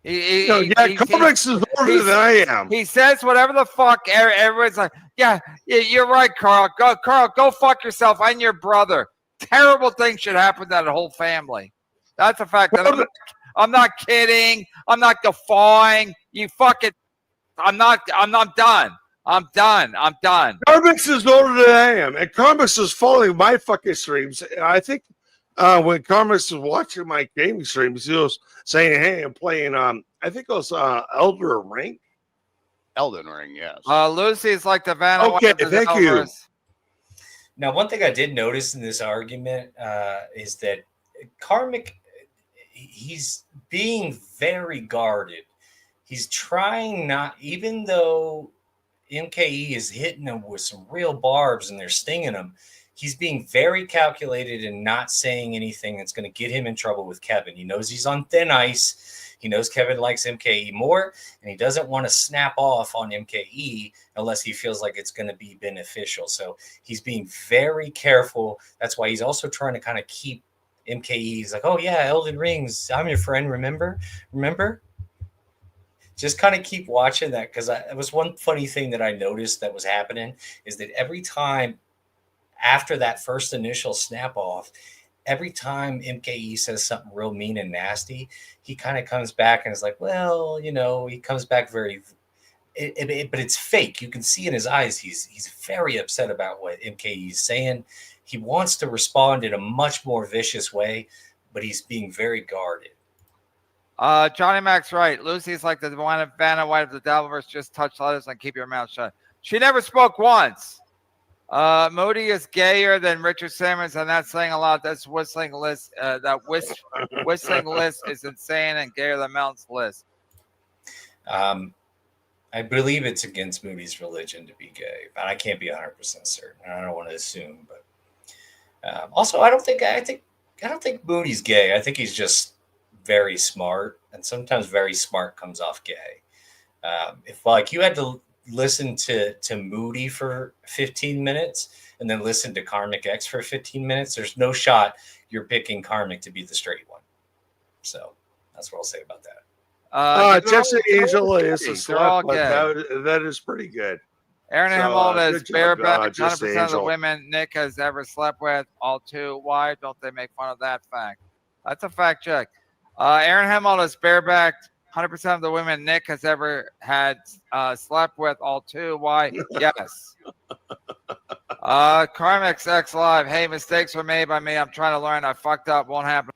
Speaker 8: Comics is older than I am.
Speaker 3: He says whatever the fuck. Everyone's like, yeah, you're right, Carl. Go fuck yourself. I'm your brother. Terrible things should happen to that whole family. That's a fact. I'm not kidding. I'm not guffawing. You fucking. I'm done. I'm done.
Speaker 8: Comics is older than I am, and Comics is following my fucking streams. I think when Comics was watching my gaming streams, he was saying, "Hey, I'm playing." I think it was Elden Ring.
Speaker 5: Elden Ring, yes.
Speaker 3: Lucy's like the Vanna.
Speaker 8: Okay, thank you.
Speaker 1: Now, one thing I did notice in this argument is that Karmic, he's being very guarded. He's trying not, even though MKE is hitting him with some real barbs and they're stinging him, he's being very calculated and not saying anything that's going to get him in trouble with Kevin. He knows he's on thin ice. He knows Kevin likes MKE more, and he doesn't want to snap off on MKE unless he feels like it's going to be beneficial. So he's being very careful. That's why he's also trying to kind of keep MKE. He's like, oh, yeah, Elden Rings. I'm your friend, remember? Just kind of keep watching that, because it was one funny thing that I noticed that was happening is that every time after that first initial snap off, every time MKE says something real mean and nasty, he kind of comes back and is like, well, you know, he comes back but it's fake. You can see in his eyes, he's very upset about what MKE is saying. He wants to respond in a much more vicious way, but he's being very guarded.
Speaker 3: Johnny Mac's right. Lucy's like the Vanna White of the Dabbleverse. Just touch letters and keep your mouth shut. She never spoke once. Moody is gayer than Richard Simmons, and that's saying a lot. That's whistling list. Whistling list is insane and gayer than Mountain's list.
Speaker 1: I believe it's against Moody's religion to be gay, but I can't be 100% certain. I don't want to assume, but also I don't think Moody's gay. I think he's just very smart, and sometimes very smart comes off gay. If like you had to listen to Moody for 15 minutes and then listen to Karmic X for 15 minutes, there's no shot you're picking Karmic to be the straight one. So that's what I'll say about that.
Speaker 8: Jesse Angela is a
Speaker 3: They're all
Speaker 8: slut, but
Speaker 3: gay.
Speaker 8: that is pretty good.
Speaker 3: Aaron
Speaker 8: So,
Speaker 3: Himold is
Speaker 8: good job,
Speaker 3: bareback.
Speaker 8: Jesse
Speaker 3: 100% of the
Speaker 8: Angel.
Speaker 3: women Nick has ever slept with, all two. Why don't they make fun of that fact? That's a fact check. Aaron Himold is bareback. 100% of the women Nick has ever had slept with, all two. Why? Yes. Karmic's X Live. Hey, mistakes were made by me. I'm trying to learn. I fucked up. Won't happen.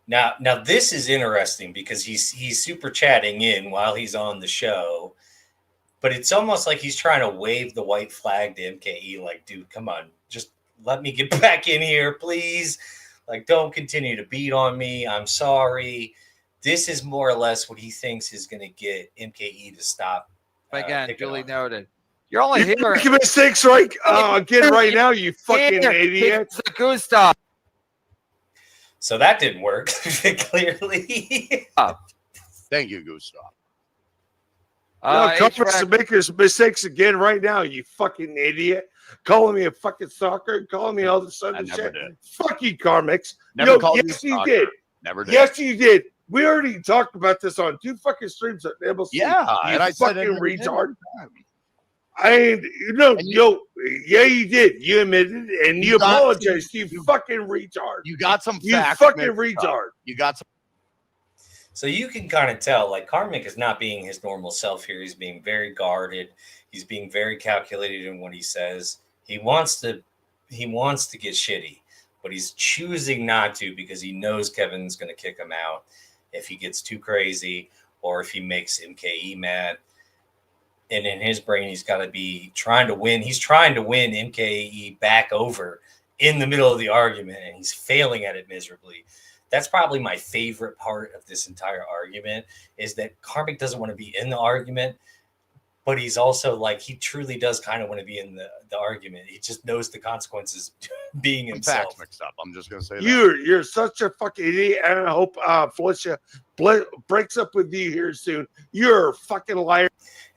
Speaker 1: Now this is interesting because he's super chatting in while he's on the show, but it's almost like he's trying to wave the white flag to MKE. Like, dude, come on, just let me get back in here, please. Like, don't continue to beat on me. I'm sorry. This is more or less what he thinks is going to get MKE to stop.
Speaker 3: Again, duly noted. You're only here.
Speaker 8: You're making mistakes right again right now, you fucking idiot.
Speaker 3: It's a Gustav.
Speaker 1: So that didn't work clearly.
Speaker 5: Thank you, Gustav.
Speaker 8: No, Karmic's making mistakes again right now, you fucking idiot. Calling me a fucking stalker and calling me all this other shit.
Speaker 5: Did.
Speaker 8: Fuck you, Karmic's.
Speaker 5: Never called
Speaker 8: yes,
Speaker 5: you
Speaker 8: you did.
Speaker 5: Never did.
Speaker 8: Yes, you did. We already talked about this on 2 fucking streams at MLC.
Speaker 5: Yeah,
Speaker 8: you
Speaker 5: and I said
Speaker 8: fucking
Speaker 5: it
Speaker 8: retard.
Speaker 5: And
Speaker 8: Yeah, you did. You admitted it, and you apologized. You fucking retard.
Speaker 5: You got some
Speaker 8: You
Speaker 5: facts.
Speaker 8: fucking retard.
Speaker 5: You got some.
Speaker 1: So you can kind of tell, like, Karmic is not being his normal self here. He's being very guarded. He's being very calculated in what he says. He wants to get shitty, but he's choosing not to because he knows Kevin's going to kick him out if he gets too crazy or if he makes MKE mad. And in his brain, he's got to be trying to win. He's trying to win MKE back over in the middle of the argument, and he's failing at it miserably. That's probably my favorite part of this entire argument is that Karmic doesn't want to be in the argument, but he's also like, he truly does kind of want to be in the argument. He just knows the consequences of being himself.
Speaker 5: Facts mixed up. I'm just going to say that.
Speaker 8: You're such a fucking idiot, and I hope Felicia breaks up with you here soon. You're a fucking liar.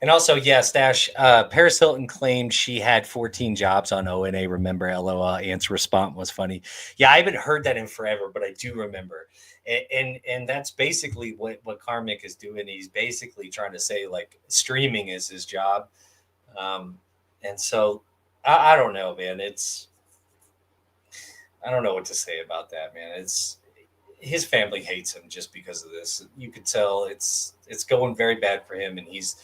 Speaker 1: And also, yeah, Stash, Paris Hilton claimed she had 14 jobs on ONA. Remember, LOL. Ant's response was funny. Yeah, I haven't heard that in forever, but I do remember. And that's basically what Karmic is doing. He's basically trying to say, like, streaming is his job. And so, I don't know, man. I don't know what to say about that, man. His family hates him just because of this. You could tell it's going very bad for him, and he's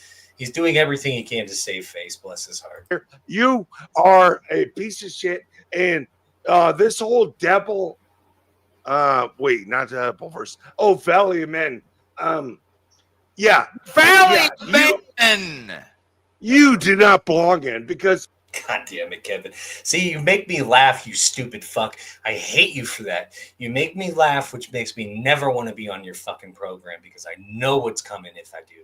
Speaker 1: doing everything he can to save face. Bless his heart.
Speaker 8: You are a piece of shit, and this whole devil. Wait, not devil verse. Oh, Valley of Men. Yeah,
Speaker 3: Valley
Speaker 8: yeah,
Speaker 3: Men.
Speaker 8: You do not belong in because.
Speaker 1: God damn it, Kevin. See, you make me laugh, you stupid fuck. I hate you for that. You make me laugh, which makes me never want to be on your fucking program because I know what's coming if I do.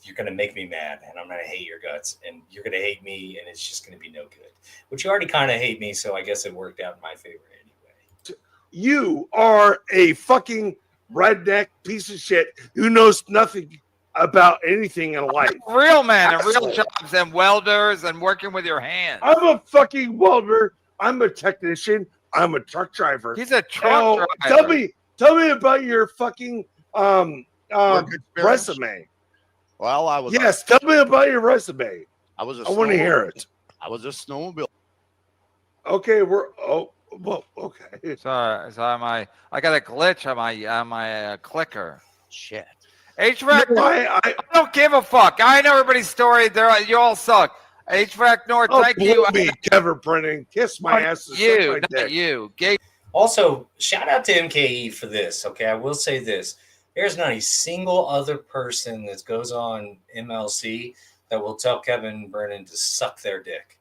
Speaker 1: You're going to make me mad, and I'm going to hate your guts, and you're going to hate me, and it's just going to be no good. But you already kind of hate me, so I guess it worked out in my favor anyway.
Speaker 8: You are a fucking redneck piece of shit who knows nothing about anything in life.
Speaker 3: Real man and real jobs and welders and working with your hands.
Speaker 8: I'm a fucking welder. I'm a technician. I'm a truck driver.
Speaker 3: He's a truck driver.
Speaker 8: Tell me about your fucking resume.
Speaker 5: Well, I was.
Speaker 8: Yes, tell me about your resume.
Speaker 5: I was.
Speaker 8: I want to hear it.
Speaker 5: I was a snowmobile.
Speaker 8: Okay, okay.
Speaker 3: Sorry, I got a glitch on my clicker.
Speaker 5: Shit.
Speaker 3: HVAC.
Speaker 8: No,
Speaker 3: I don't give a fuck. I know everybody's story. You all suck. HVAC North. Thank you.
Speaker 8: Me, Kevin Brennan. Kiss my ass.
Speaker 3: You, not you. Gay.
Speaker 1: Also, shout out to MKE for this. Okay, I will say this. There's not a single other person that goes on MLC that will tell Kevin Brennan to suck their dick.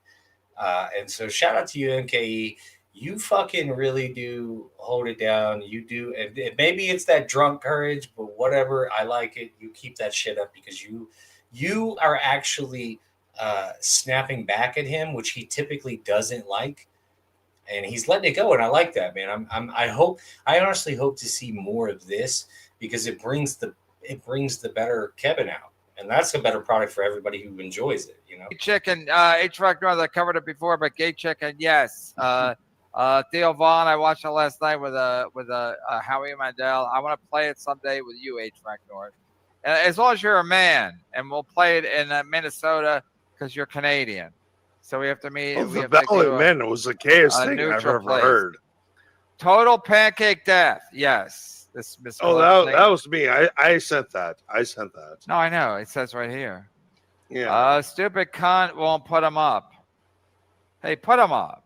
Speaker 1: And so shout out to you, MKE. You fucking really do hold it down. You do. And maybe it's that drunk courage, but whatever. I like it. You keep that shit up because you are actually snapping back at him, which he typically doesn't like. And he's letting it go. And I like that, man. I honestly hope to see more of this because it brings the better Kevin out. And that's a better product for everybody who enjoys it, you know?
Speaker 3: Gay chicken, H-Rock North, I covered it before, but gay chicken, yes. Theo Vaughn, I watched it last night with Howie Mandel. I want to play it someday with you, H-Rock North. As long as you're a man, and we'll play it in Minnesota because you're Canadian. So we have to meet.
Speaker 8: Oh,
Speaker 3: we
Speaker 8: the
Speaker 3: have to
Speaker 8: Valley,
Speaker 3: do
Speaker 8: man, it was the gayest
Speaker 3: a
Speaker 8: thing I've
Speaker 3: neutral
Speaker 8: ever
Speaker 3: place.
Speaker 8: heard.
Speaker 3: Total pancake death. Yes. This Miss.
Speaker 8: Oh, that was me. I sent that.
Speaker 3: No, I know. It says right here.
Speaker 8: Yeah.
Speaker 3: Stupid cunt won't put him up. Hey, put him up.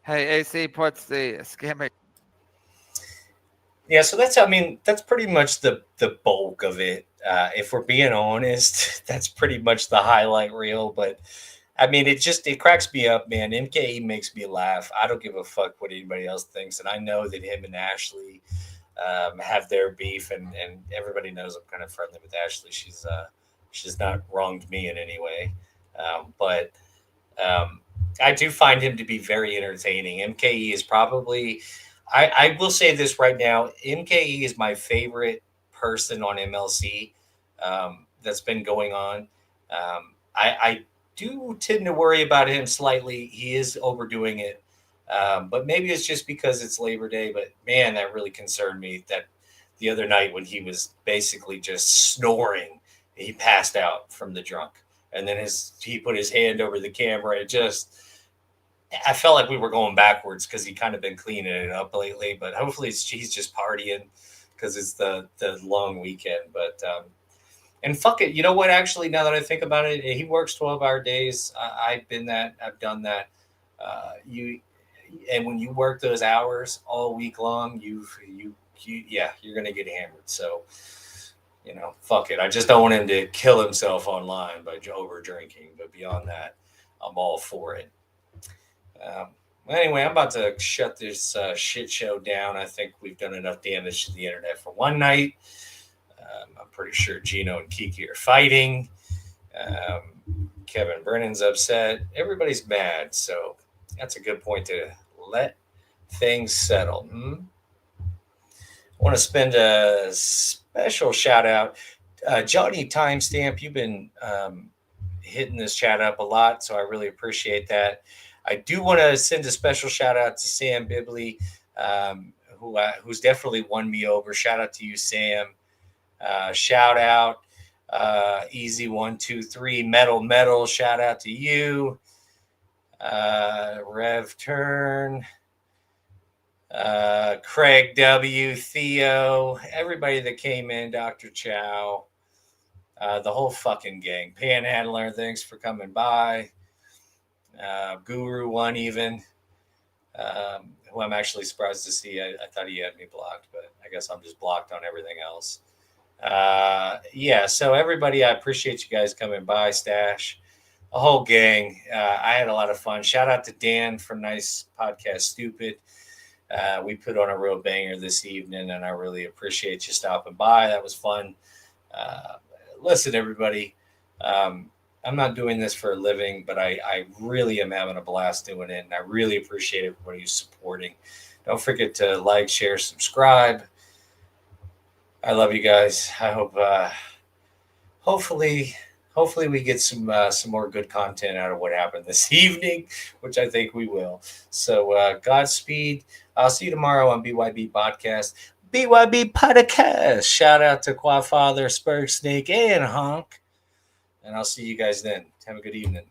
Speaker 3: Hey, AC puts the skimming.
Speaker 1: Yeah, so that's pretty much the bulk of it. If we're being honest, that's pretty much the highlight reel. But I mean, it cracks me up, man. MKE makes me laugh. I don't give a fuck what anybody else thinks, and I know that him and Ashley have their beef, and everybody knows I'm kind of friendly with Ashley. She's not wronged me in any way, but I do find him to be very entertaining. MKE is probably. I will say this right now. MKE is my favorite person on MLC that's been going on. I do tend to worry about him slightly. He is overdoing it. But maybe it's just because it's Labor Day. But, man, that really concerned me that the other night when he was basically just snoring, he passed out from the drunk. And then he put his hand over the camera. I felt like we were going backwards because he kind of been cleaning it up lately, but hopefully he's just partying because it's the long weekend. But and fuck it, you know what? Actually, now that I think about it, he works 12-hour days. I've been that. I've done that. And when you work those hours all week long, you're gonna get hammered. So fuck it. I just don't want him to kill himself online by over drinking. But beyond that, I'm all for it. Anyway, I'm about to shut this shit show down. I think we've done enough damage to the internet for one night. I'm pretty sure Gino and Kiki are fighting. Kevin Brennan's upset. Everybody's mad. So that's a good point to let things settle. I want to spend a special shout out. Johnny Timestamp, you've been hitting this chat up a lot, so I really appreciate that. I do want to send a special shout out to Sam Bibley, who's definitely won me over. Shout out to you, Sam. Shout out Easy123 Metal. Shout out to you. Rev Turn. Craig W. Theo. Everybody that came in. Dr. Chow. The whole fucking gang. Panhandler, thanks for coming by. Guru One even, who I'm actually surprised to see. I thought he had me blocked, but I guess I'm just blocked on everything else. So everybody, I appreciate you guys coming by. Stash, a whole gang. I had a lot of fun. Shout out to Dan from Nice Podcast Stupid. We put on a real banger this evening, and I really appreciate you stopping by. That was fun. Listen, everybody. I'm not doing this for a living, but I really am having a blast doing it, and I really appreciate everybody who's supporting. Don't forget to like, share, subscribe. I love you guys. I hope, hopefully we get some more good content out of what happened this evening, which I think we will. So Godspeed. I'll see you tomorrow on BYB Podcast. BYB Podcast. Shout out to Quafather, Spurg Snake, and Honk. And I'll see you guys then. Have a good evening.